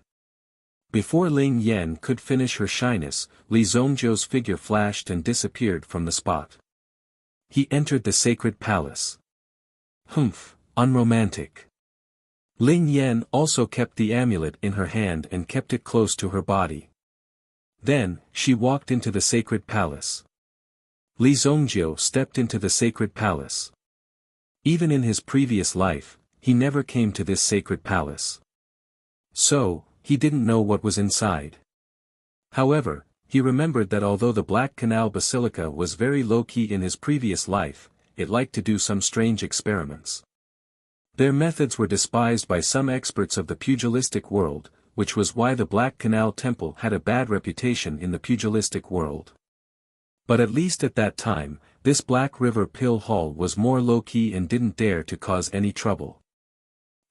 Before Ling Yan could finish her shyness, Li Zongjiu's figure flashed and disappeared from the spot. He entered the sacred palace. Humph, unromantic. Ling Yan also kept the amulet in her hand and kept it close to her body. Then, she walked into the sacred palace. Li Zongjiu stepped into the sacred palace. Even in his previous life, he never came to this sacred palace. So, he didn't know what was inside. However, he remembered that although the Black Canal Basilica was very low-key in his previous life, it liked to do some strange experiments. Their methods were despised by some experts of the pugilistic world, which was why the Black Canal Temple had a bad reputation in the pugilistic world. But at least at that time, this Black River Pill Hall was more low-key and didn't dare to cause any trouble.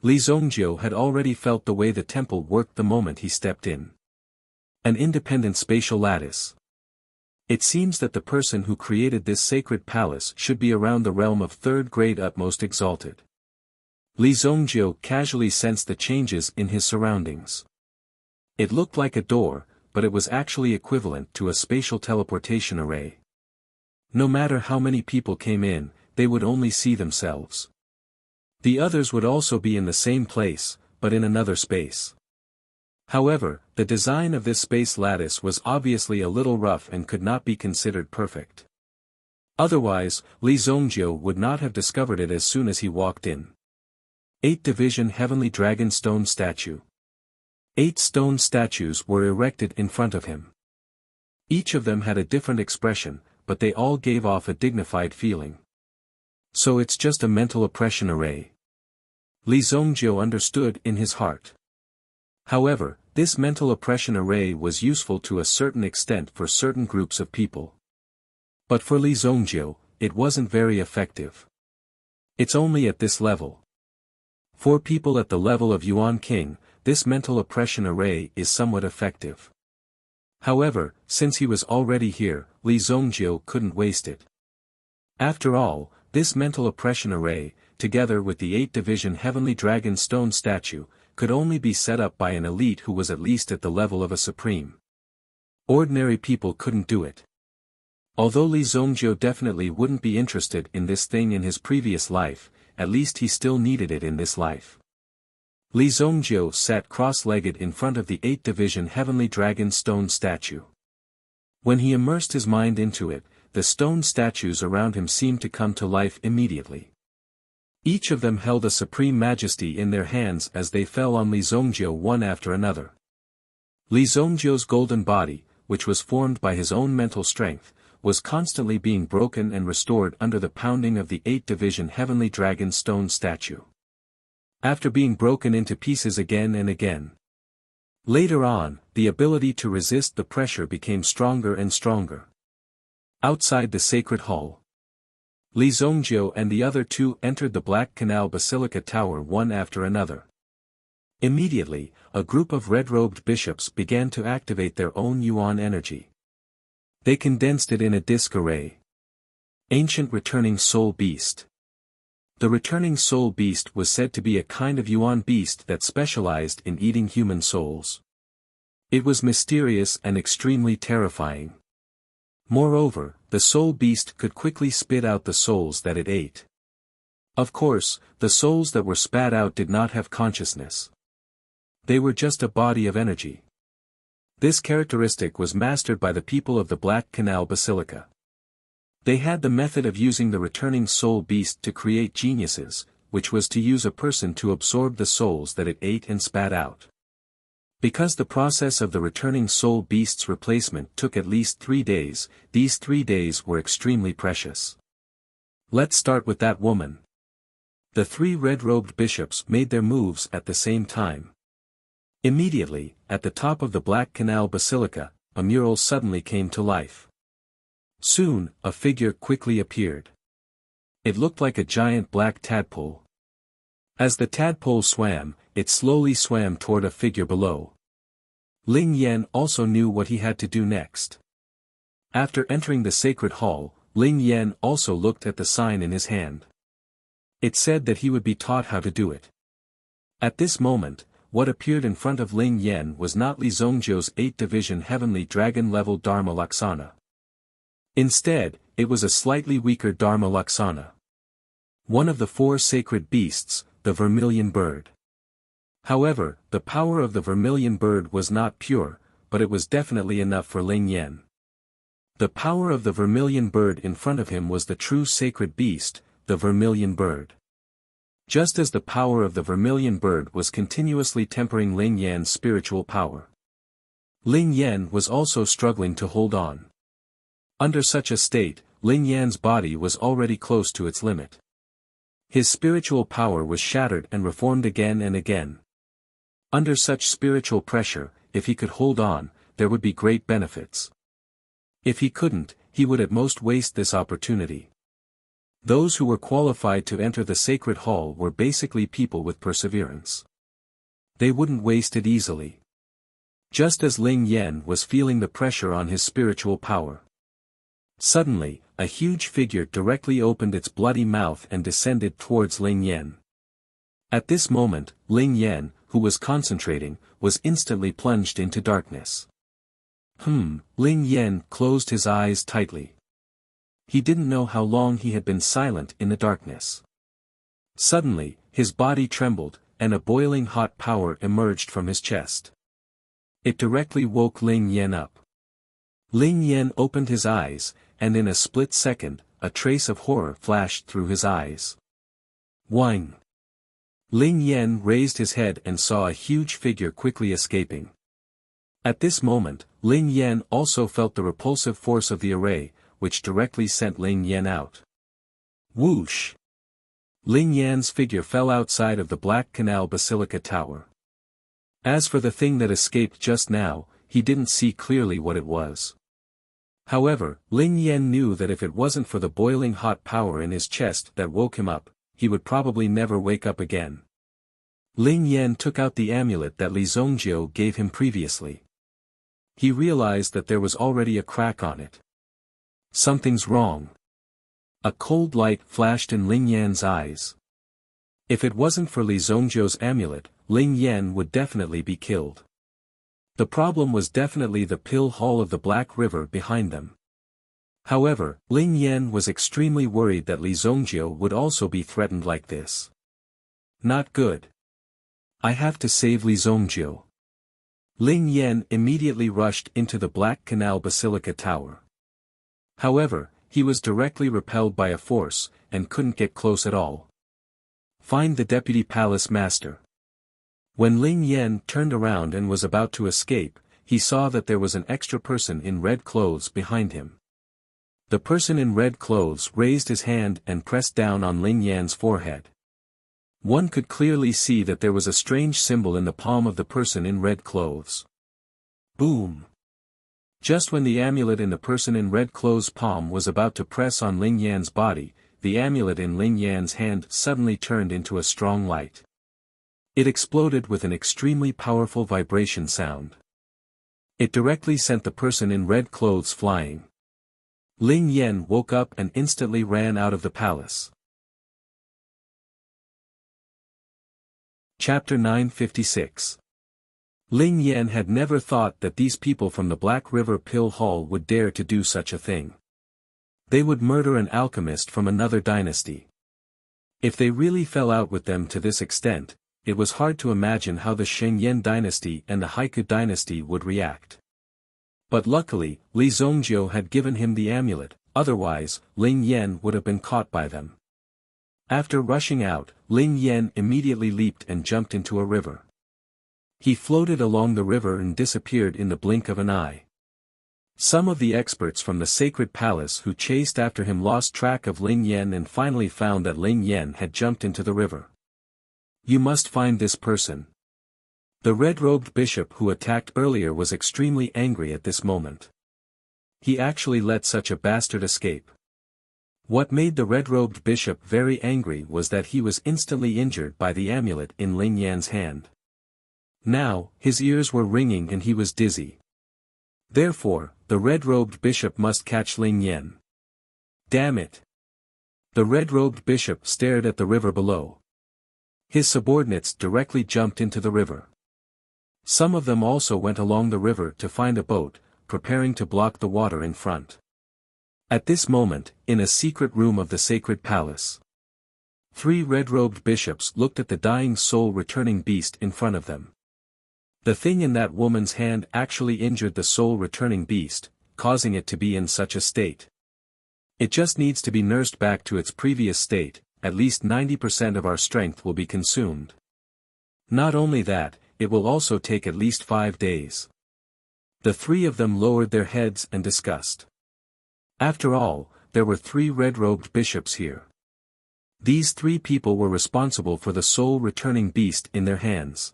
Li Zongjiu had already felt the way the temple worked the moment he stepped in. An independent spatial lattice. It seems that the person who created this sacred palace should be around the realm of third grade utmost exalted. Li Zongjiu casually sensed the changes in his surroundings. It looked like a door, but it was actually equivalent to a spatial teleportation array. No matter how many people came in, they would only see themselves. The others would also be in the same place, but in another space. However, the design of this space lattice was obviously a little rough and could not be considered perfect. Otherwise, Li Zongjiu would not have discovered it as soon as he walked in. 8th Division Heavenly Dragon Stone Statue. 8 stone statues were erected in front of him. Each of them had a different expression, but they all gave off a dignified feeling. So it's just a mental oppression array. Li Zongjiu understood in his heart. However, this mental oppression array was useful to a certain extent for certain groups of people. But for Li Zongjiu, it wasn't very effective. It's only at this level. For people at the level of Yuan King, this mental oppression array is somewhat effective. However, since he was already here, Li Zongjiu couldn't waste it. After all, this mental oppression array, together with the 8th Division Heavenly Dragon Stone Statue, could only be set up by an elite who was at least at the level of a supreme. Ordinary people couldn't do it. Although Li Zongjiu definitely wouldn't be interested in this thing in his previous life, at least he still needed it in this life. Li Zongjiu sat cross-legged in front of the 8th Division Heavenly Dragon Stone Statue. When he immersed his mind into it, the stone statues around him seemed to come to life immediately. Each of them held a supreme majesty in their hands as they fell on Li Zongjiu one after another. Li Zongjiu's golden body, which was formed by his own mental strength, was constantly being broken and restored under the pounding of the 8th Division Heavenly Dragon Stone Statue. After being broken into pieces again and again. Later on, the ability to resist the pressure became stronger and stronger. Outside the sacred hall, Li Zongjiu and the other two entered the Black Canal Basilica Tower one after another. Immediately, a group of red-robed bishops began to activate their own yuan energy. They condensed it in a disc array. Ancient Returning Soul Beast. The Returning Soul Beast was said to be a kind of yuan beast that specialized in eating human souls. It was mysterious and extremely terrifying. Moreover, the soul beast could quickly spit out the souls that it ate. Of course, the souls that were spat out did not have consciousness. They were just a body of energy. This characteristic was mastered by the people of the Black Canal Basilica. They had the method of using the returning soul beast to create geniuses, which was to use a person to absorb the souls that it ate and spat out. Because the process of the returning soul beast's replacement took at least 3 days, these 3 days were extremely precious. Let's start with that woman. The 3 red-robed bishops made their moves at the same time. Immediately, at the top of the Black Canal Basilica, a mural suddenly came to life. Soon, a figure quickly appeared. It looked like a giant black tadpole. As the tadpole swam, it slowly swam toward a figure below. Ling Yan also knew what he had to do next. After entering the sacred hall, Ling Yan also looked at the sign in his hand. It said that he would be taught how to do it. At this moment, what appeared in front of Ling Yan was not Li Zongjiu's 8th Division Heavenly Dragon-level Dharma Laksana. Instead, it was a slightly weaker Dharma Laksana. One of the 4 sacred beasts, the vermilion bird. However, the power of the vermilion bird was not pure, but it was definitely enough for Ling Yan. The power of the vermilion bird in front of him was the true sacred beast, the vermilion bird. Just as the power of the vermilion bird was continuously tempering Ling Yan's spiritual power. Ling Yan was also struggling to hold on. Under such a state, Ling Yan's body was already close to its limit. His spiritual power was shattered and reformed again and again. Under such spiritual pressure, if he could hold on, there would be great benefits. If he couldn't, he would at most waste this opportunity. Those who were qualified to enter the sacred hall were basically people with perseverance. They wouldn't waste it easily. Just as Ling Yan was feeling the pressure on his spiritual power. Suddenly, a huge figure directly opened its bloody mouth and descended towards Ling Yan. At this moment, Ling Yan, who was concentrating, was instantly plunged into darkness. Ling Yan closed his eyes tightly. He didn't know how long he had been silent in the darkness. Suddenly, his body trembled, and a boiling hot power emerged from his chest. It directly woke Ling Yan up. Ling Yan opened his eyes, and in a split second, a trace of horror flashed through his eyes. Whine! Ling Yan raised his head and saw a huge figure quickly escaping. At this moment, Ling Yan also felt the repulsive force of the array, which directly sent Ling Yan out. Whoosh! Ling Yan's figure fell outside of the Black Canal Basilica Tower. As for the thing that escaped just now, he didn't see clearly what it was. However, Ling Yan knew that if it wasn't for the boiling hot power in his chest that woke him up, he would probably never wake up again. Ling Yan took out the amulet that Li Zongjiu gave him previously. He realized that there was already a crack on it. Something's wrong. A cold light flashed in Ling Yan's eyes. If it wasn't for Li Zongjiu's amulet, Ling Yan would definitely be killed. The problem was definitely the pill hall of the Black River behind them. However, Ling Yan was extremely worried that Li Zongjiu would also be threatened like this. Not good. I have to save Li Zongjiu. Ling Yan immediately rushed into the Black Canal Basilica Tower. However, he was directly repelled by a force, and couldn't get close at all. Find the Deputy Palace Master. When Ling Yan turned around and was about to escape, he saw that there was an extra person in red clothes behind him. The person in red clothes raised his hand and pressed down on Ling Yan's forehead. One could clearly see that there was a strange symbol in the palm of the person in red clothes. Boom! Just when the amulet in the person in red clothes' palm was about to press on Ling Yan's body, the amulet in Ling Yan's hand suddenly turned into a strong light. It exploded with an extremely powerful vibration sound. It directly sent the person in red clothes flying. Ling Yan woke up and instantly ran out of the palace. Chapter 956. Ling Yan had never thought that these people from the Black River Pill Hall would dare to do such a thing. They would murder an alchemist from another dynasty. If they really fell out with them to this extent, it was hard to imagine how the Shengyan dynasty and the Haiku dynasty would react. But luckily, Li Zongjiu had given him the amulet, otherwise, Ling Yan would have been caught by them. After rushing out, Ling Yan immediately leaped and jumped into a river. He floated along the river and disappeared in the blink of an eye. Some of the experts from the sacred palace who chased after him lost track of Ling Yan and finally found that Ling Yan had jumped into the river. You must find this person. The red-robed bishop who attacked earlier was extremely angry at this moment. He actually let such a bastard escape. What made the red-robed bishop very angry was that he was instantly injured by the amulet in Ling Yan's hand. Now, his ears were ringing and he was dizzy. Therefore, the red-robed bishop must catch Ling Yan. Damn it! The red-robed bishop stared at the river below. His subordinates directly jumped into the river. Some of them also went along the river to find a boat, preparing to block the water in front. At this moment, in a secret room of the sacred palace, 3 red-robed bishops looked at the dying soul-returning beast in front of them. The thing in that woman's hand actually injured the soul-returning beast, causing it to be in such a state. It just needs to be nursed back to its previous state. At least 90% of our strength will be consumed. Not only that, it will also take at least 5 days. The 3 of them lowered their heads and discussed. After all, there were 3 red-robed bishops here. These 3 people were responsible for the soul-returning beast in their hands.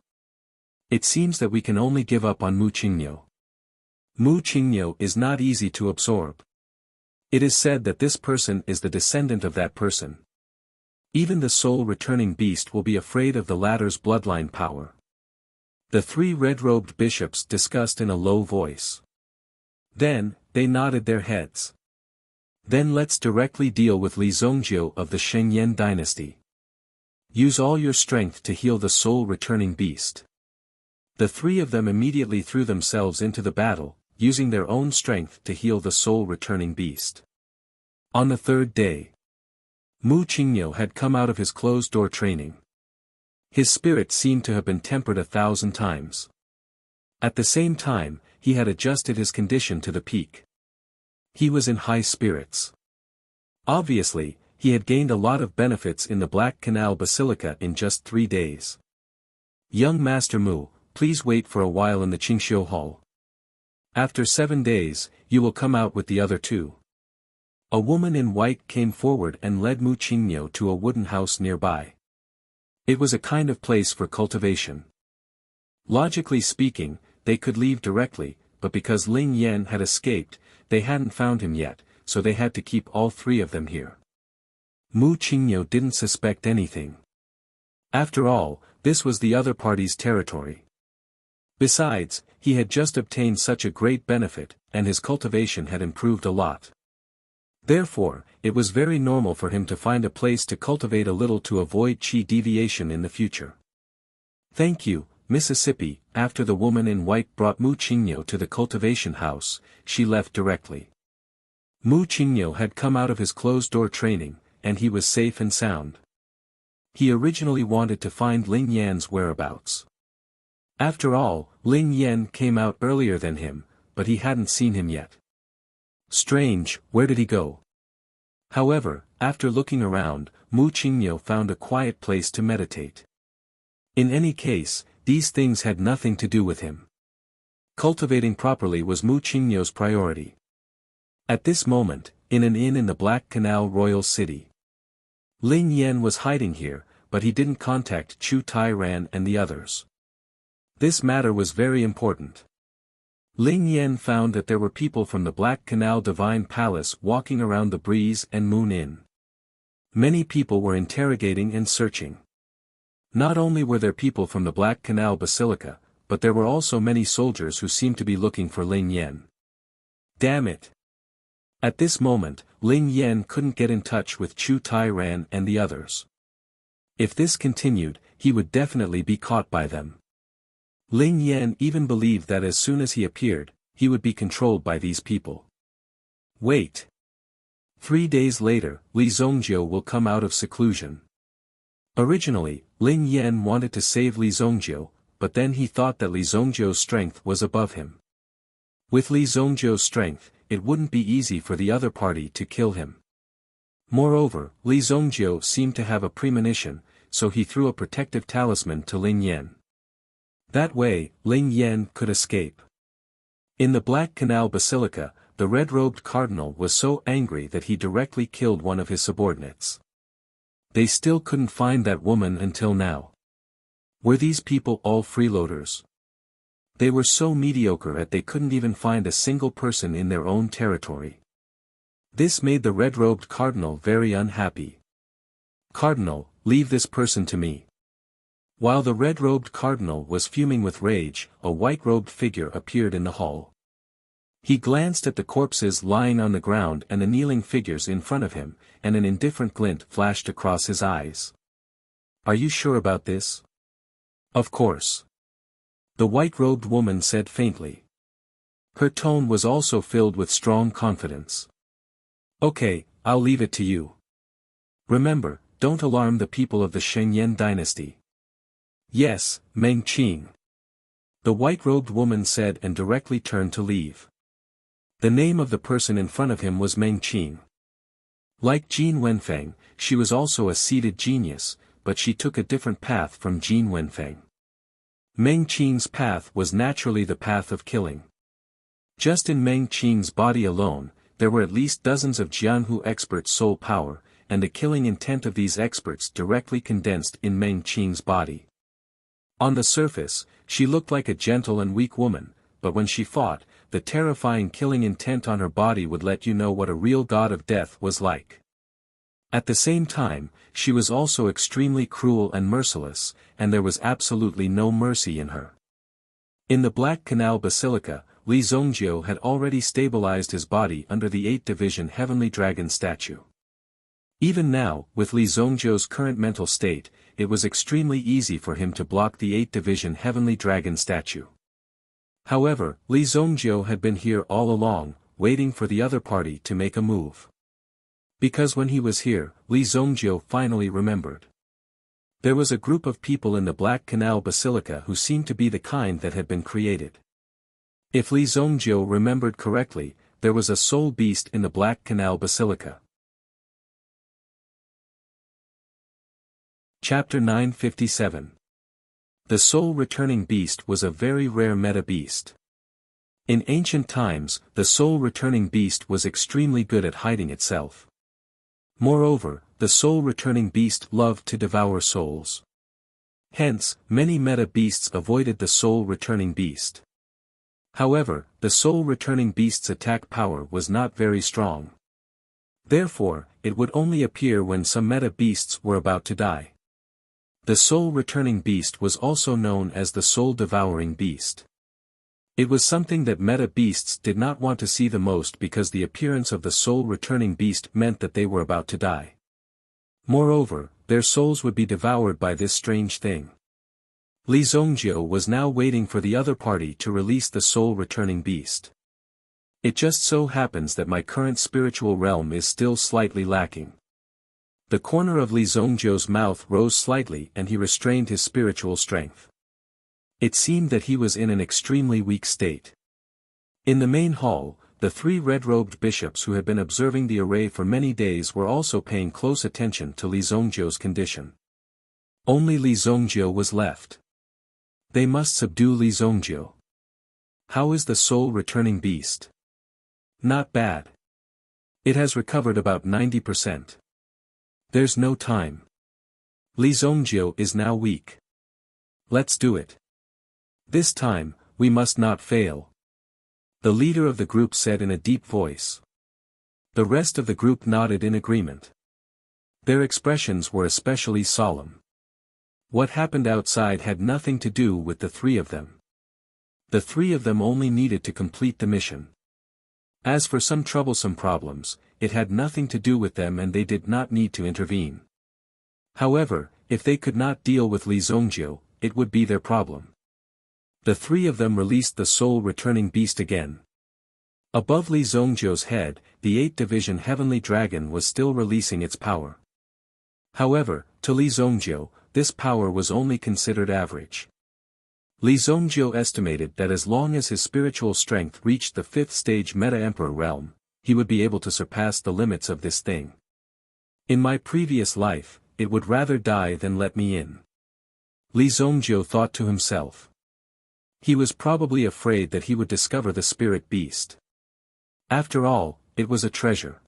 It seems that we can only give up on Mu Qingniu. Mu Qingniu is not easy to absorb. It is said that this person is the descendant of that person. Even the soul-returning beast will be afraid of the latter's bloodline power. The 3 red-robed bishops discussed in a low voice. Then, they nodded their heads. Then let's directly deal with Li Zongjiu of the Shengyan dynasty. Use all your strength to heal the soul-returning beast. The three of them immediately threw themselves into the battle, using their own strength to heal the soul-returning beast. On the third day, Mu Qingyo had come out of his closed-door training. His spirit seemed to have been tempered 1,000 times. At the same time, he had adjusted his condition to the peak. He was in high spirits. Obviously, he had gained a lot of benefits in the Black Canal Basilica in just 3 days. Young Master Mu, please wait for a while in the Qingxiu Hall. After 7 days, you will come out with the other two. A woman in white came forward and led Mu Qingyo to a wooden house nearby. It was a kind of place for cultivation. Logically speaking, they could leave directly, but because Ling Yan had escaped, they hadn't found him yet, so they had to keep all three of them here. Mu Qingyo didn't suspect anything. After all, this was the other party's territory. Besides, he had just obtained such a great benefit, and his cultivation had improved a lot. Therefore, it was very normal for him to find a place to cultivate a little to avoid qi deviation in the future. Thank you, Mississippi. After the woman in white brought Mu Qingyo to the cultivation house, she left directly. Mu Qingyo had come out of his closed-door training, and he was safe and sound. He originally wanted to find Ling Yan's whereabouts. After all, Ling Yan came out earlier than him, but he hadn't seen him yet. Strange, where did he go? However, after looking around, Mu Qingyo found a quiet place to meditate. In any case, these things had nothing to do with him. Cultivating properly was Mu Qingyo's priority. At this moment, in an inn in the Black Canal Royal City, Ling Yan was hiding here, but he didn't contact Chu Tai-ran and the others. This matter was very important. Ling Yan found that there were people from the Black Canal Divine Palace walking around the Breeze and Moon Inn. Many people were interrogating and searching. Not only were there people from the Black Canal Basilica, but there were also many soldiers who seemed to be looking for Ling Yan. Damn it! At this moment, Ling Yan couldn't get in touch with Chu Tai-ran and the others. If this continued, he would definitely be caught by them. Ling Yan even believed that as soon as he appeared, he would be controlled by these people. Wait. 3 days later, Li Zongjiu will come out of seclusion. Originally, Ling Yan wanted to save Li Zongjiu, but then he thought that Li Zongjiu's strength was above him. With Li Zongjiu's strength, it wouldn't be easy for the other party to kill him. Moreover, Li Zongjiu seemed to have a premonition, so he threw a protective talisman to Ling Yan. That way, Ling Yan could escape. In the Black Canal Basilica, the red-robed cardinal was so angry that he directly killed one of his subordinates. They still couldn't find that woman until now. Were these people all freeloaders? They were so mediocre that they couldn't even find a single person in their own territory. This made the red-robed cardinal very unhappy. Cardinal, leave this person to me. While the red-robed cardinal was fuming with rage, a white-robed figure appeared in the hall. He glanced at the corpses lying on the ground and the kneeling figures in front of him, and an indifferent glint flashed across his eyes. Are you sure about this? Of course. The white-robed woman said faintly. Her tone was also filled with strong confidence. Okay, I'll leave it to you. Remember, don't alarm the people of the Shengyan dynasty. Yes, Meng Qing. The white-robed woman said and directly turned to leave. The name of the person in front of him was Meng Qing. Like Jin Wenfeng, she was also a seated genius, but she took a different path from Jin Wenfeng. Meng Qing's path was naturally the path of killing. Just in Meng Qing's body alone, there were at least dozens of Jianhu experts' soul power, and the killing intent of these experts directly condensed in Meng Qing's body. On the surface, she looked like a gentle and weak woman, but when she fought, the terrifying killing intent on her body would let you know what a real god of death was like. At the same time, she was also extremely cruel and merciless, and there was absolutely no mercy in her. In the Black Canal Basilica, Li Zongjiu had already stabilized his body under the 8th Division Heavenly Dragon statue. Even now, with Li Zongjiu's current mental state, it was extremely easy for him to block the 8th Division Heavenly Dragon statue. However, Li Zhongjiu had been here all along, waiting for the other party to make a move. Because when he was here, Li Zhongjiu finally remembered. There was a group of people in the Black Canal Basilica who seemed to be the kind that had been created. If Li Zhongjiu remembered correctly, there was a soul beast in the Black Canal Basilica. Chapter 957. The soul-returning beast was a very rare meta beast. In ancient times, the soul-returning beast was extremely good at hiding itself. Moreover, the soul-returning beast loved to devour souls. Hence, many meta beasts avoided the soul-returning beast. However, the soul-returning beast's attack power was not very strong. Therefore, it would only appear when some meta beasts were about to die. The soul-returning beast was also known as the soul-devouring beast. It was something that meta beasts did not want to see the most because the appearance of the soul-returning beast meant that they were about to die. Moreover, their souls would be devoured by this strange thing. Li Zhongjiu was now waiting for the other party to release the soul-returning beast. It just so happens that my current spiritual realm is still slightly lacking. The corner of Li Zhongjiu's mouth rose slightly and he restrained his spiritual strength. It seemed that he was in an extremely weak state. In the main hall, the 3 red-robed bishops who had been observing the array for many days were also paying close attention to Li Zhongjiu's condition. Only Li Zhongjiu was left. They must subdue Li Zhongjiu. How is the soul-returning beast? Not bad. It has recovered about 90%. There's no time. Li Zhongjiu is now weak. Let's do it. This time, we must not fail. The leader of the group said in a deep voice. The rest of the group nodded in agreement. Their expressions were especially solemn. What happened outside had nothing to do with the 3 of them. The 3 of them only needed to complete the mission. As for some troublesome problems, it had nothing to do with them and they did not need to intervene. However, if they could not deal with Li Zhongjiu, it would be their problem. The 3 of them released the soul-returning beast again. Above Li Zhongjiu's head, the 8th Division Heavenly Dragon was still releasing its power. However, to Li Zhongjiu, this power was only considered average. Li Zhongjiu estimated that as long as his spiritual strength reached the 5th stage Meta-Emperor realm, he would be able to surpass the limits of this thing. In my previous life, it would rather die than let me in. Li Zhongjiu thought to himself. He was probably afraid that he would discover the spirit beast. After all, it was a treasure.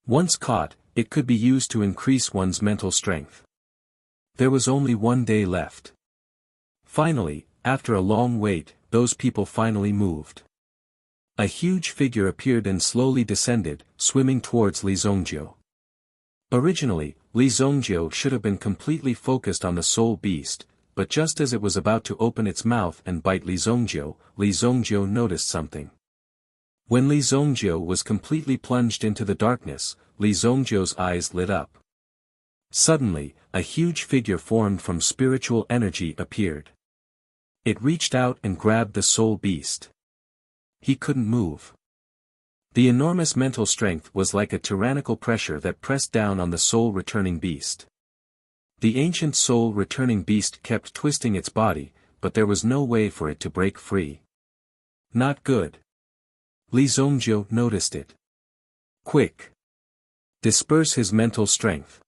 Once caught, it could be used to increase one's mental strength. There was only 1 day left. Finally, after a long wait, those people finally moved. A huge figure appeared and slowly descended, swimming towards Li Zhongjiu. Originally, Li Zhongjiu should have been completely focused on the soul beast, but just as it was about to open its mouth and bite Li Zhongjiu noticed something. When Li Zhongjiu was completely plunged into the darkness, Li Zhongjiu's eyes lit up. Suddenly, a huge figure formed from spiritual energy appeared. It reached out and grabbed the soul beast. He couldn't move. The enormous mental strength was like a tyrannical pressure that pressed down on the soul-returning beast. The ancient soul-returning beast kept twisting its body, but there was no way for it to break free. Not good. Li Zhongjiu noticed it. Quick! Disperse his mental strength.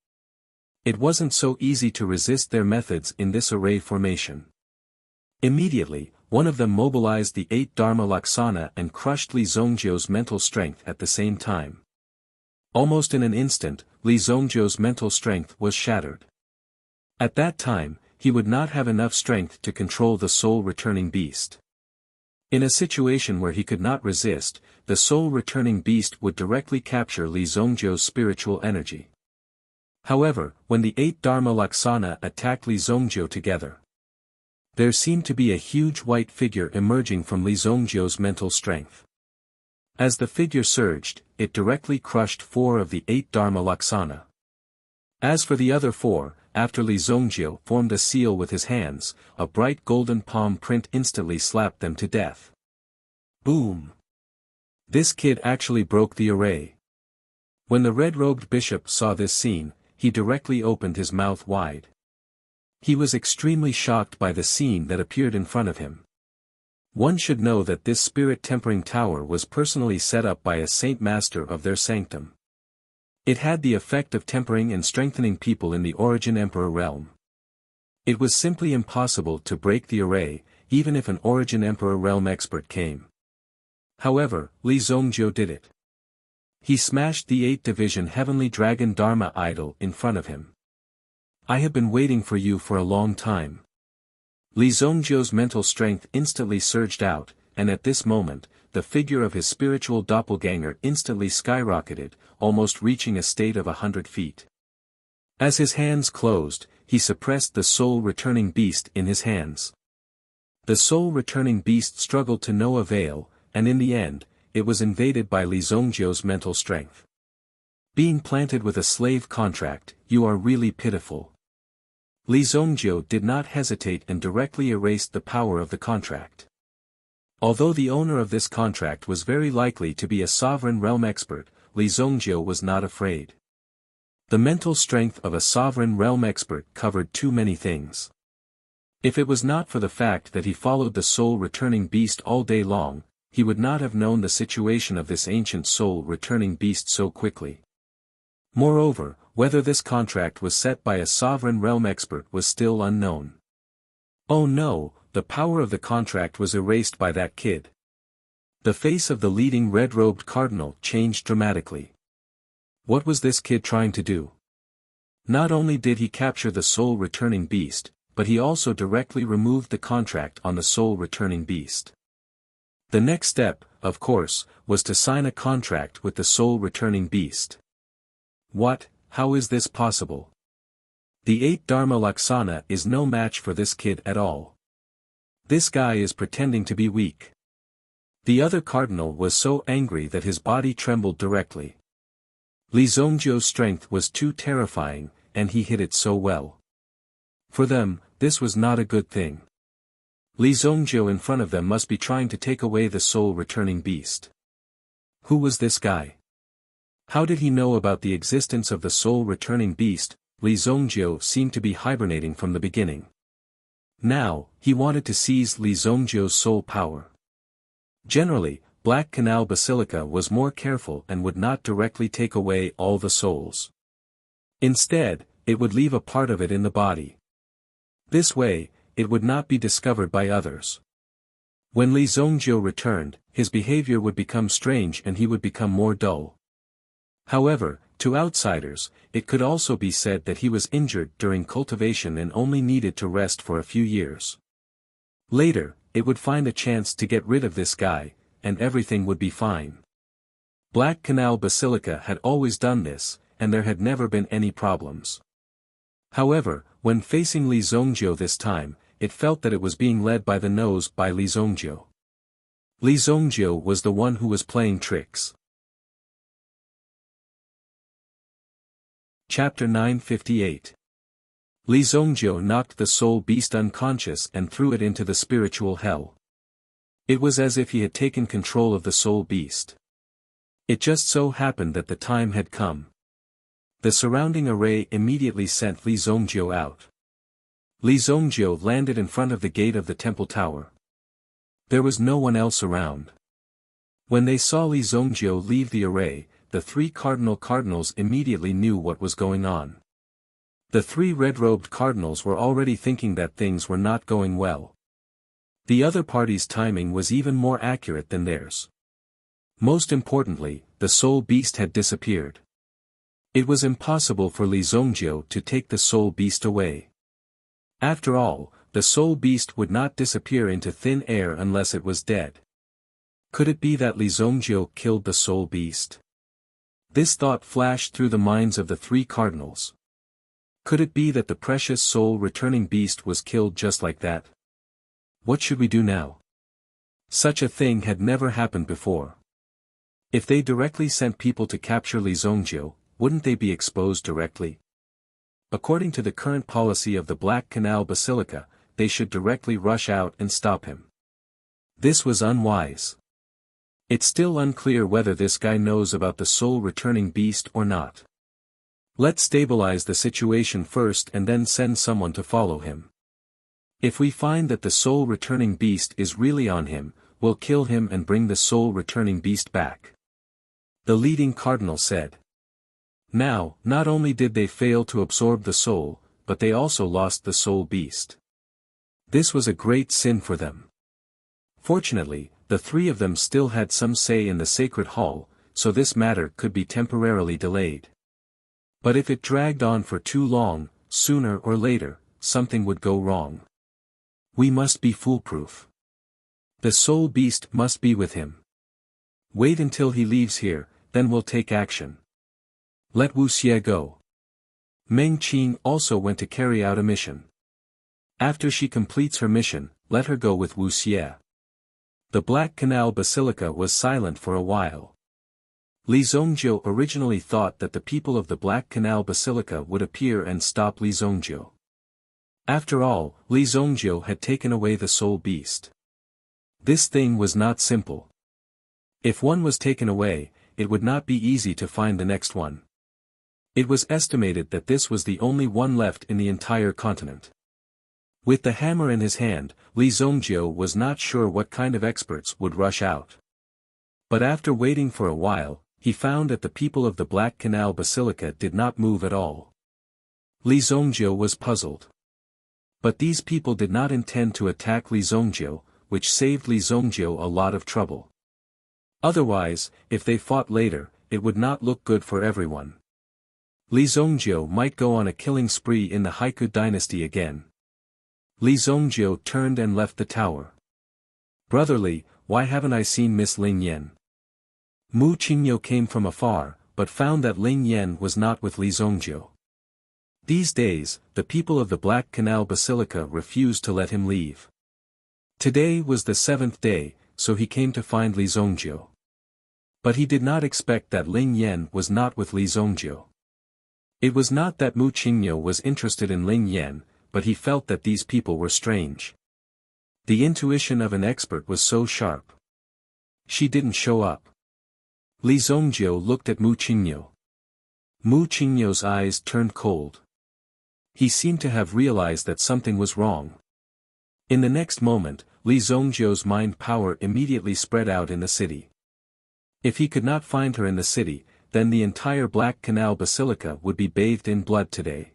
It wasn't so easy to resist their methods in this array formation. Immediately, one of them mobilized the 8 Dharma Laksana and crushed Li Zhongjiu's mental strength at the same time. Almost in an instant, Li Zhongjiu's mental strength was shattered. At that time, he would not have enough strength to control the soul-returning beast. In a situation where he could not resist, the soul-returning beast would directly capture Li Zhongjiu's spiritual energy. However, when the 8 Dharma Laksana attacked Li Zhongjiu together, there seemed to be a huge white figure emerging from Li Zhongjiu's mental strength. As the figure surged, it directly crushed 4 of the 8 Dharma Laksana. As for the other 4, after Li Zongjiu formed a seal with his hands, a bright golden palm print instantly slapped them to death. Boom! This kid actually broke the array. When the red-robed bishop saw this scene, he directly opened his mouth wide. He was extremely shocked by the scene that appeared in front of him. One should know that this spirit-tempering tower was personally set up by a saint master of their sanctum. It had the effect of tempering and strengthening people in the Origin Emperor realm. It was simply impossible to break the array, even if an Origin Emperor realm expert came. However, Li Zongjiu did it. He smashed the 8th Division Heavenly Dragon Dharma idol in front of him. I have been waiting for you for a long time. Li Zongjiu's mental strength instantly surged out, and at this moment, the figure of his spiritual doppelganger instantly skyrocketed, almost reaching a state of 100 feet. As his hands closed, he suppressed the soul-returning beast in his hands. The soul-returning beast struggled to no avail, and in the end, it was invaded by Li Zongjiu's mental strength. Being planted with a slave contract, you are really pitiful. Li Zongjiu did not hesitate and directly erased the power of the contract. Although the owner of this contract was very likely to be a sovereign realm expert, Li Zongjiu was not afraid. The mental strength of a sovereign realm expert covered too many things. If it was not for the fact that he followed the soul-returning beast all day long, he would not have known the situation of this ancient soul-returning beast so quickly. Moreover, whether this contract was set by a sovereign realm expert was still unknown. Oh no, the power of the contract was erased by that kid. The face of the leading red-robed cardinal changed dramatically. What was this kid trying to do? Not only did he capture the soul-returning beast, but he also directly removed the contract on the soul-returning beast. The next step, of course, was to sign a contract with the soul-returning beast. What? How is this possible? The 8th Dharma Laksana is no match for this kid at all. This guy is pretending to be weak. The other cardinal was so angry that his body trembled directly. Li Zongjiu's strength was too terrifying, and he hid it so well. For them, this was not a good thing. Li Zongjiu in front of them must be trying to take away the soul-returning beast. Who was this guy? How did he know about the existence of the soul-returning beast? Li Zongjiu seemed to be hibernating from the beginning. Now, he wanted to seize Li Zongjiu's soul power. Generally, Black Canal Basilica was more careful and would not directly take away all the souls. Instead, it would leave a part of it in the body. This way, it would not be discovered by others. When Li Zongjiu returned, his behavior would become strange and he would become more dull. However, to outsiders, it could also be said that he was injured during cultivation and only needed to rest for a few years. Later, it would find a chance to get rid of this guy, and everything would be fine. Black Canal Basilica had always done this, and there had never been any problems. However, when facing Li Zongjiu this time, it felt that it was being led by the nose by Li Zongjiu. Li Zongjiu was the one who was playing tricks. Chapter 958. Li Zongjiu knocked the soul beast unconscious and threw it into the spiritual hell. It was as if he had taken control of the soul beast. It just so happened that the time had come. The surrounding array immediately sent Li Zongjiu out. Li Zongjiu landed in front of the gate of the temple tower. There was no one else around. When they saw Li Zongjiu leave the array, the 3 cardinals immediately knew what was going on. The 3 red-robed cardinals were already thinking that things were not going well. The other party's timing was even more accurate than theirs. Most importantly, the soul beast had disappeared. It was impossible for Li Zongjiu to take the soul beast away. After all, the soul beast would not disappear into thin air unless it was dead. Could it be that Li Zongjiu killed the soul beast? This thought flashed through the minds of the 3 cardinals. Could it be that the precious soul-returning beast was killed just like that? What should we do now? Such a thing had never happened before. If they directly sent people to capture Li Zongjiu, wouldn't they be exposed directly? according to the current policy of the Black Canal Basilica, they should directly rush out and stop him. This was unwise. It's still unclear whether this guy knows about the soul-returning beast or not. Let's stabilize the situation first and then send someone to follow him. If we find that the soul-returning beast is really on him, we'll kill him and bring the soul-returning beast back. The leading cardinal said. Now, not only did they fail to absorb the soul, but they also lost the soul beast. This was a great sin for them. Fortunately, the three of them still had some say in the sacred hall, so this matter could be temporarily delayed. But if it dragged on for too long, sooner or later, something would go wrong. We must be foolproof. The soul beast must be with him. Wait until he leaves here, then we'll take action. Let Wuxia go. Meng Qing also went to carry out a mission. After she completes her mission, let her go with Wuxia. The Black Canal Basilica was silent for a while. Li Zhongjiu originally thought that the people of the Black Canal Basilica would appear and stop Li Zhongjiu. After all, Li Zhongjiu had taken away the soul beast. This thing was not simple. If one was taken away, it would not be easy to find the next one. It was estimated that this was the only one left in the entire continent. With the hammer in his hand, Li Zhongjiu was not sure what kind of experts would rush out. But after waiting for a while, he found that the people of the Black Canal Basilica did not move at all. Li Zhongjiu was puzzled. But these people did not intend to attack Li Zhongjiu, which saved Li Zhongjiu a lot of trouble. Otherwise, if they fought later, it would not look good for everyone. Li Zhongjiu might go on a killing spree in the Haiku dynasty again. Li Zhongjiu turned and left the tower. Brotherly, why haven't I seen Miss Ling Yan? Mu Qingyo came from afar, but found that Ling Yan was not with Li Zhongjiu. These days, the people of the Black Canal Basilica refused to let him leave. Today was the 7th day, so he came to find Li Zhongjiu. But he did not expect that Ling Yan was not with Li Zhongjiu. It was not that Mu Qingyo was interested in Ling Yan, but he felt that these people were strange. The intuition of an expert was so sharp. She didn't show up. Li Zhongjiu looked at Mu Qingyo. Mu Qingyo's eyes turned cold. He seemed to have realized that something was wrong. In the next moment, Li Zhongjiu's mind power immediately spread out in the city. If he could not find her in the city, then the entire Black Canal Basilica would be bathed in blood today.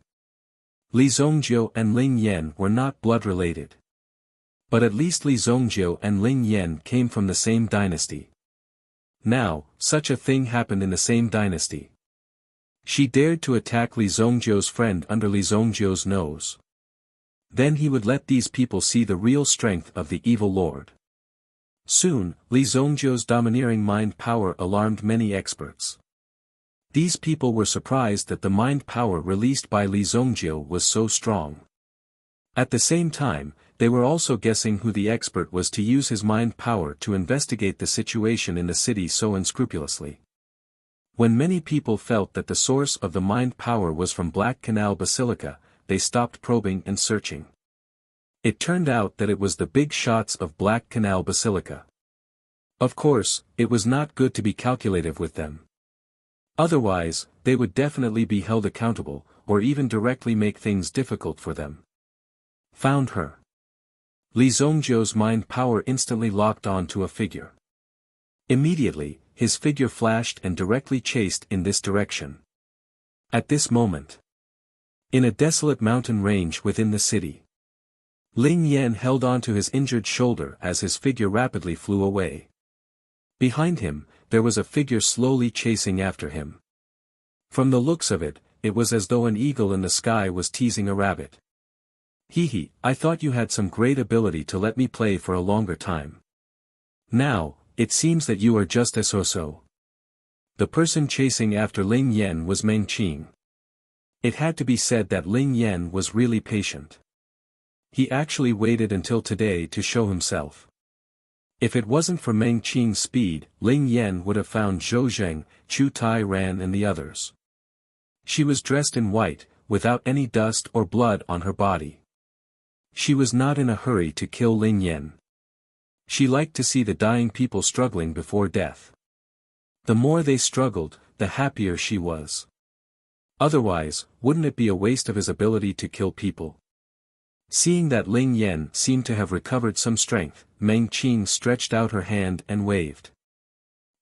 Li Zhongjiu and Ling Yan were not blood-related. But at least Li Zhongjiu and Ling Yan came from the same dynasty. Now, such a thing happened in the same dynasty. She dared to attack Li Zhongjiu's friend under Li Zhongjiu's nose. Then he would let these people see the real strength of the evil lord. Soon, Li Zhongjiu's domineering mind power alarmed many experts. These people were surprised that the mind power released by Li Zhongjiu was so strong. At the same time, they were also guessing who the expert was to use his mind power to investigate the situation in the city so unscrupulously. When many people felt that the source of the mind power was from Black Canal Basilica, they stopped probing and searching. It turned out that it was the big shots of Black Canal Basilica. Of course, it was not good to be calculative with them. Otherwise, they would definitely be held accountable, or even directly make things difficult for them. Found her. Li Zhongjiu's mind power instantly locked on to a figure. Immediately, his figure flashed and directly chased in this direction. At this moment, in a desolate mountain range within the city, Ling Yan held on to his injured shoulder as his figure rapidly flew away. Behind him, there was a figure slowly chasing after him. From the looks of it, it was as though an eagle in the sky was teasing a rabbit. Hee, I thought you had some great ability to let me play for a longer time. Now, it seems that you are just as so. The person chasing after Ling Yan was Meng Qing. It had to be said that Ling Yan was really patient. He actually waited until today to show himself. If it wasn't for Meng Qing's speed, Ling Yan would have found Zhou Zheng, Chu Tai Ran and the others. She was dressed in white, without any dust or blood on her body. She was not in a hurry to kill Ling Yan. She liked to see the dying people struggling before death. The more they struggled, the happier she was. Otherwise, wouldn't it be a waste of his ability to kill people? Seeing that Ling Yan seemed to have recovered some strength, Meng Qing stretched out her hand and waved.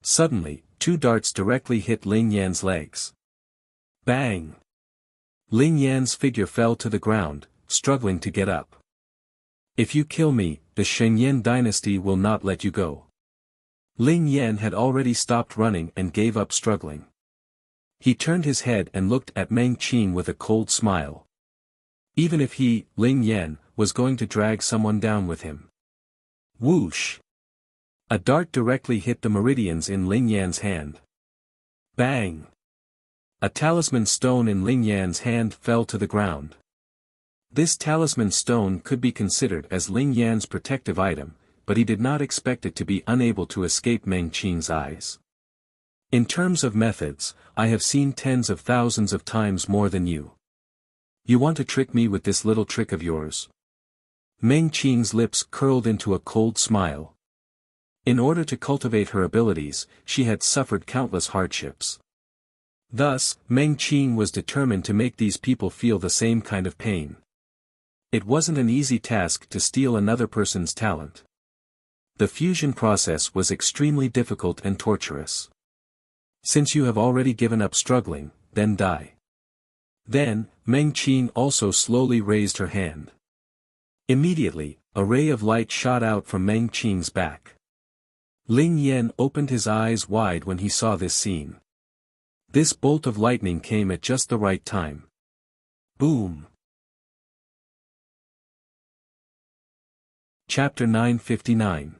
Suddenly, 2 darts directly hit Ling Yan's legs. Bang! Ling Yan's figure fell to the ground, struggling to get up. If you kill me, the Shengyan dynasty will not let you go. Ling Yan had already stopped running and gave up struggling. He turned his head and looked at Meng Qing with a cold smile. Even if he, Ling Yan, was going to drag someone down with him. Whoosh! A dart directly hit the meridians in Ling Yan's hand. Bang! A talisman stone in Ling Yan's hand fell to the ground. This talisman stone could be considered as Ling Yan's protective item, but he did not expect it to be unable to escape Meng Qing's eyes. In terms of methods, I have seen tens of thousands of times more than you. You want to trick me with this little trick of yours? Meng Qing's lips curled into a cold smile. In order to cultivate her abilities, she had suffered countless hardships. Thus, Meng Qing was determined to make these people feel the same kind of pain. It wasn't an easy task to steal another person's talent. The fusion process was extremely difficult and torturous. Since you have already given up struggling, then die. Then, Meng Qing also slowly raised her hand. Immediately, a ray of light shot out from Meng Qing's back. Ling Yan opened his eyes wide when he saw this scene. This bolt of lightning came at just the right time. Boom! Chapter 959.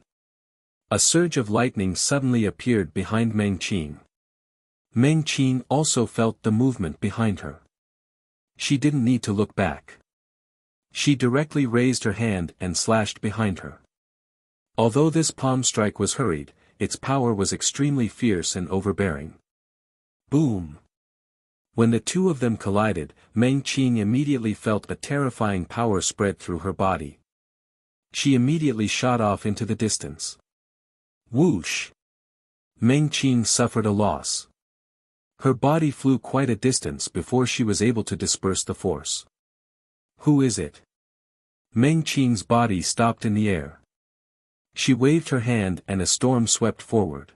A surge of lightning suddenly appeared behind Meng Qing. Meng Qing also felt the movement behind her. She didn't need to look back. She directly raised her hand and slashed behind her. Although this palm strike was hurried, its power was extremely fierce and overbearing. Boom! When the two of them collided, Meng Qing immediately felt a terrifying power spread through her body. She immediately shot off into the distance. Whoosh! Meng Qing suffered a loss. Her body flew quite a distance before she was able to disperse the force. Who is it? Meng Qing's body stopped in the air. She waved her hand and a storm swept forward.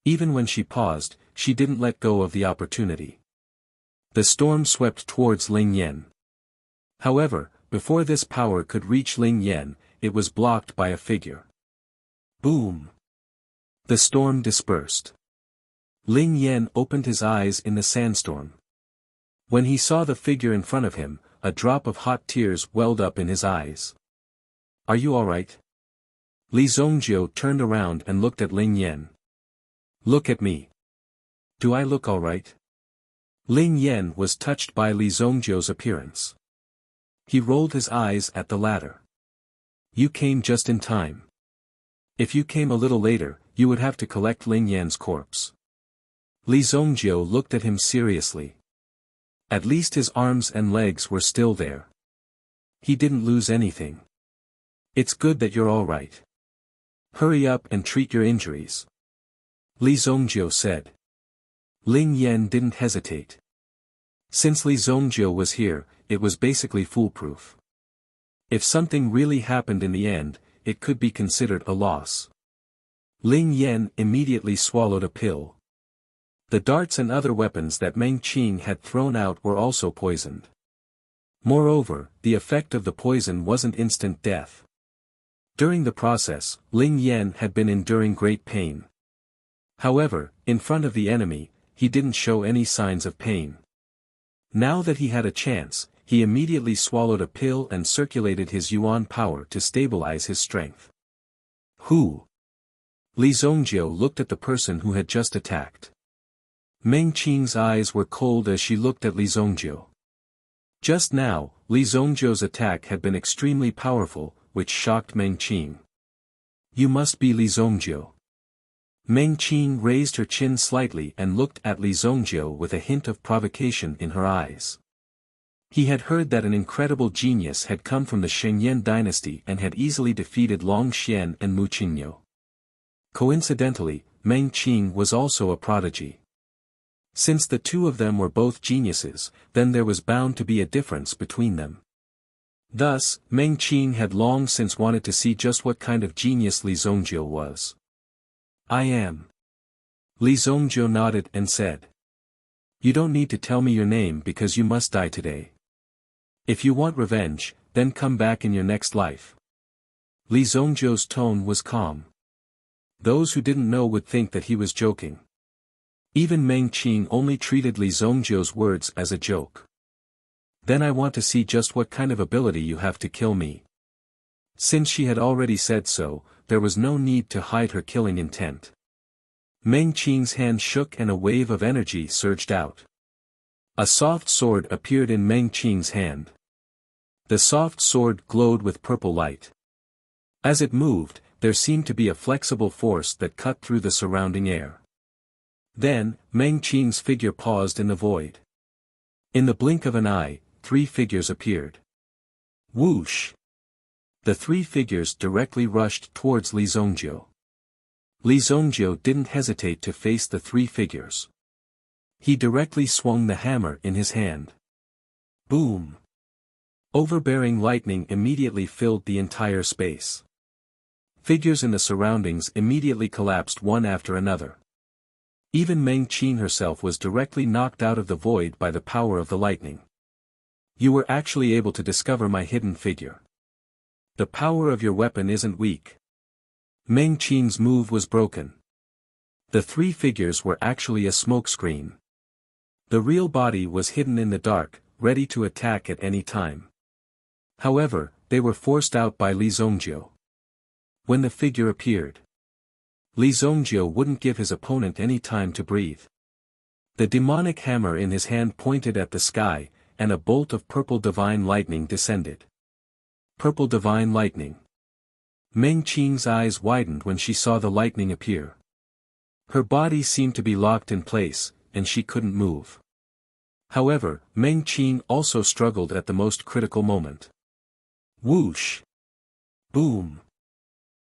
Even when she paused, she didn't let go of the opportunity. The storm swept towards Ling Yan. However, before this power could reach Ling Yan, it was blocked by a figure. Boom! The storm dispersed. Ling Yan opened his eyes in the sandstorm. When he saw the figure in front of him, a drop of hot tears welled up in his eyes. Are you alright? Li Zongjiu turned around and looked at Ling Yan. Look at me. Do I look alright? Ling Yan was touched by Li Zongjiu's appearance. He rolled his eyes at the latter. You came just in time. If you came a little later, you would have to collect Ling Yan's corpse. Li Zongjiu looked at him seriously. At least his arms and legs were still there. He didn't lose anything. It's good that you're all right. Hurry up and treat your injuries. Li Zongjiu said. Ling Yan didn't hesitate. Since Li Zongjiu was here, it was basically foolproof. If something really happened in the end, it could be considered a loss. Ling Yan immediately swallowed a pill. The darts and other weapons that Meng Qing had thrown out were also poisoned. Moreover, the effect of the poison wasn't instant death. During the process, Ling Yan had been enduring great pain. However, in front of the enemy, he didn't show any signs of pain. Now that he had a chance, he immediately swallowed a pill and circulated his yuan power to stabilize his strength. Who? Li Zongjiu looked at the person who had just attacked. Meng Qing's eyes were cold as she looked at Li Zongjiu. Just now, Li Zongjiu's attack had been extremely powerful, which shocked Meng Qing. You must be Li Zongjiu. Meng Qing raised her chin slightly and looked at Li Zongjiu with a hint of provocation in her eyes. He had heard that an incredible genius had come from the Shengyan dynasty and had easily defeated Long Xian and Mu Qingyo. Coincidentally, Meng Qing was also a prodigy. Since the two of them were both geniuses, then there was bound to be a difference between them. Thus, Meng Qing had long since wanted to see just what kind of genius Li Zongjiu was. I am. Li Zongjiu nodded and said. You don't need to tell me your name because you must die today. If you want revenge, then come back in your next life. Li Zongjiu's tone was calm. Those who didn't know would think that he was joking. Even Meng Qing only treated Li Zongjiu's words as a joke. Then I want to see just what kind of ability you have to kill me. Since she had already said so, there was no need to hide her killing intent. Meng Qing's hand shook and a wave of energy surged out. A soft sword appeared in Meng Qing's hand. The soft sword glowed with purple light. As it moved, there seemed to be a flexible force that cut through the surrounding air. Then, Meng Qing's figure paused in the void. In the blink of an eye, 3 figures appeared. Whoosh! The 3 figures directly rushed towards Li Zongjiu. Li Zongjiu didn't hesitate to face the 3 figures. He directly swung the hammer in his hand. Boom! Overbearing lightning immediately filled the entire space. Figures in the surroundings immediately collapsed one after another. Even Meng Qing herself was directly knocked out of the void by the power of the lightning. You were actually able to discover my hidden figure. The power of your weapon isn't weak. Meng Qing's move was broken. The 3 figures were actually a smokescreen. The real body was hidden in the dark, ready to attack at any time. However, they were forced out by Li Zongjiu. When the figure appeared, Li Zongjiu wouldn't give his opponent any time to breathe. The demonic hammer in his hand pointed at the sky, and a bolt of purple divine lightning descended. Purple divine lightning. Meng Qing's eyes widened when she saw the lightning appear. Her body seemed to be locked in place, and she couldn't move. However, Meng Qing also struggled at the most critical moment. Whoosh! Boom!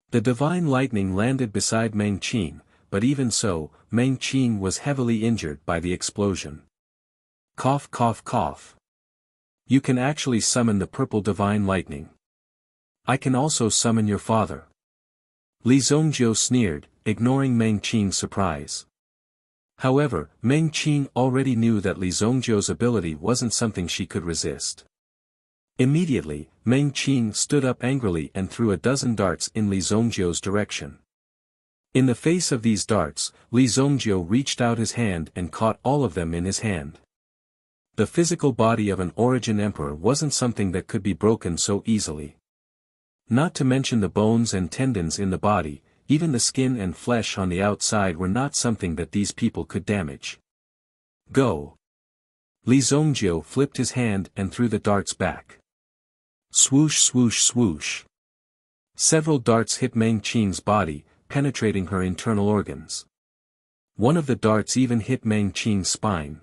The divine lightning landed beside Meng Qing, but even so, Meng Qing was heavily injured by the explosion. Cough cough cough. You can actually summon the purple divine lightning. I can also summon your father. Li Zongjiu sneered, ignoring Meng Qing's surprise. However, Meng Qing already knew that Li Zongjiu's ability wasn't something she could resist. Immediately, Meng Qing stood up angrily and threw a dozen darts in Li Zongjiu's direction. In the face of these darts, Li Zongjiu reached out his hand and caught all of them in his hand. The physical body of an origin emperor wasn't something that could be broken so easily. Not to mention the bones and tendons in the body, even the skin and flesh on the outside were not something that these people could damage. Go! Li Zongjiu flipped his hand and threw the darts back. Swoosh swoosh swoosh. Several darts hit Meng Qing's body, penetrating her internal organs. One of the darts even hit Meng Qing's spine.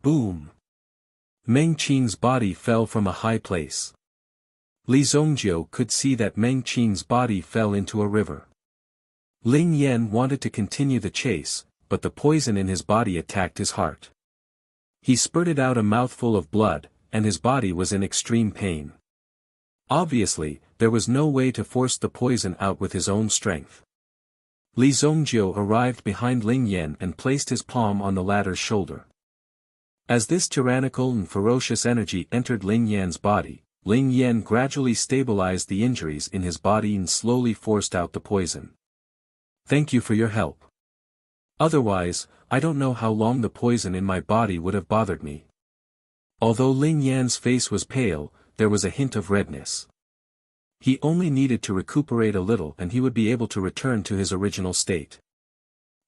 Boom! Meng Qing's body fell from a high place. Li Zongjiu could see that Meng Qing's body fell into a river. Ling Yan wanted to continue the chase, but the poison in his body attacked his heart. He spurted out a mouthful of blood, and his body was in extreme pain. Obviously, there was no way to force the poison out with his own strength. Li Zongjiu arrived behind Ling Yan and placed his palm on the latter's shoulder. As this tyrannical and ferocious energy entered Ling Yan's body, Ling Yan gradually stabilized the injuries in his body and slowly forced out the poison. Thank you for your help. Otherwise, I don't know how long the poison in my body would have bothered me. Although Ling Yan's face was pale, there was a hint of redness. He only needed to recuperate a little and he would be able to return to his original state.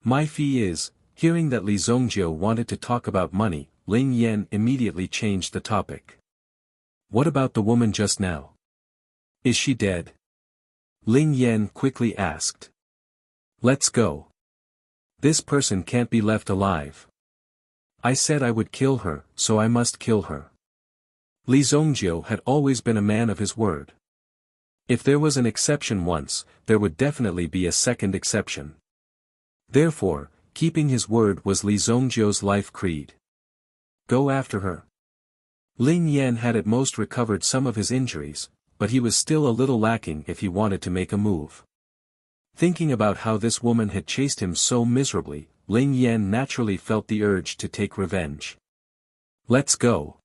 My fee is, hearing that Li Zongjiu wanted to talk about money, Ling Yan immediately changed the topic. What about the woman just now? Is she dead? Ling Yan quickly asked. Let's go. This person can't be left alive. I said I would kill her, so I must kill her. Li Zhongjiu had always been a man of his word. If there was an exception once, there would definitely be a second exception. Therefore, keeping his word was Li Zhongjiu's life creed. Go after her. Ling Yan had at most recovered some of his injuries, but he was still a little lacking if he wanted to make a move. Thinking about how this woman had chased him so miserably, Ling Yan naturally felt the urge to take revenge. Let's go.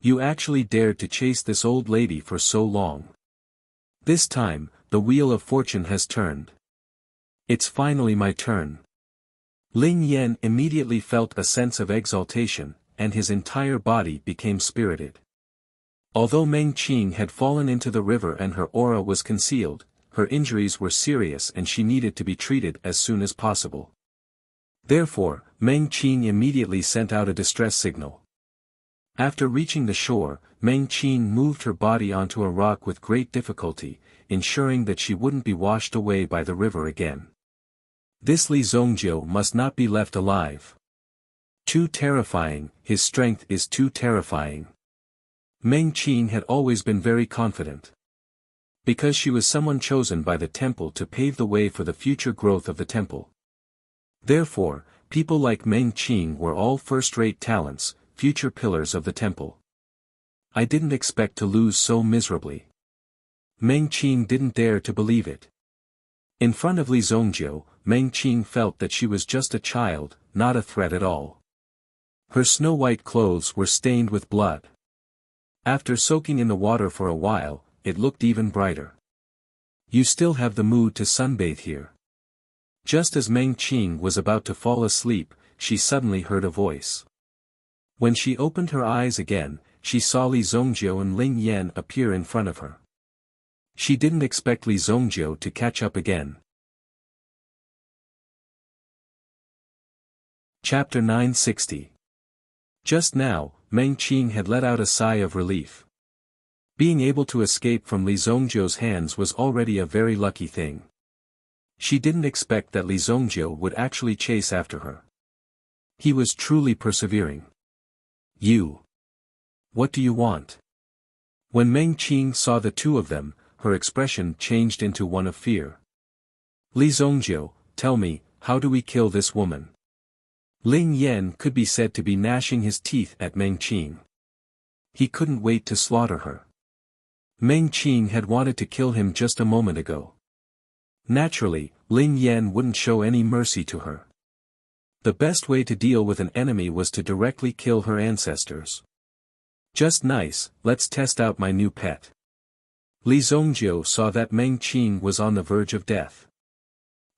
You actually dared to chase this old lady for so long. This time, the wheel of fortune has turned. It's finally my turn. Ling Yan immediately felt a sense of exaltation, and his entire body became spirited. Although Meng Qing had fallen into the river and her aura was concealed, her injuries were serious and she needed to be treated as soon as possible. Therefore, Meng Qing immediately sent out a distress signal. After reaching the shore, Meng Qing moved her body onto a rock with great difficulty, ensuring that she wouldn't be washed away by the river again. This Li Zhongjiu must not be left alive. Too terrifying, his strength is too terrifying. Meng Qing had always been very confident. Because she was someone chosen by the temple to pave the way for the future growth of the temple. Therefore, people like Meng Qing were all first-rate talents, future pillars of the temple. I didn't expect to lose so miserably. Meng Qing didn't dare to believe it. In front of Li Zhongjiu, Meng Qing felt that she was just a child, not a threat at all. Her snow-white clothes were stained with blood. After soaking in the water for a while, it looked even brighter. You still have the mood to sunbathe here. Just as Meng Qing was about to fall asleep, she suddenly heard a voice. When she opened her eyes again, she saw Li Zhongjiu and Ling Yan appear in front of her. She didn't expect Li Zhongjiu to catch up again. Chapter 960. Just now, Meng Qing had let out a sigh of relief. Being able to escape from Li Zhongjiu's hands was already a very lucky thing. She didn't expect that Li Zhongjiu would actually chase after her. He was truly persevering. You. What do you want? When Meng Qing saw the two of them, her expression changed into one of fear. Li Zhongjiu, tell me, how do we kill this woman? Ling Yan could be said to be gnashing his teeth at Meng Qing. He couldn't wait to slaughter her. Meng Qing had wanted to kill him just a moment ago. Naturally, Ling Yan wouldn't show any mercy to her. The best way to deal with an enemy was to directly kill her ancestors. Just nice, let's test out my new pet. Li Zhongjiu saw that Meng Qing was on the verge of death.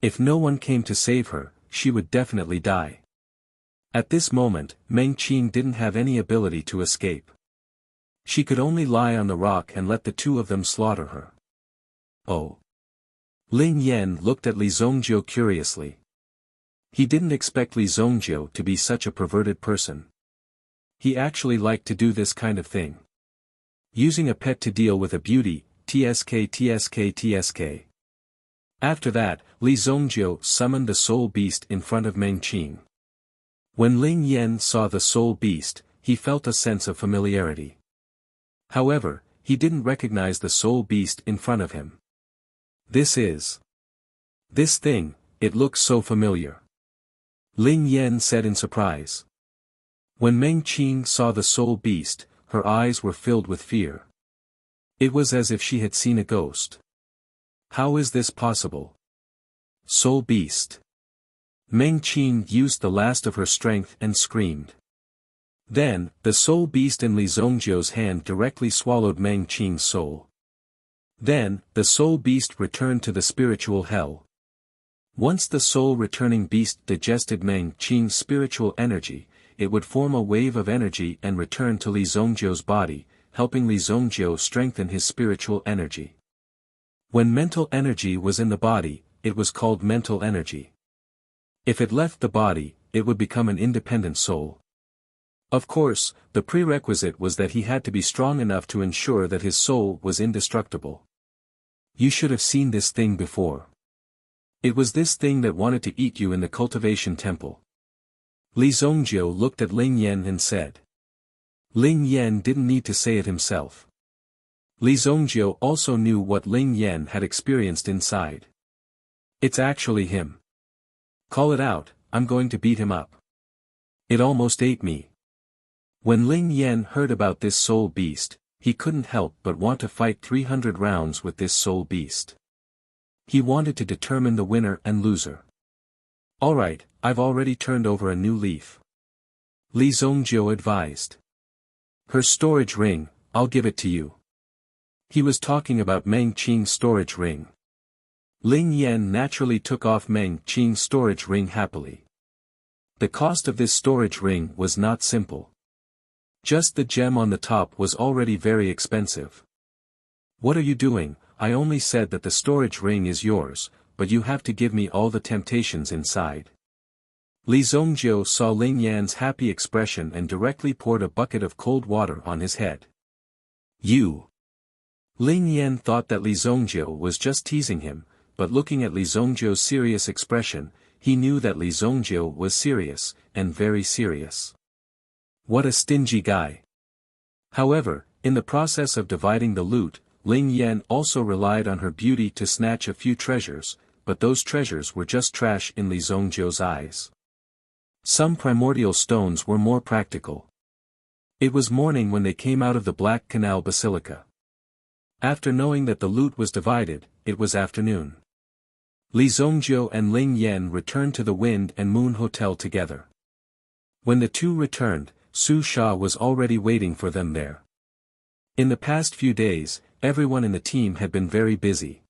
If no one came to save her, she would definitely die. At this moment, Meng Qing didn't have any ability to escape. She could only lie on the rock and let the two of them slaughter her. Oh. Ling Yan looked at Li Zhongjiu curiously. He didn't expect Li Zhongjiu to be such a perverted person. He actually liked to do this kind of thing. Using a pet to deal with a beauty, tsk. After that, Li Zhongjiu summoned the soul beast in front of Meng Qing. When Ling Yan saw the soul beast, he felt a sense of familiarity. However, he didn't recognize the soul beast in front of him. This thing, it looks so familiar. Ling Yan said in surprise. When Meng Qing saw the soul beast, her eyes were filled with fear. It was as if she had seen a ghost. How is this possible? Soul beast. Meng Qing used the last of her strength and screamed. Then, the soul beast in Li Zhongjiu's hand directly swallowed Meng Qing's soul. Then, the soul beast returned to the spiritual hell. Once the soul-returning beast digested Meng Qing's spiritual energy, it would form a wave of energy and return to Li Zhongjiu's body, helping Li Zhongjiu strengthen his spiritual energy. When mental energy was in the body, it was called mental energy. If it left the body, it would become an independent soul. Of course, the prerequisite was that he had to be strong enough to ensure that his soul was indestructible. You should have seen this thing before. It was this thing that wanted to eat you in the cultivation temple. Li Zhongjiu looked at Ling Yan and said. Ling Yan didn't need to say it himself. Li Zhongjiu also knew what Ling Yan had experienced inside. It's actually him. Call it out, I'm going to beat him up. It almost ate me. When Ling Yan heard about this soul beast, he couldn't help but want to fight 300 rounds with this soul beast. He wanted to determine the winner and loser. Alright, I've already turned over a new leaf. Li Zhongjiu advised. Her storage ring, I'll give it to you. He was talking about Meng Qing's storage ring. Ling Yan naturally took off Meng Qing's storage ring happily. The cost of this storage ring was not simple. Just the gem on the top was already very expensive. What are you doing? I only said that the storage ring is yours, but you have to give me all the temptations inside. Li Zhongjiu saw Ling Yan's happy expression and directly poured a bucket of cold water on his head. You! Ling Yan thought that Li Zhongjiu was just teasing him, but looking at Li Zhongjiu's serious expression, he knew that Li Zhongjiu was serious, and very serious. What a stingy guy. However, in the process of dividing the loot, Ling Yan also relied on her beauty to snatch a few treasures, but those treasures were just trash in Li Zhongjiu's eyes. Some primordial stones were more practical. It was morning when they came out of the Black Canal Basilica. After knowing that the loot was divided, it was afternoon. Li Zhongjiu and Ling Yan returned to the Wind and Moon Hotel together. When the two returned, Su Sha was already waiting for them there. In the past few days, everyone in the team had been very busy.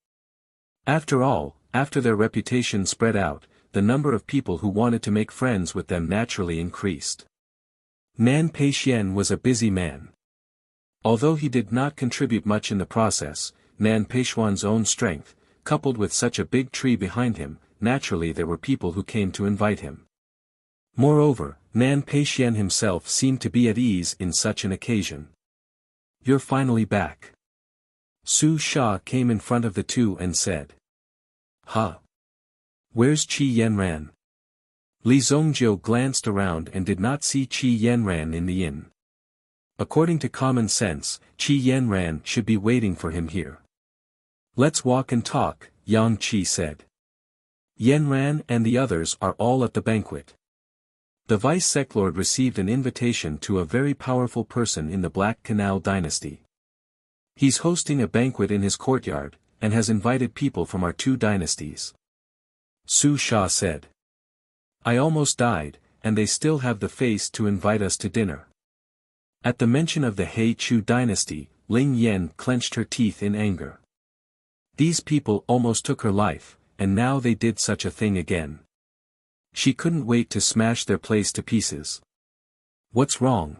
After all, after their reputation spread out, the number of people who wanted to make friends with them naturally increased. Nan Peixian was a busy man. Although he did not contribute much in the process, Nan Peixian's own strength, coupled with such a big tree behind him, naturally there were people who came to invite him. Moreover, Nan Peixian himself seemed to be at ease in such an occasion. You're finally back. Su Sha came in front of the two and said. Huh? Where's Qi Yanran? Li Zhongjiu glanced around and did not see Qi Yanran in the inn. According to common sense, Qi Yanran should be waiting for him here. Let's walk and talk, Yang Qi said. Yanran and the others are all at the banquet. The Vice Seclord received an invitation to a very powerful person in the Black Canal dynasty. He's hosting a banquet in his courtyard, and has invited people from our two dynasties. Su Sha said. I almost died, and they still have the face to invite us to dinner. At the mention of the He Chu dynasty, Ling Yan clenched her teeth in anger. These people almost took her life, and now they did such a thing again. She couldn't wait to smash their place to pieces. What's wrong?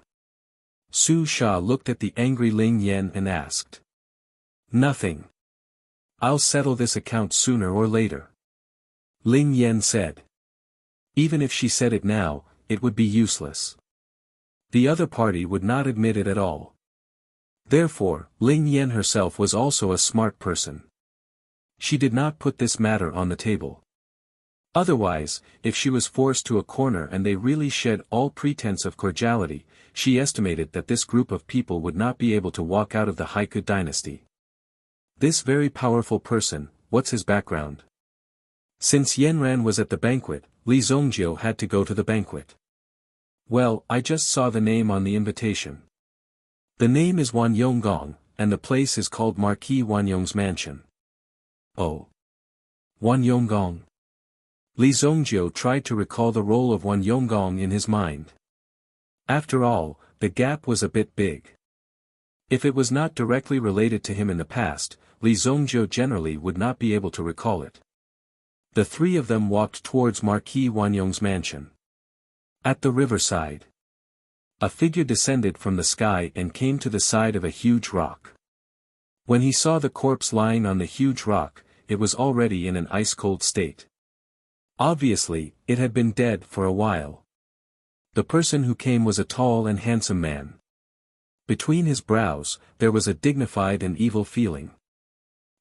Su Sha looked at the angry Ling Yan and asked. Nothing. I'll settle this account sooner or later. Ling Yan said. Even if she said it now, it would be useless. The other party would not admit it at all. Therefore, Ling Yan herself was also a smart person. She did not put this matter on the table. Otherwise, if she was forced to a corner and they really shed all pretense of cordiality, she estimated that this group of people would not be able to walk out of the Haiku dynasty. This very powerful person, what's his background? Since Yanran was at the banquet, Li Zhongjiu had to go to the banquet. Well, I just saw the name on the invitation. The name is Wan Yonggong, and the place is called Marquis Wanyong's mansion. Oh. Wan Yonggong. Li Zhongjiu tried to recall the role of Wan Yonggong in his mind. After all, the gap was a bit big. If it was not directly related to him in the past, Li Zhongjiu generally would not be able to recall it. The three of them walked towards Marquis Wanyong's mansion. At the riverside, a figure descended from the sky and came to the side of a huge rock. When he saw the corpse lying on the huge rock, it was already in an ice-cold state. Obviously, it had been dead for a while. The person who came was a tall and handsome man. Between his brows, there was a dignified and evil feeling.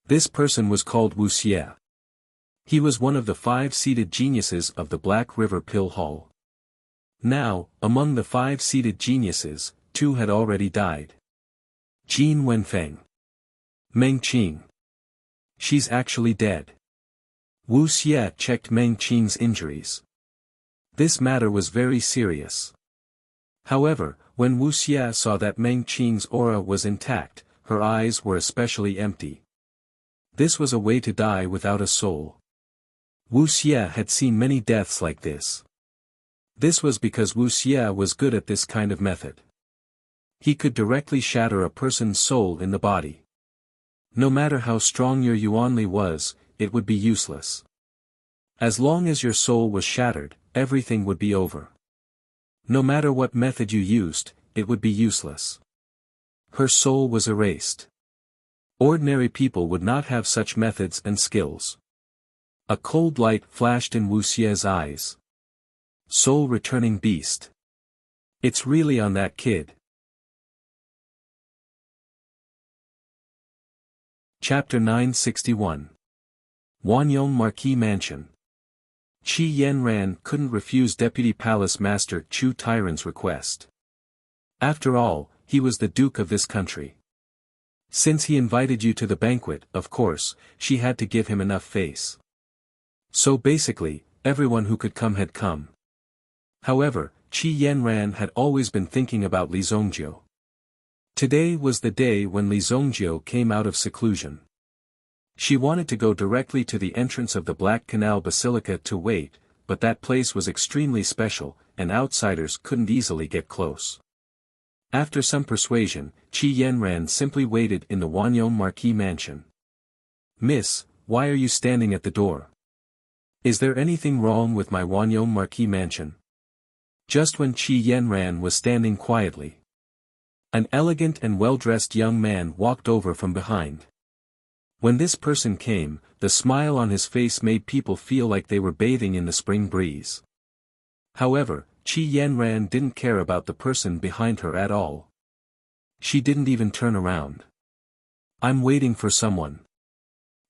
This person was called Wuxia. He was one of the 5 seated geniuses of the Black River Pill Hall. Now, among the 5 seated geniuses, two had already died. Jin Wenfeng. Meng Qing. She's actually dead. Wuxia checked Meng Qing's injuries. This matter was very serious. However, when Wuxia saw that Meng Qing's aura was intact, her eyes were especially empty. This was a way to die without a soul. Wuxia had seen many deaths like this. This was because Wuxia was good at this kind of method. He could directly shatter a person's soul in the body. No matter how strong your Yuanli was, it would be useless. As long as your soul was shattered, everything would be over. No matter what method you used, it would be useless. Her soul was erased. Ordinary people would not have such methods and skills. A cold light flashed in Wuxia's eyes. Soul returning beast. It's really on that kid. Chapter 961. Wanyong Marquis Mansion. Qi Yanran couldn't refuse Deputy Palace Master Chu Tyrant's request. After all, he was the Duke of this country. Since he invited you to the banquet, of course, she had to give him enough face. So basically, everyone who could come had come. However, Qi Yanran had always been thinking about Li Zongjiu. Today was the day when Li Zongjiu came out of seclusion. She wanted to go directly to the entrance of the Black Canal Basilica to wait, but that place was extremely special, and outsiders couldn't easily get close. After some persuasion, Qi Yanran simply waited in the Wanyong Marquis Mansion. "Miss, why are you standing at the door? Is there anything wrong with my Wanyong Marquis Mansion?" Just when Qi Yanran was standing quietly, an elegant and well-dressed young man walked over from behind. When this person came, the smile on his face made people feel like they were bathing in the spring breeze. However, Qi Yanran didn't care about the person behind her at all. She didn't even turn around. "I'm waiting for someone,"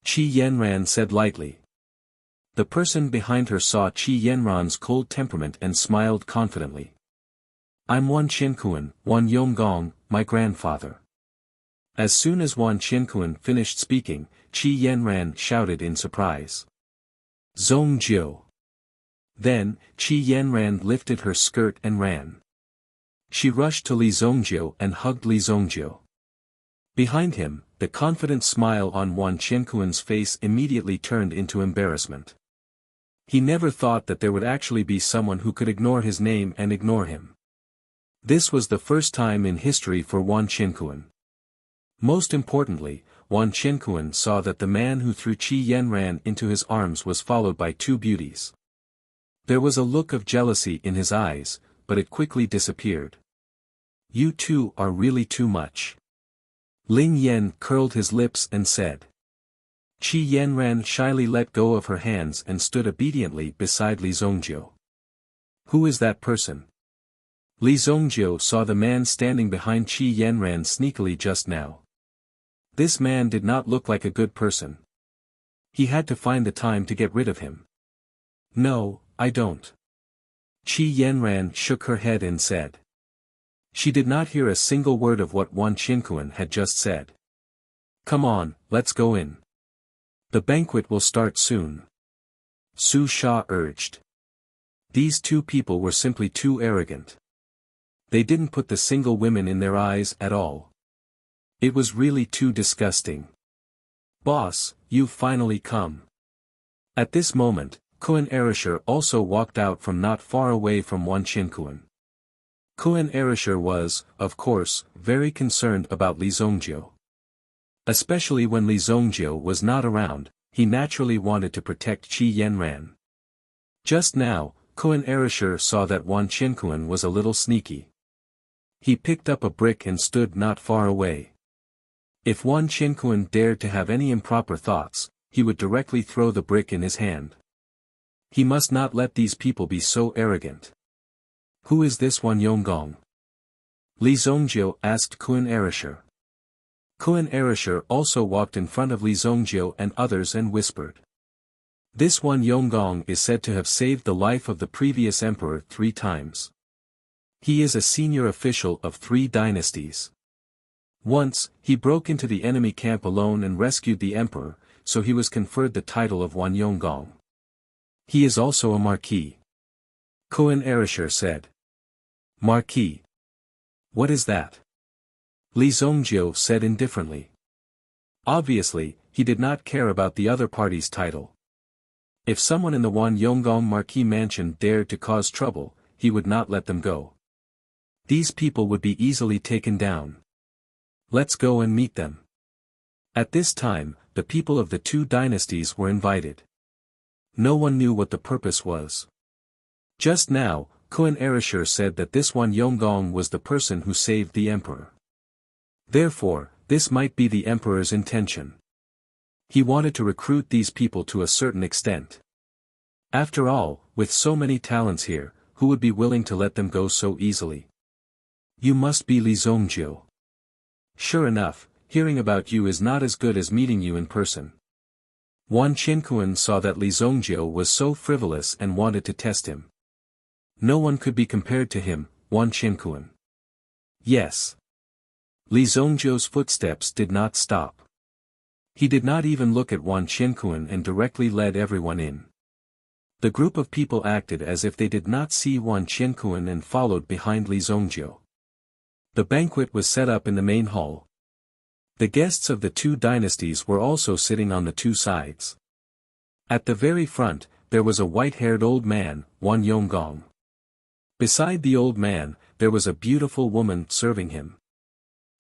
Qi Yanran said lightly. The person behind her saw Qi Yanran's cold temperament and smiled confidently. "I'm Wan Qiankuan, Wan Yonggong, my grandfather." As soon as Wan Qiankuan finished speaking, Qi Yanran shouted in surprise. "Zongjiu." Then, Qi Yanran lifted her skirt and ran. She rushed to Li Zongjiu and hugged Li Zongjiu. Behind him, the confident smile on Wan Qiankuan's face immediately turned into embarrassment. He never thought that there would actually be someone who could ignore his name and ignore him. This was the first time in history for Wan Qiankuan. Most importantly, Wan Qiankuan saw that the man who threw Qi Yanran into his arms was followed by two beauties. There was a look of jealousy in his eyes, but it quickly disappeared. "You two are really too much." Ling Yan curled his lips and said. Qi Yanran shyly let go of her hands and stood obediently beside Li Zongjiu. "Who is that person?" Li Zongjiu saw the man standing behind Qi Yanran sneakily just now. This man did not look like a good person. He had to find the time to get rid of him. "No, I don't." Qi Yanran shook her head and said. She did not hear a single word of what Wan Qiankuan had just said. "Come on, let's go in. The banquet will start soon," Su Sha urged. These two people were simply too arrogant. They didn't put the single women in their eyes at all. It was really too disgusting. "Boss, you've finally come." At this moment, Kuan Erisher also walked out from not far away from Wan Qiankuan. Kuan Erisher was, of course, very concerned about Li Zongjiu. Especially when Li Zongjiu was not around, he naturally wanted to protect Qi Yanran. Just now, Kuan Erisher saw that Wan Qiankuan was a little sneaky. He picked up a brick and stood not far away. If Wan Qiankuan dared to have any improper thoughts, he would directly throw the brick in his hand. He must not let these people be so arrogant. "Who is this Wan Yonggong?" Li Zongjiu asked Kuan Erisher. Kuan Erisher also walked in front of Li Zongjiu and others and whispered. "This Wan Yonggong is said to have saved the life of the previous emperor 3 times. He is a senior official of 3 dynasties. Once, he broke into the enemy camp alone and rescued the emperor, so he was conferred the title of Wanyonggong. He is also a marquis. Koan Erishur said. Marquis. What is that? Li Zongjio said indifferently. Obviously, he did not care about the other party's title. If someone in the Wanyonggong Marquis mansion dared to cause trouble, he would not let them go. These people would be easily taken down. Let's go and meet them. At this time, the people of the 2 dynasties were invited. No one knew what the purpose was. Just now, Koan Erishur said that this Wanyonggong was the person who saved the emperor. Therefore, this might be the emperor's intention. He wanted to recruit these people to a certain extent. After all, with so many talents here, who would be willing to let them go so easily? You must be Li Zongjio. Sure enough, hearing about you is not as good as meeting you in person. Wan Qinkuan saw that Li Zongjio was so frivolous and wanted to test him. No one could be compared to him, Wan Qinkuan. Yes. Li Zongjio's footsteps did not stop. He did not even look at Wan Qinkuan and directly led everyone in. The group of people acted as if they did not see Wan Qinkuan and followed behind Li Zongjio. The banquet was set up in the main hall. The guests of the 2 dynasties were also sitting on the 2 sides. At the very front, there was a white-haired old man, Wanyonggong. Beside the old man, there was a beautiful woman serving him.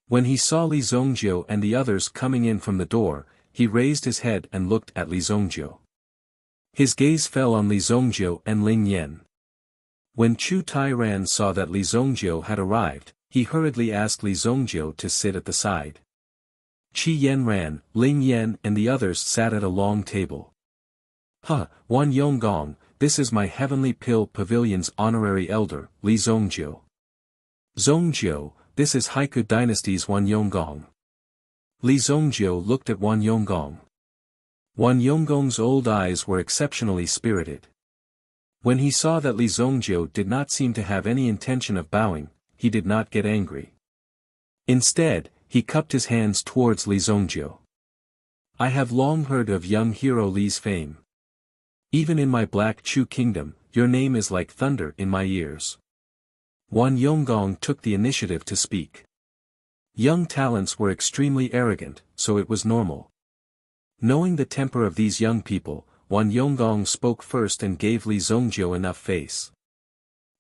When he saw Li Zongjio and the others coming in from the door, he raised his head and looked at Li Zongjio. His gaze fell on Li Zongjio and Ling Yan. When Chu Tairan saw that Li Zongjio had arrived, he hurriedly asked Li Zongjio to sit at the side. Qi Yanran, Ling Yan and the others sat at a long table. Wanyonggong, this is my Heavenly Pill Pavilion's honorary elder, Li Zongjio. Zongjio, this is Haiku Dynasty's Wanyonggong. Li Zongjio looked at Wanyonggong. Wanyonggong's old eyes were exceptionally spirited. When he saw that Li Zongjio did not seem to have any intention of bowing, he did not get angry. Instead, he cupped his hands towards Li Zongjio. I have long heard of young hero Li's fame. Even in my Black Chu kingdom, your name is like thunder in my ears. Wanyonggong took the initiative to speak. Young talents were extremely arrogant, so it was normal. Knowing the temper of these young people, Wanyonggong spoke first and gave Li Zongjio enough face.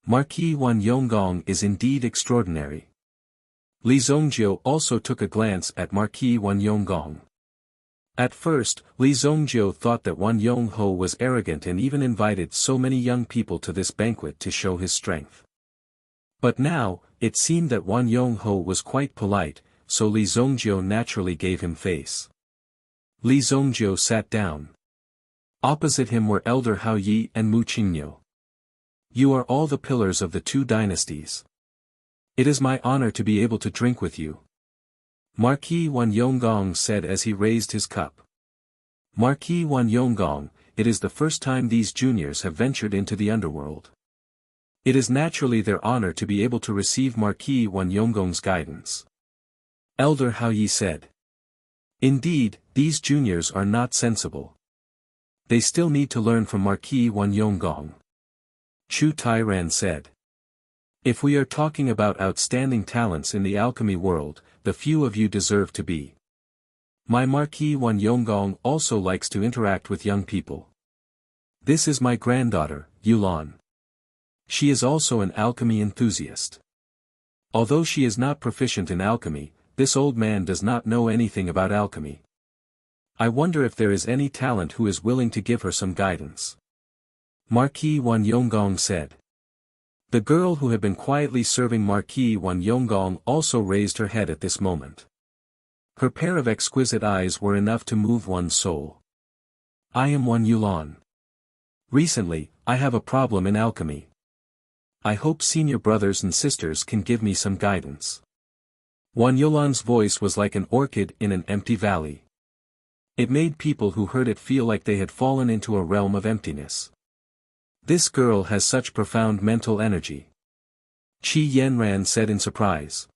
Marquis Wanyonggong is indeed extraordinary. Li Zongjio also took a glance at Marquis Wanyonggong. At first, Li Zongjio thought that Wanyongho was arrogant and even invited so many young people to this banquet to show his strength. But now, it seemed that Wanyongho was quite polite, so Li Zongjio naturally gave him face. Li Zongjio sat down. Opposite him were Elder Hao Yi and Mu Qingnyo. You are all the pillars of the 2 dynasties. It is my honor to be able to drink with you. Marquis Wanyonggong said as he raised his cup. Marquis Wanyonggong, it is the first time these juniors have ventured into the underworld. It is naturally their honor to be able to receive Marquis Wanyonggong's guidance. Elder Hao Yi said. Indeed, these juniors are not sensible. They still need to learn from Marquis Wanyonggong. Chu Tairan said. If we are talking about outstanding talents in the alchemy world, the few of you deserve to be. My Marquis Wanyonggong also likes to interact with young people. This is my granddaughter, Yulan. She is also an alchemy enthusiast. Although she is not proficient in alchemy, this old man does not know anything about alchemy. I wonder if there is any talent who is willing to give her some guidance. Marquis Wanyonggong said. The girl who had been quietly serving Marquis Wanyonggong also raised her head at this moment. Her pair of exquisite eyes were enough to move one's soul. I am Wan Yulan. Recently, I have a problem in alchemy. I hope senior brothers and sisters can give me some guidance. Wan Yulan's voice was like an orchid in an empty valley. It made people who heard it feel like they had fallen into a realm of emptiness. This girl has such profound mental energy. Qi Yanran said in surprise.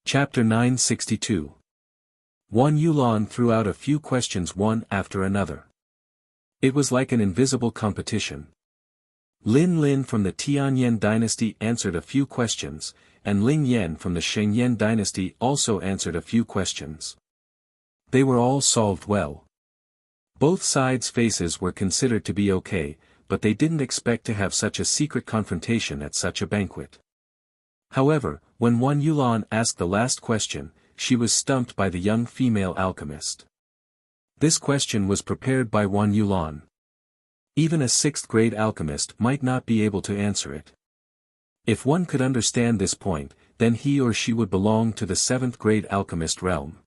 Chapter 962. Wan Yulan threw out a few questions one after another. It was like an invisible competition. Lin Lin from the Tianyan dynasty answered a few questions, and Ling Yan from the Shengyan dynasty also answered a few questions. They were all solved well. Both sides' faces were considered to be okay, but they didn't expect to have such a secret confrontation at such a banquet. However, when Wan Yulan asked the last question, she was stumped by the young female alchemist. This question was prepared by Wan Yulan. Even a 6th-grade alchemist might not be able to answer it. If one could understand this point, then he or she would belong to the 7th-grade alchemist realm.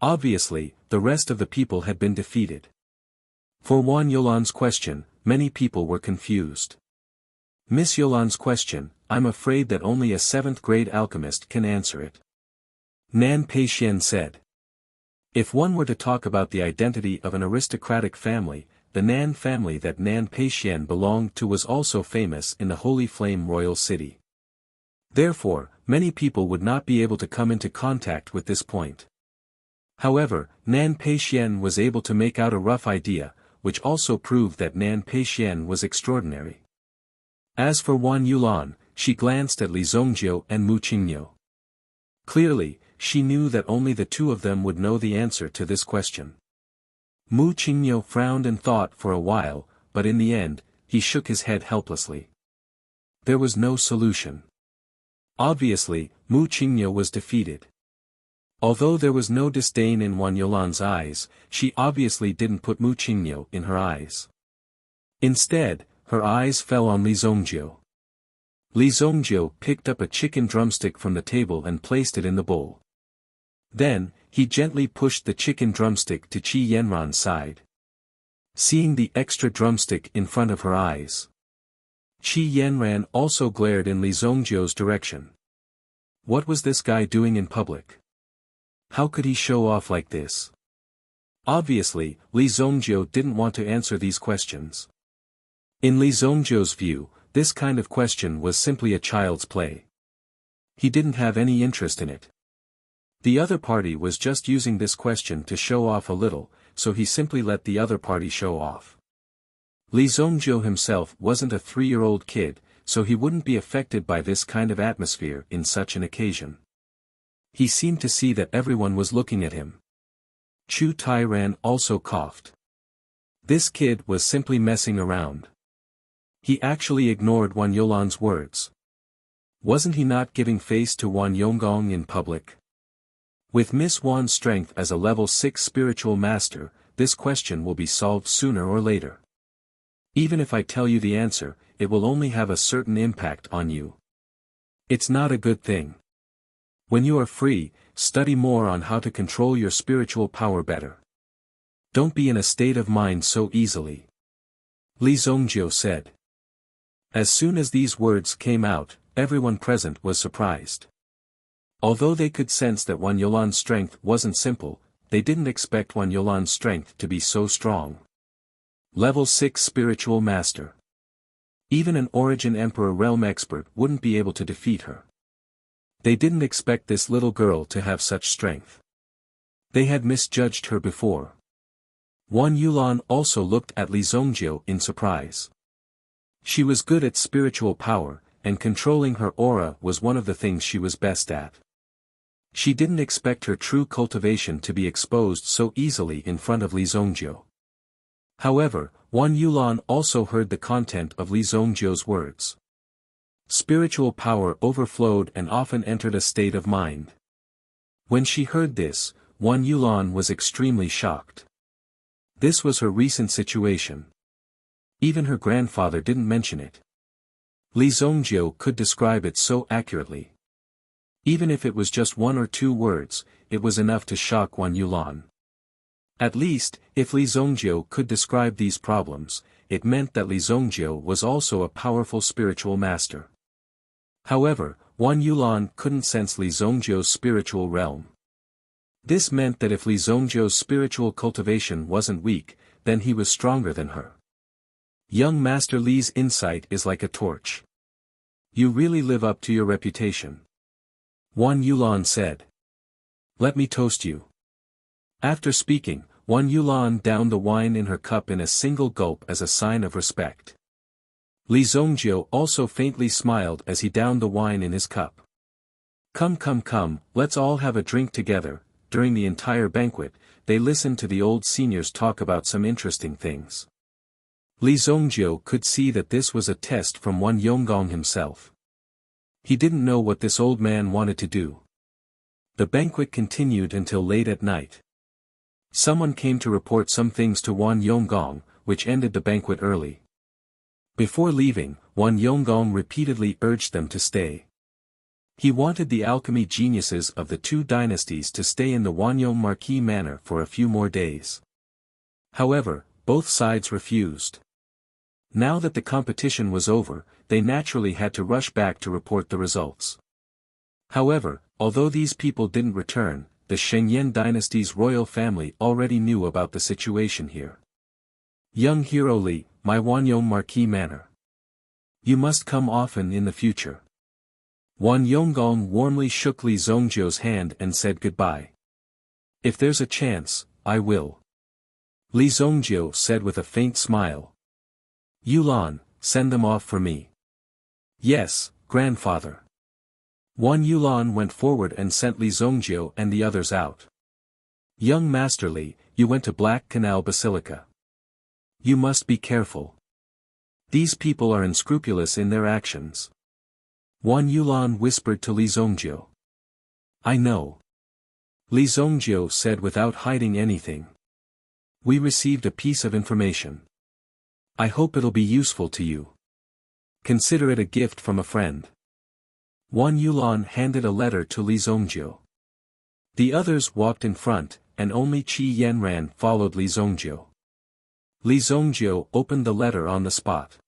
Obviously, the rest of the people had been defeated. For Wan Yulan's question, many people were confused. Miss Yulan's question, I'm afraid that only a 7th-grade alchemist can answer it. Nan Peixian said. If one were to talk about the identity of an aristocratic family, the Nan family that Nan Peixian belonged to was also famous in the Holy Flame Royal City. Therefore, many people would not be able to come into contact with this point. However, Nan Peixian was able to make out a rough idea, which also proved that Nan Peixian was extraordinary. As for Wan Yulan, she glanced at Li Zongjiu and Mu Qingniu. Clearly, she knew that only the two of them would know the answer to this question. Mu Qingniu frowned and thought for a while, but in the end, he shook his head helplessly. There was no solution. Obviously, Mu Qingniu was defeated. Although there was no disdain in Wan Yulan's eyes, she obviously didn't put Mu Qingniu in her eyes. Instead, her eyes fell on Li Zongjiu. Li Zongjiu picked up a chicken drumstick from the table and placed it in the bowl. Then, he gently pushed the chicken drumstick to Qi Yanran's side. Seeing the extra drumstick in front of her eyes, Qi Yanran also glared in Li Zongjiu's direction. What was this guy doing in public? How could he show off like this? Obviously, Li Zongjiu didn't want to answer these questions. In Li Zongjiu's view, this kind of question was simply a child's play. He didn't have any interest in it. The other party was just using this question to show off a little, so he simply let the other party show off. Li Zongjiu himself wasn't a 3-year-old kid, so he wouldn't be affected by this kind of atmosphere in such an occasion. He seemed to see that everyone was looking at him. Chu Tairan also coughed. This kid was simply messing around. He actually ignored Wan Yulan's words. Wasn't he not giving face to Wan Yonggong in public? With Miss Wan's strength as a level 6 spiritual master, this question will be solved sooner or later. Even if I tell you the answer, it will only have a certain impact on you. It's not a good thing. When you are free, study more on how to control your spiritual power better. Don't be in a state of mind so easily. Li Zongjiu said. As soon as these words came out, everyone present was surprised. Although they could sense that Wan Yulan's strength wasn't simple, they didn't expect Wan Yulan's strength to be so strong. Level 6 Spiritual Master. Even an Origin Emperor realm expert wouldn't be able to defeat her. They didn't expect this little girl to have such strength. They had misjudged her before. Wan Yulan also looked at Li Zongjiu in surprise. She was good at spiritual power, and controlling her aura was one of the things she was best at. She didn't expect her true cultivation to be exposed so easily in front of Li Zongjiu. However, Wan Yulan also heard the content of Li Zongjiu's words. Spiritual power overflowed and often entered a state of mind. When she heard this, Wan Yulan was extremely shocked. This was her recent situation. Even her grandfather didn't mention it. Li Zongjiu could describe it so accurately. Even if it was just 1 or 2 words, it was enough to shock Wan Yulan. At least, if Li Zongjiu could describe these problems, it meant that Li Zongjiu was also a powerful spiritual master. However, Wan Yulan couldn't sense Li Zongjiu's spiritual realm. This meant that if Li Zongjiu's spiritual cultivation wasn't weak, then he was stronger than her. Young Master Li's insight is like a torch. You really live up to your reputation. Wan Yulan said. Let me toast you. After speaking, Wan Yulan downed the wine in her cup in a single gulp as a sign of respect. Li Zongjiu also faintly smiled as he downed the wine in his cup. Come, let's all have a drink together. During the entire banquet, they listened to the old seniors talk about some interesting things. Li Zongjiu could see that this was a test from Wan Yonggong himself. He didn't know what this old man wanted to do. The banquet continued until late at night. Someone came to report some things to Wan Yonggong, which ended the banquet early. Before leaving, Wan Yonggong repeatedly urged them to stay. He wanted the alchemy geniuses of the two dynasties to stay in the Wanyong Marquis Manor for a few more days. However, both sides refused. Now that the competition was over, they naturally had to rush back to report the results. However, although these people didn't return, the Shengyan dynasty's royal family already knew about the situation here. Young Hero Li, my Wanyong Marquis Manor. You must come often in the future. Wan Yonggong warmly shook Li Zongjiu's hand and said goodbye. If there's a chance, I will. Li Zongjiu said with a faint smile. Yulan, send them off for me. Yes, grandfather. Wan Yulan went forward and sent Li Zongjiu and the others out. Young Master Li, you went to Black Canal Basilica. You must be careful. These people are unscrupulous in their actions. Wan Yulan whispered to Li Zongjiu. I know. Li Zongjiu said without hiding anything. We received a piece of information. I hope it'll be useful to you. Consider it a gift from a friend. Wan Yulan handed a letter to Li Zongjiu. The others walked in front, and only Qi Yanran followed Li Zongjiu. Li Zongjiu opened the letter on the spot.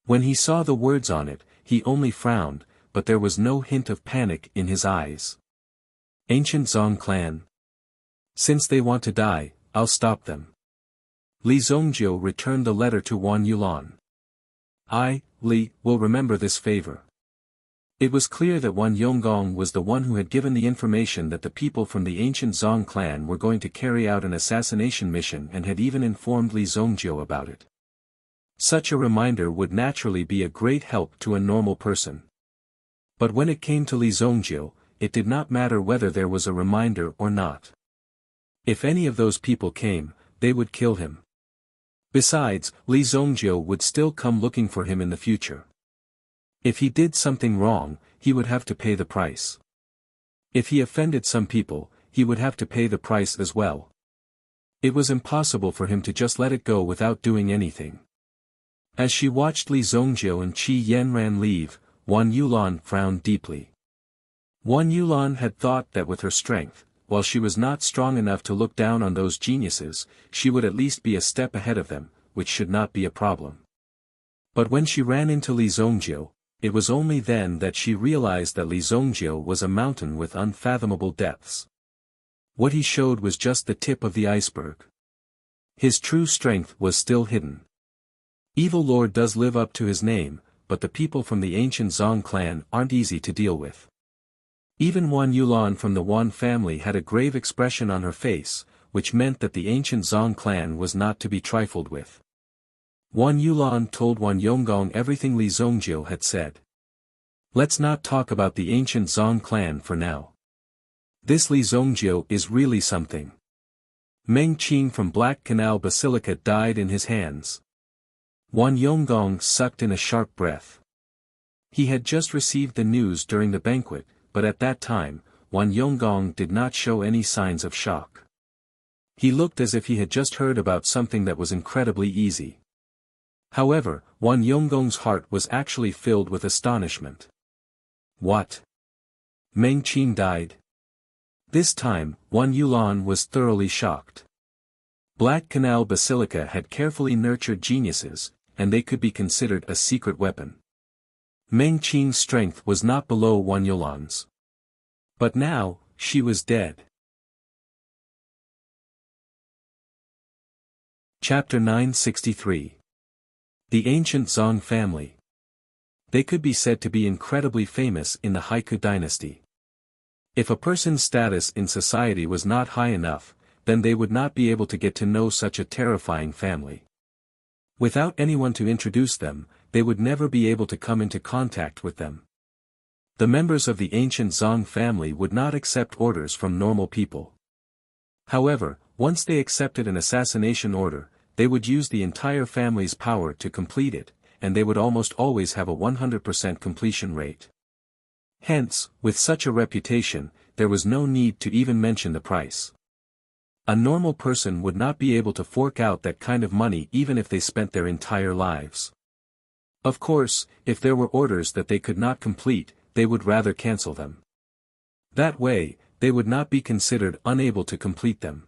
When he saw the words on it, he only frowned, but there was no hint of panic in his eyes. Ancient Zong clan. Since they want to die, I'll stop them. Li Zongjiu returned the letter to Wan Yulan. I, Li, will remember this favor. It was clear that Wan Yonggong was the one who had given the information that the people from the ancient Zong clan were going to carry out an assassination mission and had even informed Li Zongjiu about it. Such a reminder would naturally be a great help to a normal person. But when it came to Li Zongjiu, it did not matter whether there was a reminder or not. If any of those people came, they would kill him. Besides, Li Zongjiu would still come looking for him in the future. If he did something wrong, he would have to pay the price. If he offended some people, he would have to pay the price as well. It was impossible for him to just let it go without doing anything. As she watched Li Zongjiu and Qi Yanran leave, Wan Yulan frowned deeply. Wan Yulan had thought that with her strength, while she was not strong enough to look down on those geniuses, she would at least be a step ahead of them, which should not be a problem. But when she ran into Li Zongjiu, it was only then that she realized that Li Zongjiu was a mountain with unfathomable depths. What he showed was just the tip of the iceberg. His true strength was still hidden. Evil Lord does live up to his name, but the people from the ancient Zong clan aren't easy to deal with. Even Wan Yulan from the Wan family had a grave expression on her face, which meant that the ancient Zong clan was not to be trifled with. Wan Yulan told Wan Yonggong everything Li Zongjiu had said. Let's not talk about the ancient Zong clan for now. This Li Zongjiu is really something. Meng Qing from Black Canal Basilica died in his hands. Wan Yonggong sucked in a sharp breath. He had just received the news during the banquet, but at that time, Wan Yonggong did not show any signs of shock. He looked as if he had just heard about something that was incredibly easy. However, Wan Yonggong's heart was actually filled with astonishment. What? Meng Qing died? This time, Wan Yulan was thoroughly shocked. Black Canal Basilica had carefully nurtured geniuses, and they could be considered a secret weapon. Meng Qing's strength was not below Wan Yulan's. But now, she was dead. Chapter 963. The ancient Zong family. They could be said to be incredibly famous in the Haiku dynasty. If a person's status in society was not high enough, then they would not be able to get to know such a terrifying family. Without anyone to introduce them, they would never be able to come into contact with them. The members of the ancient Zong family would not accept orders from normal people. However, once they accepted an assassination order, they would use the entire family's power to complete it, and they would almost always have a 100% completion rate. Hence, with such a reputation, there was no need to even mention the price. A normal person would not be able to fork out that kind of money even if they spent their entire lives. Of course, if there were orders that they could not complete, they would rather cancel them. That way, they would not be considered unable to complete them.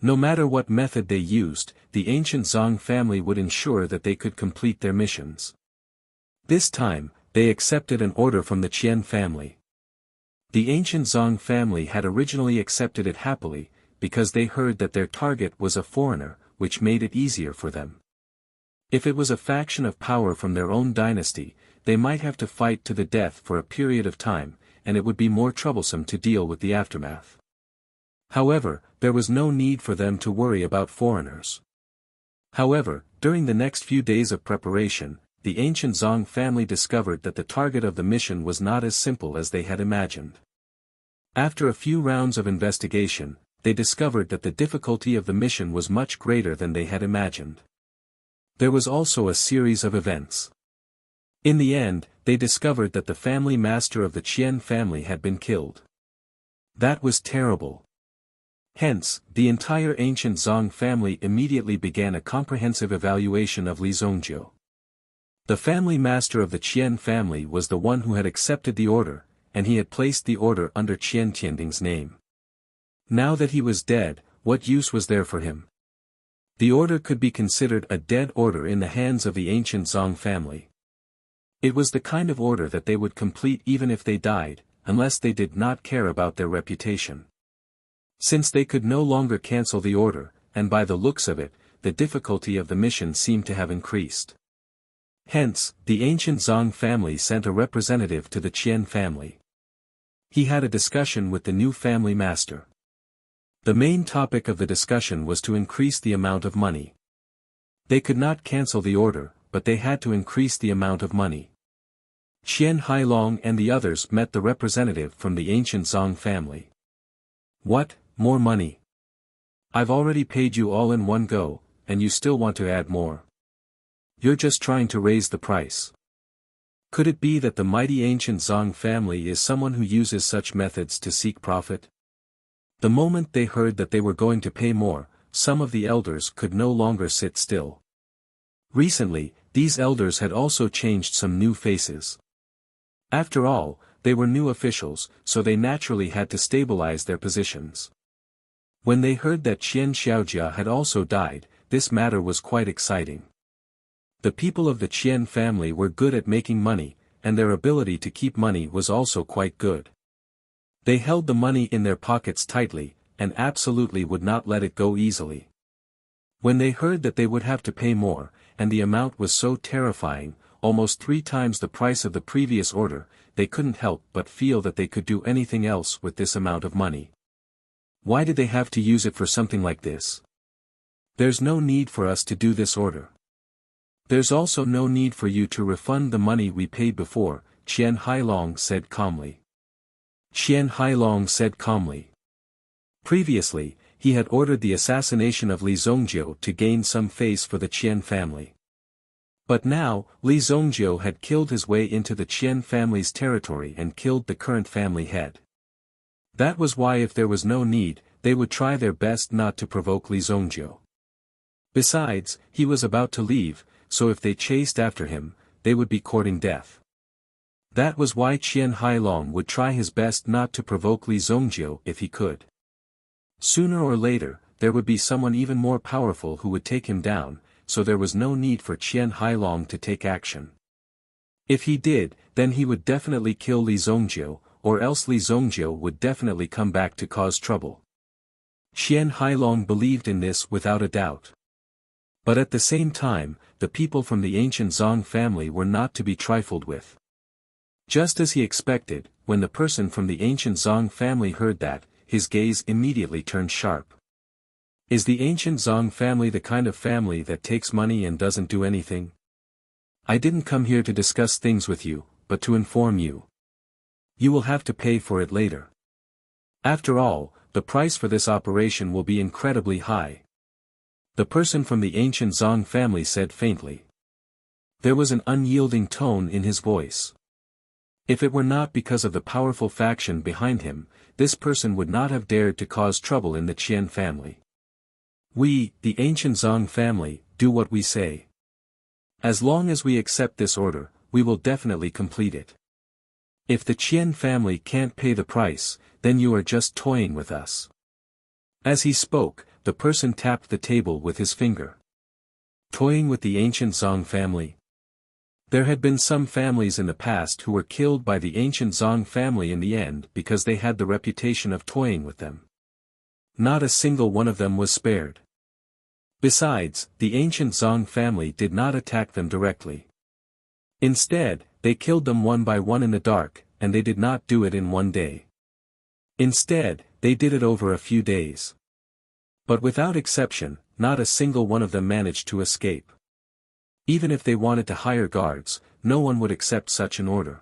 No matter what method they used, the ancient Zong family would ensure that they could complete their missions. This time, they accepted an order from the Qian family. The ancient Zong family had originally accepted it happily, because they heard that their target was a foreigner, which made it easier for them. If it was a faction of power from their own dynasty, they might have to fight to the death for a period of time, and it would be more troublesome to deal with the aftermath. However, there was no need for them to worry about foreigners. However, during the next few days of preparation, the ancient Zong family discovered that the target of the mission was not as simple as they had imagined. After a few rounds of investigation, they discovered that the difficulty of the mission was much greater than they had imagined. There was also a series of events. In the end, they discovered that the family master of the Qian family had been killed. That was terrible. Hence, the entire ancient Zong family immediately began a comprehensive evaluation of Li Zongjiu. The family master of the Qian family was the one who had accepted the order, and he had placed the order under Qian Tianding's name. Now that he was dead, what use was there for him? The order could be considered a dead order in the hands of the ancient Zong family. It was the kind of order that they would complete even if they died, unless they did not care about their reputation. Since they could no longer cancel the order, and by the looks of it, the difficulty of the mission seemed to have increased. Hence, the ancient Zong family sent a representative to the Qian family. He had a discussion with the new family master. The main topic of the discussion was to increase the amount of money. They could not cancel the order, but they had to increase the amount of money. Qian Hailong and the others met the representative from the ancient Zong family. What, more money? I've already paid you all in one go, and you still want to add more. You're just trying to raise the price. Could it be that the mighty ancient Zong family is someone who uses such methods to seek profit? The moment they heard that they were going to pay more, some of the elders could no longer sit still. Recently, these elders had also changed some new faces. After all, they were new officials, so they naturally had to stabilize their positions. When they heard that Qian Xiaojia had also died, this matter was quite exciting. The people of the Qian family were good at making money, and their ability to keep money was also quite good. They held the money in their pockets tightly, and absolutely would not let it go easily. When they heard that they would have to pay more, and the amount was so terrifying, almost 3 times the price of the previous order, they couldn't help but feel that they could do anything else with this amount of money. Why did they have to use it for something like this? There's no need for us to do this order. There's also no need for you to refund the money we paid before, Qian Hailong said calmly. Qian Hailong said calmly. Previously, he had ordered the assassination of Li Zongjiu to gain some face for the Qian family. But now, Li Zongjiu had killed his way into the Qian family's territory and killed the current family head. That was why if there was no need, they would try their best not to provoke Li Zongjiu. Besides, he was about to leave, so if they chased after him, they would be courting death. That was why Qian Hailong would try his best not to provoke Li Zongjiu if he could. Sooner or later, there would be someone even more powerful who would take him down, so there was no need for Qian Hailong to take action. If he did, then he would definitely kill Li Zongjiu, or else Li Zongjiu would definitely come back to cause trouble. Qian Hailong believed in this without a doubt. But at the same time, the people from the ancient Zong family were not to be trifled with. Just as he expected, when the person from the ancient Zong family heard that, his gaze immediately turned sharp. Is the ancient Zong family the kind of family that takes money and doesn't do anything? I didn't come here to discuss things with you, but to inform you. You will have to pay for it later. After all, the price for this operation will be incredibly high. The person from the ancient Zong family said faintly. There was an unyielding tone in his voice. If it were not because of the powerful faction behind him, this person would not have dared to cause trouble in the Qian family. We, the ancient Zong family, do what we say. As long as we accept this order, we will definitely complete it. If the Qian family can't pay the price, then you are just toying with us. As he spoke, the person tapped the table with his finger. Toying with the ancient Zong family? There had been some families in the past who were killed by the ancient Zong family in the end because they had the reputation of toying with them. Not a single one of them was spared. Besides, the ancient Zong family did not attack them directly. Instead, they killed them one by one in the dark, and they did not do it in one day. Instead, they did it over a few days. But without exception, not a single one of them managed to escape. Even if they wanted to hire guards, no one would accept such an order.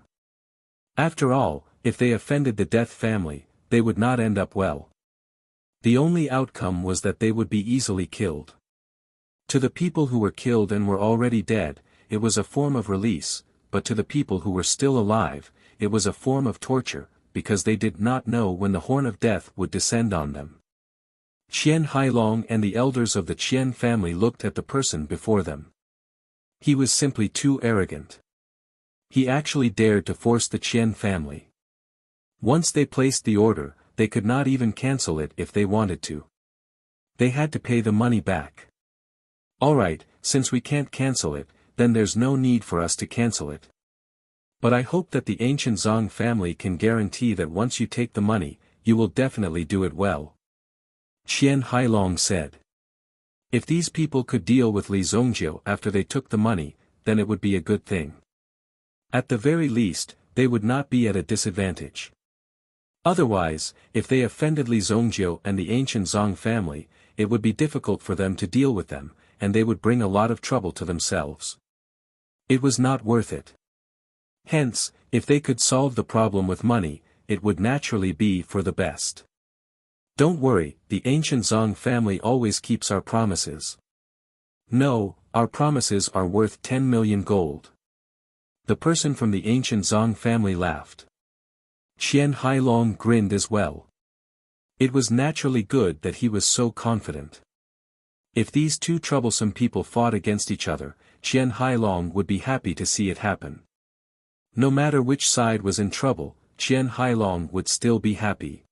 After all, if they offended the Death family, they would not end up well. The only outcome was that they would be easily killed. To the people who were killed and were already dead, it was a form of release, but to the people who were still alive, it was a form of torture, because they did not know when the horn of death would descend on them. Qian Hailong and the elders of the Qian family looked at the person before them. He was simply too arrogant. He actually dared to force the Qian family. Once they placed the order, they could not even cancel it if they wanted to. They had to pay the money back. Alright, since we can't cancel it, then there's no need for us to cancel it. But I hope that the ancient Zong family can guarantee that once you take the money, you will definitely do it well. Qian Hailong said. If these people could deal with Li Zongjiu after they took the money, then it would be a good thing. At the very least, they would not be at a disadvantage. Otherwise, if they offended Li Zongjiu and the ancient Zong family, it would be difficult for them to deal with them, and they would bring a lot of trouble to themselves. It was not worth it. Hence, if they could solve the problem with money, it would naturally be for the best. Don't worry, the ancient Zong family always keeps our promises. No, our promises are worth 10 million gold. The person from the ancient Zong family laughed. Qian Hailong grinned as well. It was naturally good that he was so confident. If these two troublesome people fought against each other, Qian Hailong would be happy to see it happen. No matter which side was in trouble, Qian Hailong would still be happy.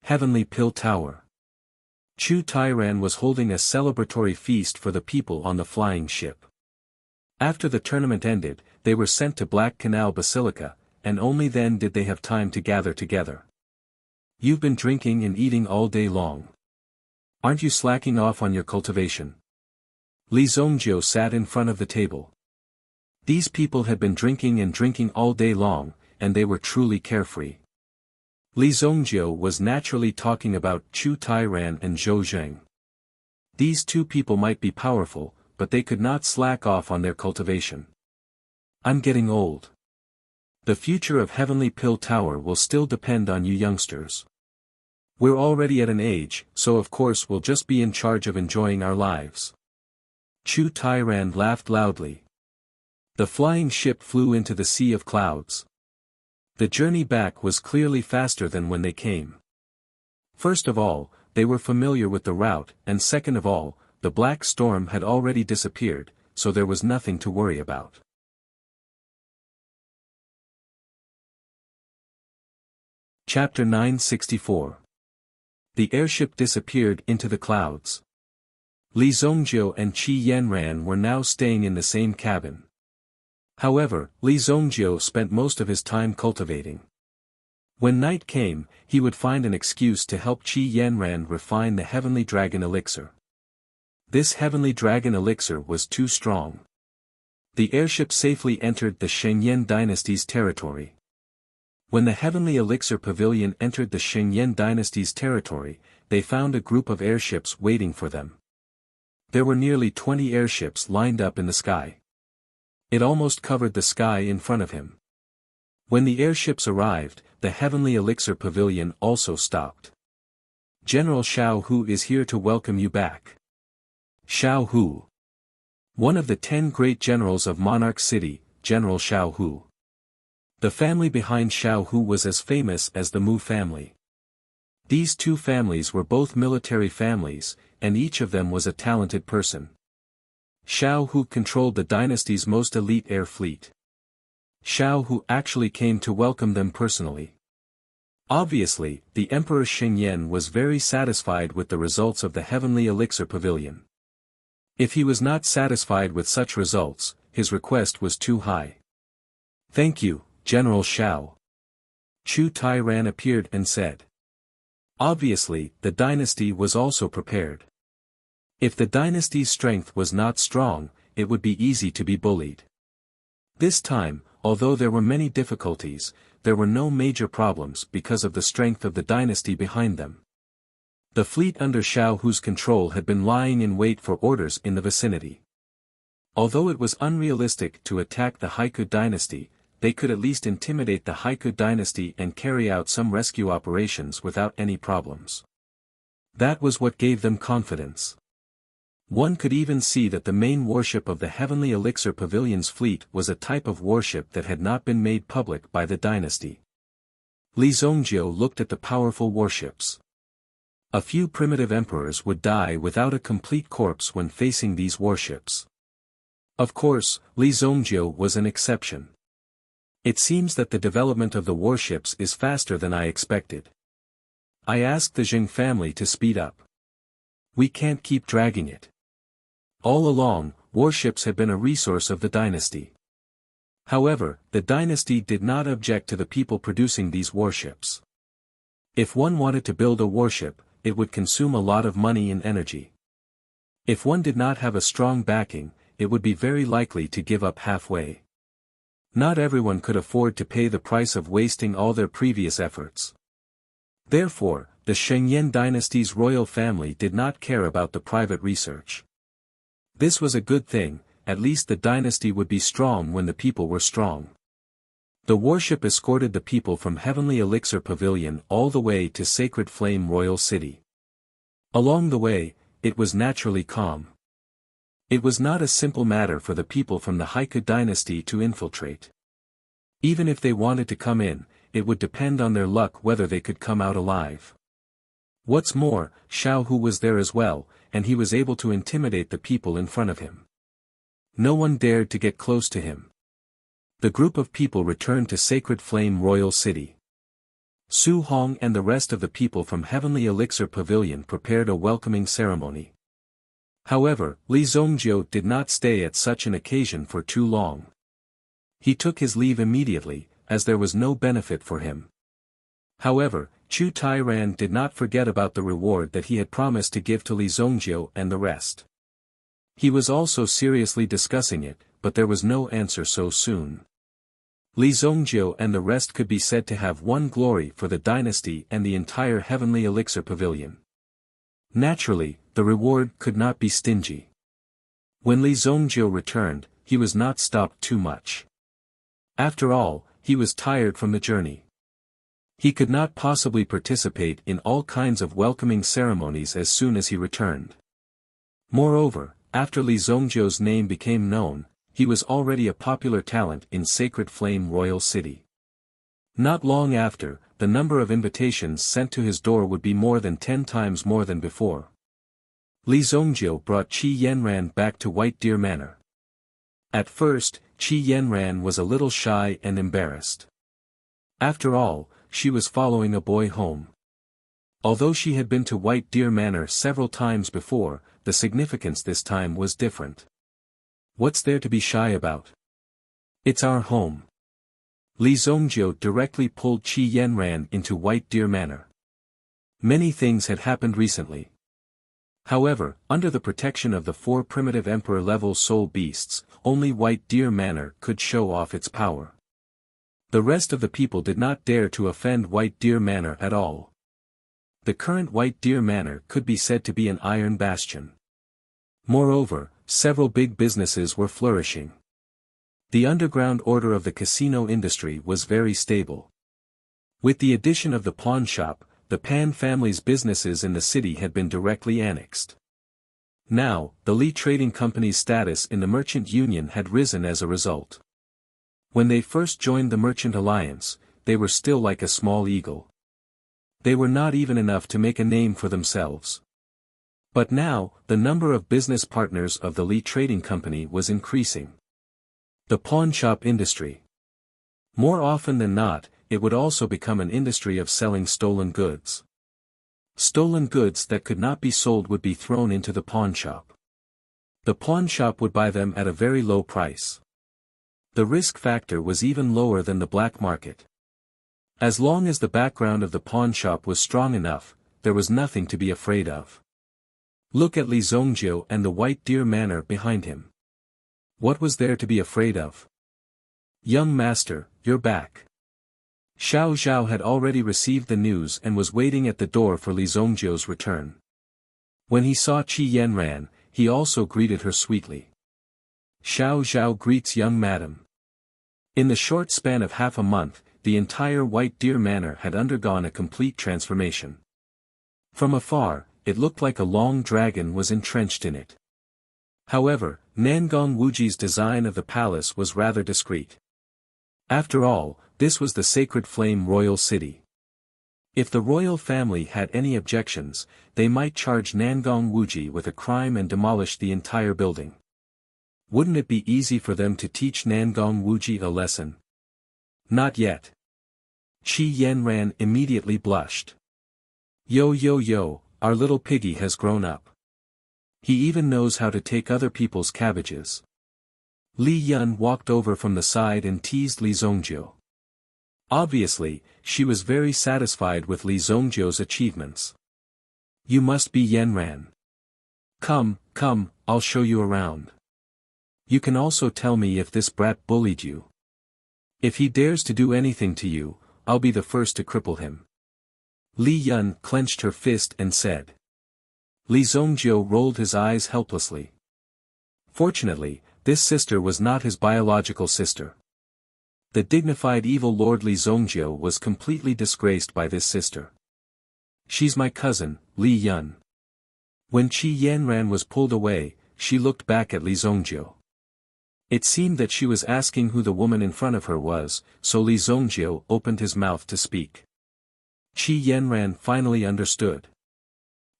Heavenly Pill Tower. Chu Tairan was holding a celebratory feast for the people on the flying ship. After the tournament ended, they were sent to Black Canal Basilica, and only then did they have time to gather together. You've been drinking and eating all day long. Aren't you slacking off on your cultivation? Li Zongjiu sat in front of the table. These people had been drinking and drinking all day long, and they were truly carefree. Li Zongjiu was naturally talking about Chu Tairan and Zhou Zheng. These two people might be powerful, but they could not slack off on their cultivation. I'm getting old. The future of Heavenly Pill Tower will still depend on you youngsters. We're already at an age, so of course we'll just be in charge of enjoying our lives. Chu Tairan laughed loudly. The flying ship flew into the sea of clouds. The journey back was clearly faster than when they came. First of all, they were familiar with the route, and second of all, the black storm had already disappeared, so there was nothing to worry about. Chapter 964. The airship disappeared into the clouds. Li Zongjiu and Qi Yanran were now staying in the same cabin. However, Li Zongjiu spent most of his time cultivating. When night came, he would find an excuse to help Qi Yanran refine the heavenly dragon elixir. This heavenly dragon elixir was too strong. The airship safely entered the Shengyan dynasty's territory. When the heavenly elixir pavilion entered the Shengyan dynasty's territory, they found a group of airships waiting for them. There were nearly 20 airships lined up in the sky. It almost covered the sky in front of him. When the airships arrived, the heavenly elixir pavilion also stopped. General Xiao Hu is here to welcome you back. Xiao Hu. One of the 10 great generals of Monarch City, General Xiao Hu. The family behind Xiao Hu was as famous as the Mu family. These two families were both military families, and each of them was a talented person. Xiao Hu controlled the dynasty's most elite air fleet. Xiao Hu actually came to welcome them personally. Obviously, the Emperor Shengyan was very satisfied with the results of the Heavenly Elixir Pavilion. If he was not satisfied with such results, his request was too high. Thank you, General Xiao. Chu Tairan appeared and said. Obviously, the dynasty was also prepared. If the dynasty's strength was not strong, it would be easy to be bullied. This time, although there were many difficulties, there were no major problems because of the strength of the dynasty behind them. The fleet under Xiao Hu's control had been lying in wait for orders in the vicinity. Although it was unrealistic to attack the Haiku dynasty, they could at least intimidate the Haiku dynasty and carry out some rescue operations without any problems. That was what gave them confidence. One could even see that the main warship of the Heavenly Elixir Pavilion's fleet was a type of warship that had not been made public by the dynasty. Li Zongjiu looked at the powerful warships. A few primitive emperors would die without a complete corpse when facing these warships. Of course, Li Zongjiu was an exception. It seems that the development of the warships is faster than I expected. I asked the Jing family to speed up. We can't keep dragging it. All along, warships had been a resource of the dynasty. However, the dynasty did not object to the people producing these warships. If one wanted to build a warship, it would consume a lot of money and energy. If one did not have a strong backing, it would be very likely to give up halfway. Not everyone could afford to pay the price of wasting all their previous efforts. Therefore, the Shengyan dynasty's royal family did not care about the private research. This was a good thing, at least the dynasty would be strong when the people were strong. The warship escorted the people from Heavenly Elixir Pavilion all the way to Sacred Flame Royal City. Along the way, it was naturally calm. It was not a simple matter for the people from the Haiku dynasty to infiltrate. Even if they wanted to come in, it would depend on their luck whether they could come out alive. What's more, Xiao Hu was there as well, and he was able to intimidate the people in front of him. No one dared to get close to him. The group of people returned to Sacred Flame Royal City. Su Hong and the rest of the people from Heavenly Elixir Pavilion prepared a welcoming ceremony. However, Li Zongjiu did not stay at such an occasion for too long. He took his leave immediately, as there was no benefit for him. However, Chu Tairan did not forget about the reward that he had promised to give to Li Zongjiu and the rest. He was also seriously discussing it, but there was no answer so soon. Li Zongjiu and the rest could be said to have won glory for the dynasty and the entire Heavenly Elixir Pavilion. Naturally, the reward could not be stingy. When Li Zongjiu returned, he was not stopped too much. After all, he was tired from the journey. He could not possibly participate in all kinds of welcoming ceremonies as soon as he returned. Moreover, after Li Zongjiu's name became known, he was already a popular talent in Sacred Flame Royal City. Not long after, the number of invitations sent to his door would be more than 10 times more than before. Li Zongjiu brought Qi Yanran back to White Deer Manor. At first, Qi Yanran was a little shy and embarrassed. After all, she was following a boy home. Although she had been to White Deer Manor several times before, the significance this time was different. What's there to be shy about? It's our home. Li Zongjiu directly pulled Qi Yanran into White Deer Manor. Many things had happened recently. However, under the protection of the 4 primitive emperor-level soul beasts, only White Deer Manor could show off its power. The rest of the people did not dare to offend White Deer Manor at all. The current White Deer Manor could be said to be an iron bastion. Moreover, several big businesses were flourishing. The underground order of the casino industry was very stable. With the addition of the pawn shop, the Pan family's businesses in the city had been directly annexed. Now, the Li Trading Company's status in the merchant union had risen as a result. When they first joined the Merchant Alliance, they were still like a small eagle. They were not even enough to make a name for themselves. But now, the number of business partners of the Li Trading Company was increasing. The pawn shop industry. More often than not, it would also become an industry of selling stolen goods. Stolen goods that could not be sold would be thrown into the pawn shop. The pawn shop would buy them at a very low price. The risk factor was even lower than the black market. As long as the background of the pawn shop was strong enough, there was nothing to be afraid of. Look at Li Zongjiu and the White Deer Manor behind him. What was there to be afraid of? Young master, you're back. Xiao Zhao had already received the news and was waiting at the door for Li Zongjiu's return. When he saw Qi Yanran, he also greeted her sweetly. Xiao Zhao greets young madam. In the short span of half a month, the entire White Deer Manor had undergone a complete transformation. From afar, it looked like a long dragon was entrenched in it. However, Nangong Wuji's design of the palace was rather discreet. After all, this was the Sacred Flame Royal City. If the royal family had any objections, they might charge Nangong Wuji with a crime and demolish the entire building. Wouldn't it be easy for them to teach Nangong Wuji a lesson? Not yet. Qi Yanran immediately blushed. Yo, our little piggy has grown up. He even knows how to take other people's cabbages. Li Yun walked over from the side and teased Li Zongjiu. Obviously, she was very satisfied with Li Zongjiu's achievements. You must be Yanran. Come, I'll show you around. You can also tell me if this brat bullied you. If he dares to do anything to you, I'll be the first to cripple him. Li Yun clenched her fist and said. Li Zongjiu rolled his eyes helplessly. Fortunately, this sister was not his biological sister. The dignified evil Lord Li Zongjiu was completely disgraced by this sister. She's my cousin, Li Yun. When Qi Yanran was pulled away, she looked back at Li Zongjiu. It seemed that she was asking who the woman in front of her was, so Li Zongjiu opened his mouth to speak. Qi Yanran finally understood.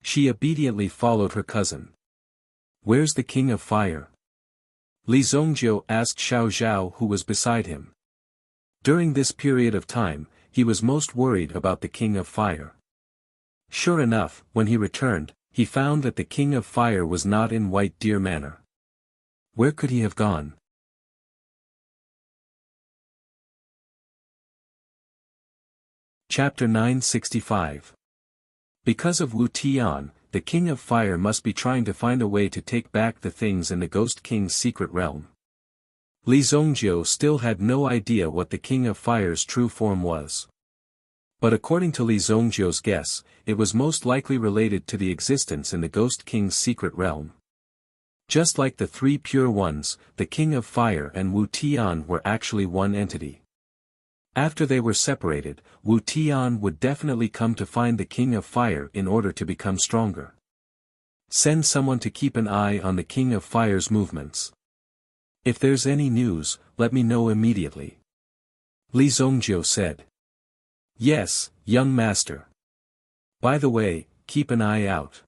She obediently followed her cousin. Where's the King of Fire? Li Zongjiu asked Xiao Zhao who was beside him. During this period of time, he was most worried about the King of Fire. Sure enough, when he returned, he found that the King of Fire was not in White Deer Manor. Where could he have gone? Chapter 965. Because of Wu Tian, the King of Fire must be trying to find a way to take back the things in the Ghost King's secret realm. Li Zongjiu still had no idea what the King of Fire's true form was. But according to Li Zongjiu's guess, it was most likely related to the existence in the Ghost King's secret realm. Just like the 3 pure ones, the King of Fire and Wu Tian were actually one entity. After they were separated, Wu Tian would definitely come to find the King of Fire in order to become stronger. Send someone to keep an eye on the King of Fire's movements. If there's any news, let me know immediately. Li Zongjiu said. Yes, young master. By the way, keep an eye out.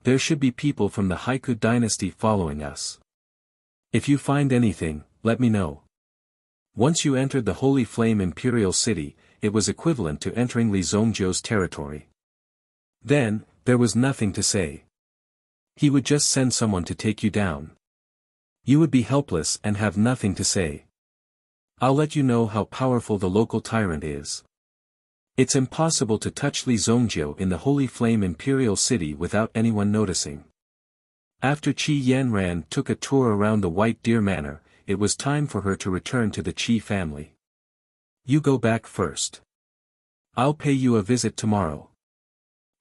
There should be people from the Haiku dynasty following us. If you find anything, let me know. Once you entered the Holy Flame Imperial City, it was equivalent to entering Li Zongjiu's territory. Then, there was nothing to say. He would just send someone to take you down. You would be helpless and have nothing to say. I'll let you know how powerful the local tyrant is. It's impossible to touch Li Zongjiu in the Holy Flame Imperial City without anyone noticing. After Qi Yanran took a tour around the White Deer Manor, it was time for her to return to the Qi family. You go back first. I'll pay you a visit tomorrow.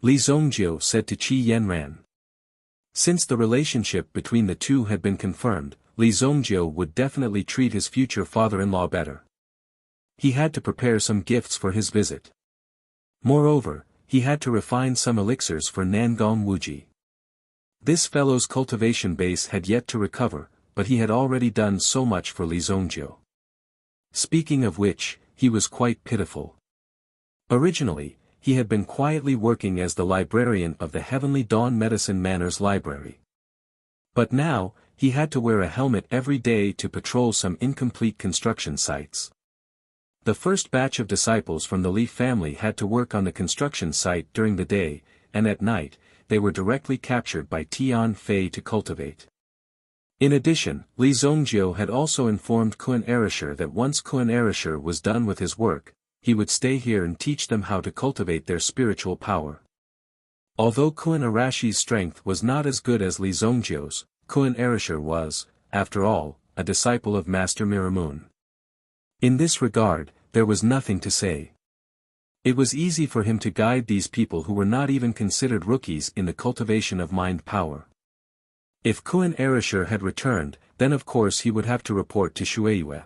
Li Zongjiu said to Qi Yanran. Since the relationship between the two had been confirmed, Li Zongjiu would definitely treat his future father-in-law better. He had to prepare some gifts for his visit. Moreover, he had to refine some elixirs for Nangong Wuji. This fellow's cultivation base had yet to recover, but he had already done so much for Li Zongjiu. Speaking of which, he was quite pitiful. Originally, he had been quietly working as the librarian of the Heavenly Dawn Medicine Manor's library. But now, he had to wear a helmet every day to patrol some incomplete construction sites. The first batch of disciples from the Li family had to work on the construction site during the day, and at night, they were directly captured by Tian Fei to cultivate. In addition, Li Zongjiu had also informed Kun Erisher that once Kun Erisher was done with his work, he would stay here and teach them how to cultivate their spiritual power. Although Kun Arashi's strength was not as good as Li Zongjiu's, Kun Erisher was, after all, a disciple of Master Miramun. In this regard, there was nothing to say. It was easy for him to guide these people who were not even considered rookies in the cultivation of mind power. If Kun Erisher had returned, then of course he would have to report to Shueiyue.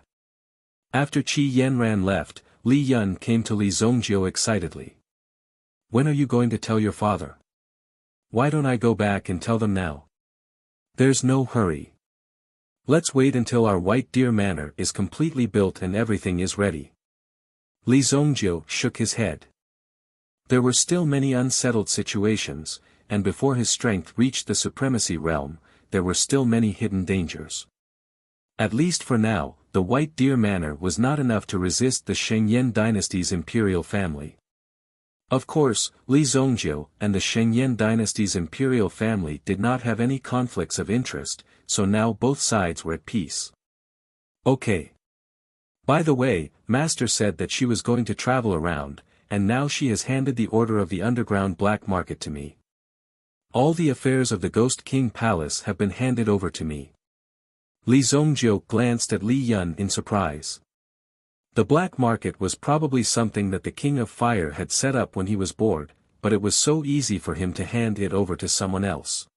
After Qi Yanran left, Li Yun came to Li Zongjiu excitedly. When are you going to tell your father? Why don't I go back and tell them now? There's no hurry. Let's wait until our White Deer Manor is completely built and everything is ready. Li Zongjiu shook his head. There were still many unsettled situations, and before his strength reached the supremacy realm, there were still many hidden dangers. At least for now, the White Deer Manor was not enough to resist the Shengyan dynasty's imperial family. Of course, Li Zongjiu and the Shengyan dynasty's imperial family did not have any conflicts of interest, so now both sides were at peace. Okay. By the way, Master said that she was going to travel around, and now she has handed the order of the underground black market to me. All the affairs of the Ghost King Palace have been handed over to me. Li Zongjiu glanced at Li Yun in surprise. The black market was probably something that the King of Fire had set up when he was bored, but it was so easy for him to hand it over to someone else.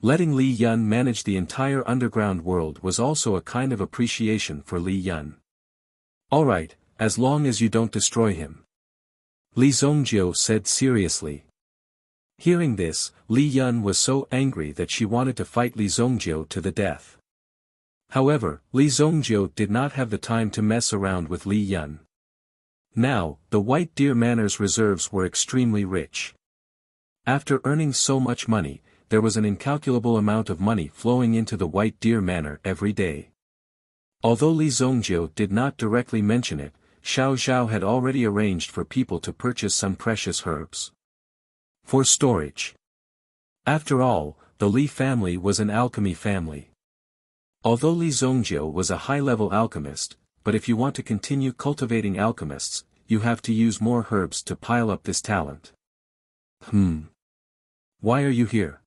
Letting Li Yun manage the entire underground world was also a kind of appreciation for Li Yun. Alright, as long as you don't destroy him. Li Zongjiu said seriously. Hearing this, Li Yun was so angry that she wanted to fight Li Zongjiu to the death. However, Li Zongjiu did not have the time to mess around with Li Yun. Now, the White Deer Manor's reserves were extremely rich. After earning so much money, there was an incalculable amount of money flowing into the White Deer Manor every day. Although Li Zongjiu did not directly mention it, Xiao Zhao had already arranged for people to purchase some precious herbs for storage. After all, the Li family was an alchemy family. Although Li Zongjiu was a high-level alchemist, but if you want to continue cultivating alchemists, you have to use more herbs to pile up this talent. Why are you here?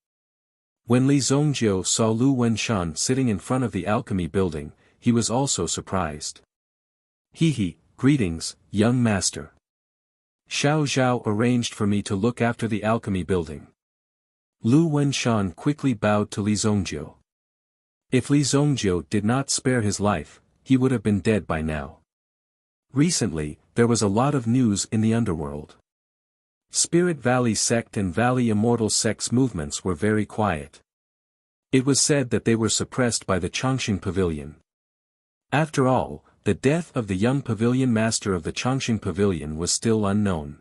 When Li Zongjiu saw Lu Wenshan sitting in front of the alchemy building, he was also surprised. Greetings, young master. Xiao Zhao arranged for me to look after the alchemy building. Lu Wenshan quickly bowed to Li Zongjiu. If Li Zongjiu did not spare his life, he would have been dead by now. Recently, there was a lot of news in the underworld. Spirit Valley sect and Valley Immortal sect's movements were very quiet. It was said that they were suppressed by the Chongqing Pavilion. After all, the death of the young pavilion master of the Chongqing Pavilion was still unknown.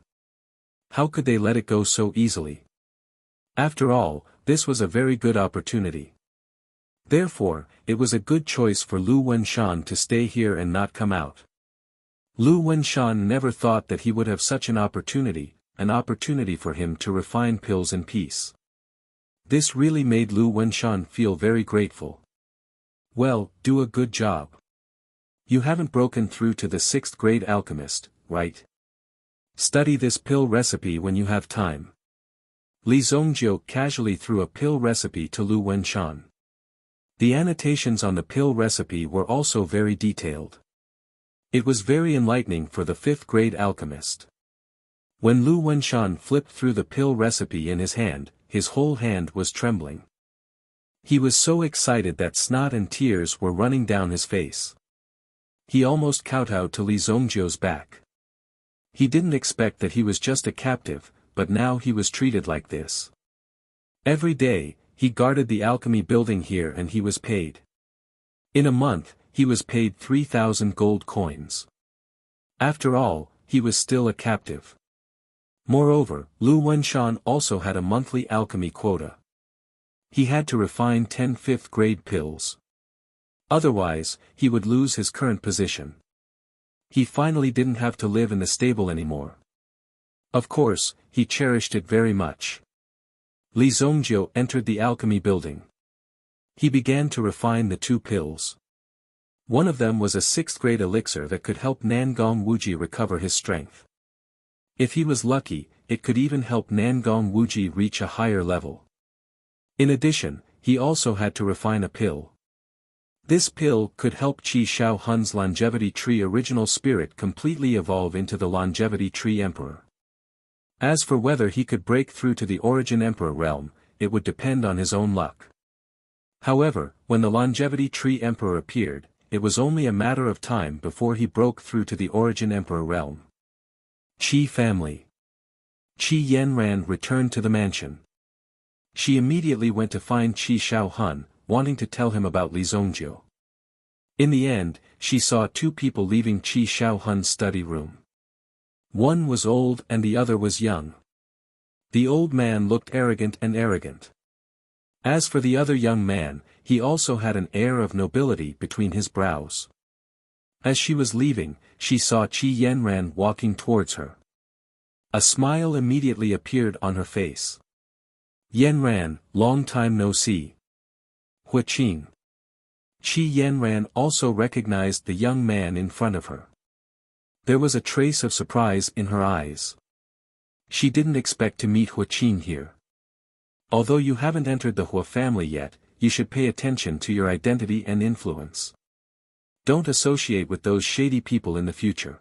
How could they let it go so easily? After all, this was a very good opportunity. Therefore, it was a good choice for Lu Wenshan to stay here and not come out. Lu Wenshan never thought that he would have such an opportunity for him to refine pills in peace. This really made Lu Wenshan feel very grateful. Well, do a good job. You haven't broken through to the 6th grade alchemist, right? Study this pill recipe when you have time. Li Zongjiu casually threw a pill recipe to Lu Wenshan. The annotations on the pill recipe were also very detailed. It was very enlightening for the 5th grade alchemist. When Lu Wenshan flipped through the pill recipe in his hand, his whole hand was trembling. He was so excited that snot and tears were running down his face. He almost kowtowed to Li Zongjiu's back. He didn't expect that he was just a captive, but now he was treated like this. Every day, he guarded the alchemy building here and he was paid. In a month, he was paid 3,000 gold coins. After all, he was still a captive. Moreover, Lu Wenshan also had a monthly alchemy quota. He had to refine 10 5th grade pills. Otherwise, he would lose his current position. He finally didn't have to live in the stable anymore. Of course, he cherished it very much. Li Zongjiu entered the alchemy building. He began to refine the 2 pills. One of them was a 6th grade elixir that could help Nangong Wuji recover his strength. If he was lucky, it could even help Nangong Wuji reach a higher level. In addition, he also had to refine a pill. This pill could help Qi Shao Hun's longevity tree original spirit completely evolve into the longevity tree emperor. As for whether he could break through to the origin emperor realm, it would depend on his own luck. However, when the longevity tree emperor appeared, it was only a matter of time before he broke through to the origin emperor realm. Qi family. Qi Yanran returned to the mansion. She immediately went to find Qi Shao Hun, wanting to tell him about Li Zongjiu. In the end, she saw 2 people leaving Qi Shao Hun's study room. One was old and the other was young. The old man looked arrogant. As for the other young man, he also had an air of nobility between his brows. As she was leaving, she saw Qi Yanran walking towards her. A smile immediately appeared on her face. Yanran, long time no see. Huaqing. Qi Yanran also recognized the young man in front of her. There was a trace of surprise in her eyes. She didn't expect to meet Huaqing here. Although you haven't entered the Hua family yet, you should pay attention to your identity and influence. Don't associate with those shady people in the future.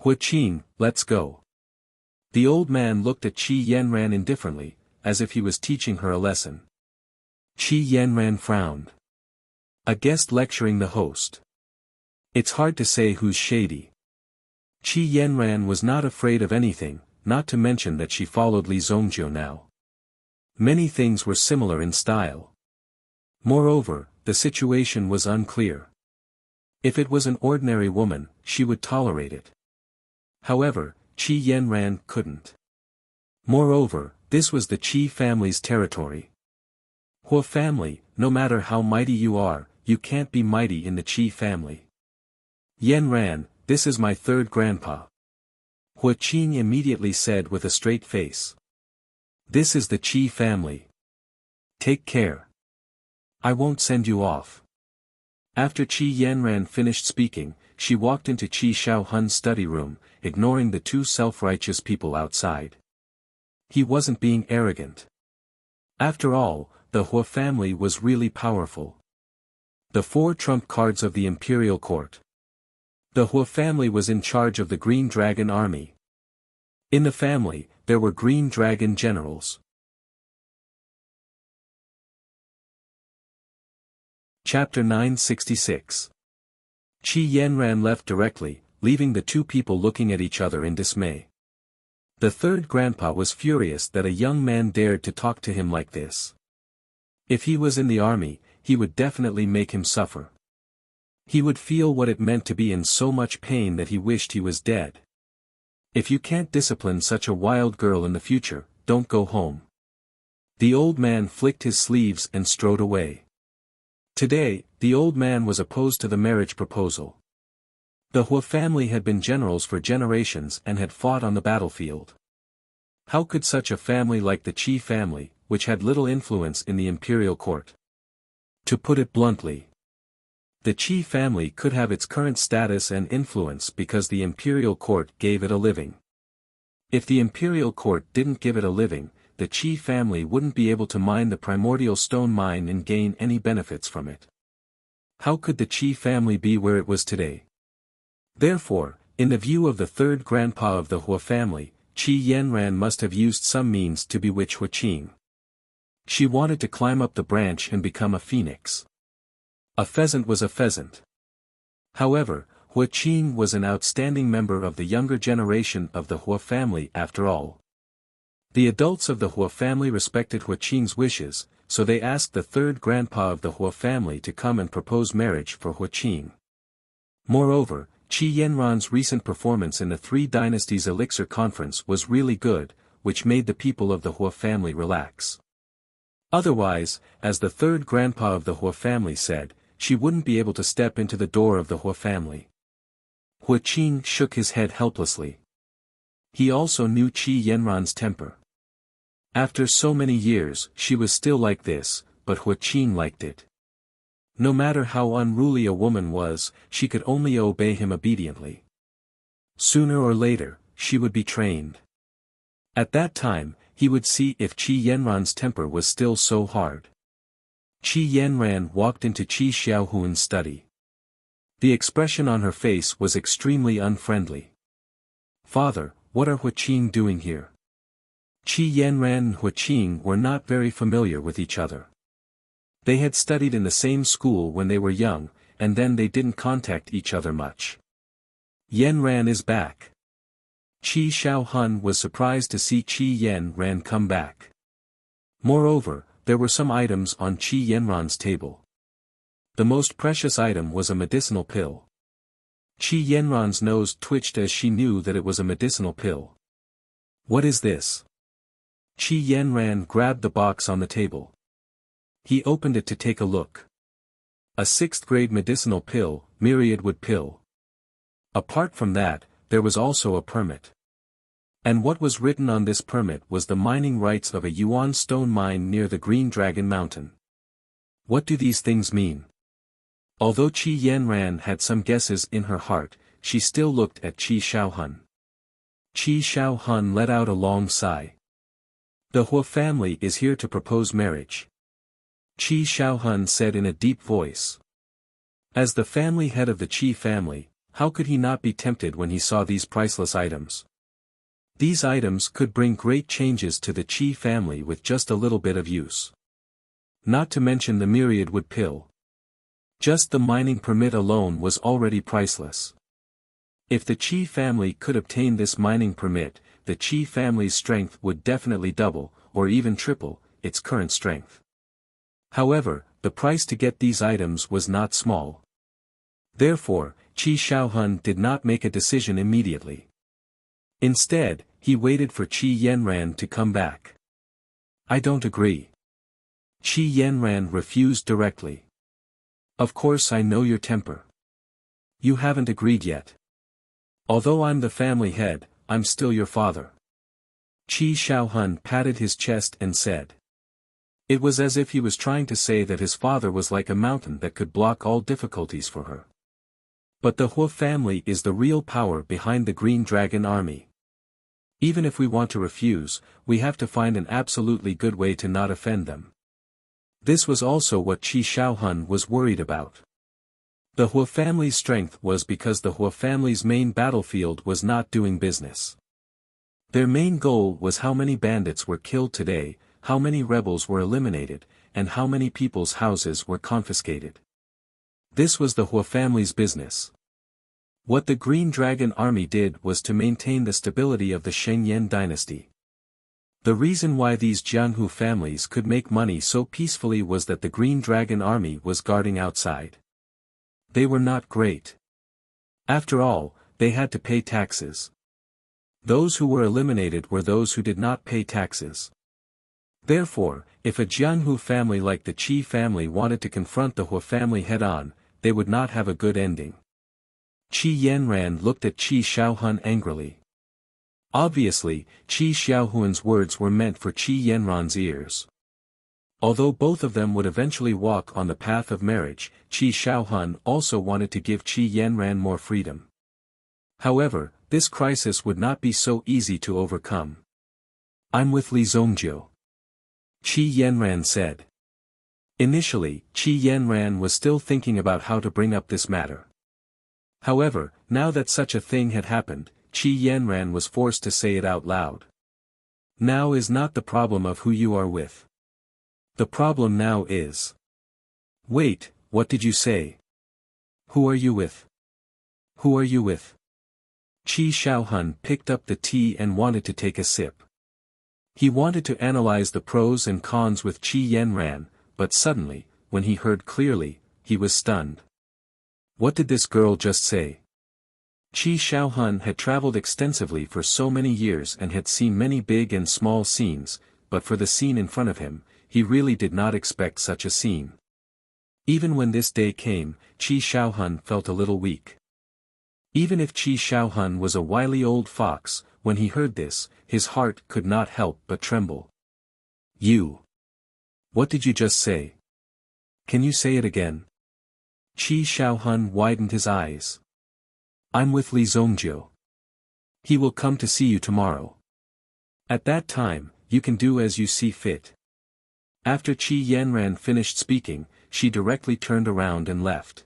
Huaqing, let's go. The old man looked at Qi Yanran indifferently, as if he was teaching her a lesson. Qi Yanran frowned. A guest lecturing the host. It's hard to say who's shady. Qi Yanran was not afraid of anything, not to mention that she followed Li Zongjiu now. Many things were similar in style. Moreover, the situation was unclear. If it was an ordinary woman, she would tolerate it. However, Qi Yanran couldn't. Moreover, this was the Qi family's territory. Hua family, no matter how mighty you are, you can't be mighty in the Qi family. Yanran, this is my 3rd grandpa. Huaqing immediately said with a straight face. This is the Qi family. Take care. I won't send you off. After Qi Yanran finished speaking, she walked into Qi Shao Hun's study room, ignoring the 2 self-righteous people outside. He wasn't being arrogant. After all, the Hua family was really powerful. The 4 trump cards of the imperial court. The Hua family was in charge of the Green Dragon army. In the family, there were Green Dragon generals. Chapter 966. Qi Yanran left directly, leaving the 2 people looking at each other in dismay. The 3rd grandpa was furious that a young man dared to talk to him like this. If he was in the army, he would definitely make him suffer. He would feel what it meant to be in so much pain that he wished he was dead. If you can't discipline such a wild girl in the future, don't go home. The old man flicked his sleeves and strode away. Today, the old man was opposed to the marriage proposal. The Hua family had been generals for generations and had fought on the battlefield. How could such a family like the Qi family, which had little influence in the imperial court? To put it bluntly, the Qi family could have its current status and influence because the imperial court gave it a living. If the imperial court didn't give it a living, the Qi family wouldn't be able to mine the primordial stone mine and gain any benefits from it. How could the Qi family be where it was today? Therefore, in the view of the third grandpa of the Hua family, Qi Yanran must have used some means to bewitch Hua Qing. She wanted to climb up the branch and become a phoenix. A pheasant was a pheasant. However, Hua Qing was an outstanding member of the younger generation of the Hua family after all. The adults of the Hua family respected Hua Qing's wishes, so they asked the third grandpa of the Hua family to come and propose marriage for Hua Qing. Moreover, Qi Yanran's recent performance in the Three Dynasties Elixir Conference was really good, which made the people of the Hua family relax. Otherwise, as the third grandpa of the Hua family said, she wouldn't be able to step into the door of the Hua family. Hua Qing shook his head helplessly. He also knew Qi Yanran's temper. After so many years, she was still like this, but Hua Qing liked it. No matter how unruly a woman was, she could only obey him obediently. Sooner or later, she would be trained. At that time, he would see if Qi Yanran's temper was still so hard. Qi Yanran walked into Qi Xiaohuan's study. The expression on her face was extremely unfriendly. "Father, what are Hua Qing doing here?" Qi Yanran and Hua Qing were not very familiar with each other. They had studied in the same school when they were young, and then they didn't contact each other much. "Yanran is back." Qi Xiaohun was surprised to see Qi Yanran come back. Moreover, there were some items on Qi Yanran's table. The most precious item was a medicinal pill. Qi Yanran's nose twitched as she knew that it was a medicinal pill. "What is this?" Qi Yanran grabbed the box on the table. He opened it to take a look. A 6th grade medicinal pill, myriad wood pill. Apart from that, there was also a permit. And what was written on this permit was the mining rights of a yuan stone mine near the Green Dragon Mountain. What do these things mean? Although Qi Yanran had some guesses in her heart, she still looked at Qi Xiaohun. Qi Xiaohun let out a long sigh. "The Hua family is here to propose marriage," Qi Xiaohun said in a deep voice. As the family head of the Qi family, how could he not be tempted when he saw these priceless items? These items could bring great changes to the Qi family with just a little bit of use. Not to mention the myriad wood pill. Just the mining permit alone was already priceless. If the Qi family could obtain this mining permit, the Qi family's strength would definitely double, or even triple, its current strength. However, the price to get these items was not small. Therefore, Qi Xiaohun did not make a decision immediately. Instead, he waited for Qi Yanran to come back. "I don't agree." Qi Yanran refused directly. "Of course I know your temper. You haven't agreed yet. Although I'm the family head, I'm still your father." Qi Xiaohun patted his chest and said. It was as if he was trying to say that his father was like a mountain that could block all difficulties for her. But the Hua family is the real power behind the Green Dragon army. Even if we want to refuse, we have to find an absolutely good way to not offend them. This was also what Qi Xiaohun was worried about. The Hua family's strength was because the Hua family's main battlefield was not doing business. Their main goal was how many bandits were killed today, how many rebels were eliminated, and how many people's houses were confiscated. This was the Hua family's business. What the Green Dragon army did was to maintain the stability of the Shengyan dynasty. The reason why these Jianghu families could make money so peacefully was that the Green Dragon army was guarding outside. They were not great. After all, they had to pay taxes. Those who were eliminated were those who did not pay taxes. Therefore, if a Jianghu family like the Qi family wanted to confront the Hua family head-on, they would not have a good ending. Qi Yanran looked at Qi Xiaohun angrily. Obviously, Qi Xiaohuan's words were meant for Qi Yanran's ears. Although both of them would eventually walk on the path of marriage, Qi Xiaohun also wanted to give Qi Yanran more freedom. However, this crisis would not be so easy to overcome. I'm with Li Zongjiu, Qi Yanran said. Initially, Qi Yanran was still thinking about how to bring up this matter. However, now that such a thing had happened, Qi Yanran was forced to say it out loud. Now is not the problem of who you are with. The problem now is. Wait, what did you say? Who are you with? Who are you with? Qi Shaohun picked up the tea and wanted to take a sip. He wanted to analyze the pros and cons with Qi Yanran, but suddenly, when he heard clearly, he was stunned. What did this girl just say? Qi Shaohun had traveled extensively for so many years and had seen many big and small scenes, but for the scene in front of him, he really did not expect such a scene. Even when this day came, Qi Shaohun felt a little weak. Even if Qi Shaohun was a wily old fox, when he heard this, his heart could not help but tremble. You. What did you just say? Can you say it again? Qi Shaohun widened his eyes. I'm with Li Zongjiu. He will come to see you tomorrow. At that time, you can do as you see fit. After Qi Yanran finished speaking, she directly turned around and left.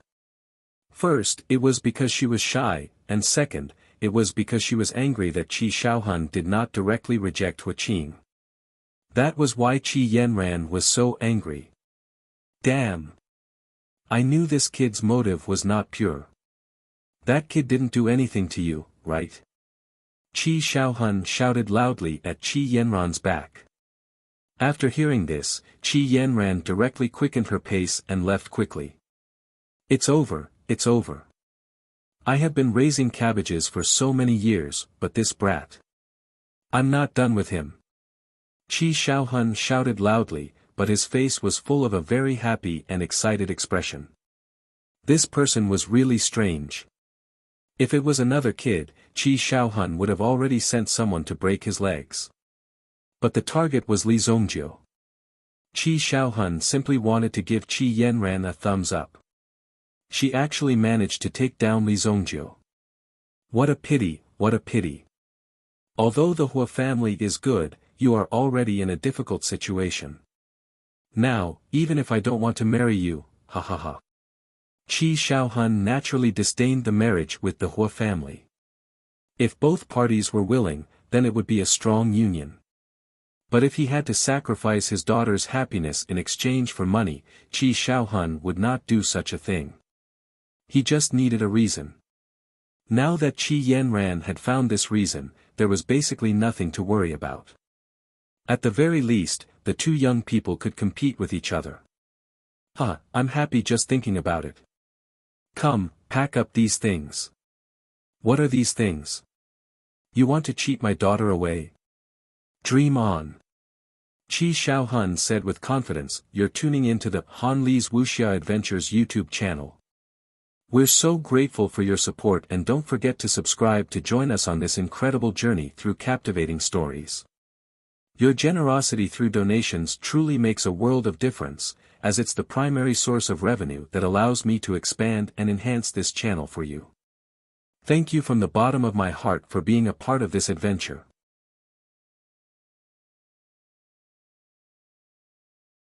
First, it was because she was shy, and second, it was because she was angry that Qi Shaohun did not directly reject Huaqing. That was why Qi Yanran was so angry. Damn! I knew this kid's motive was not pure. That kid didn't do anything to you, right? Qi Shaohun shouted loudly at Qi Yanran's back. After hearing this, Qi Yanran directly quickened her pace and left quickly. It's over, it's over. I have been raising cabbages for so many years, but this brat. I'm not done with him. Qi Shaohun shouted loudly, but his face was full of a very happy and excited expression. This person was really strange. If it was another kid, Qi Shaohun would have already sent someone to break his legs. But the target was Li Zongjiu. Qi Shaohun simply wanted to give Qi Yanran a thumbs up. She actually managed to take down Li Zongjiu. What a pity, what a pity. Although the Hua family is good, you are already in a difficult situation. Now, even if I don't want to marry you, ha ha ha. Qi Shaohun naturally disdained the marriage with the Hua family. If both parties were willing, then it would be a strong union. But if he had to sacrifice his daughter's happiness in exchange for money, Qi Shaohun would not do such a thing. He just needed a reason. Now that Qi Yanran had found this reason, there was basically nothing to worry about. At the very least, the two young people could compete with each other. I'm happy just thinking about it. Come, pack up these things. What are these things? You want to cheat my daughter away? Dream on. Qi Shaohun said with confidence, you're tuning into the Han Li's Wuxia Adventures YouTube channel. We're so grateful for your support and don't forget to subscribe to join us on this incredible journey through captivating stories. Your generosity through donations truly makes a world of difference, as it's the primary source of revenue that allows me to expand and enhance this channel for you. Thank you from the bottom of my heart for being a part of this adventure.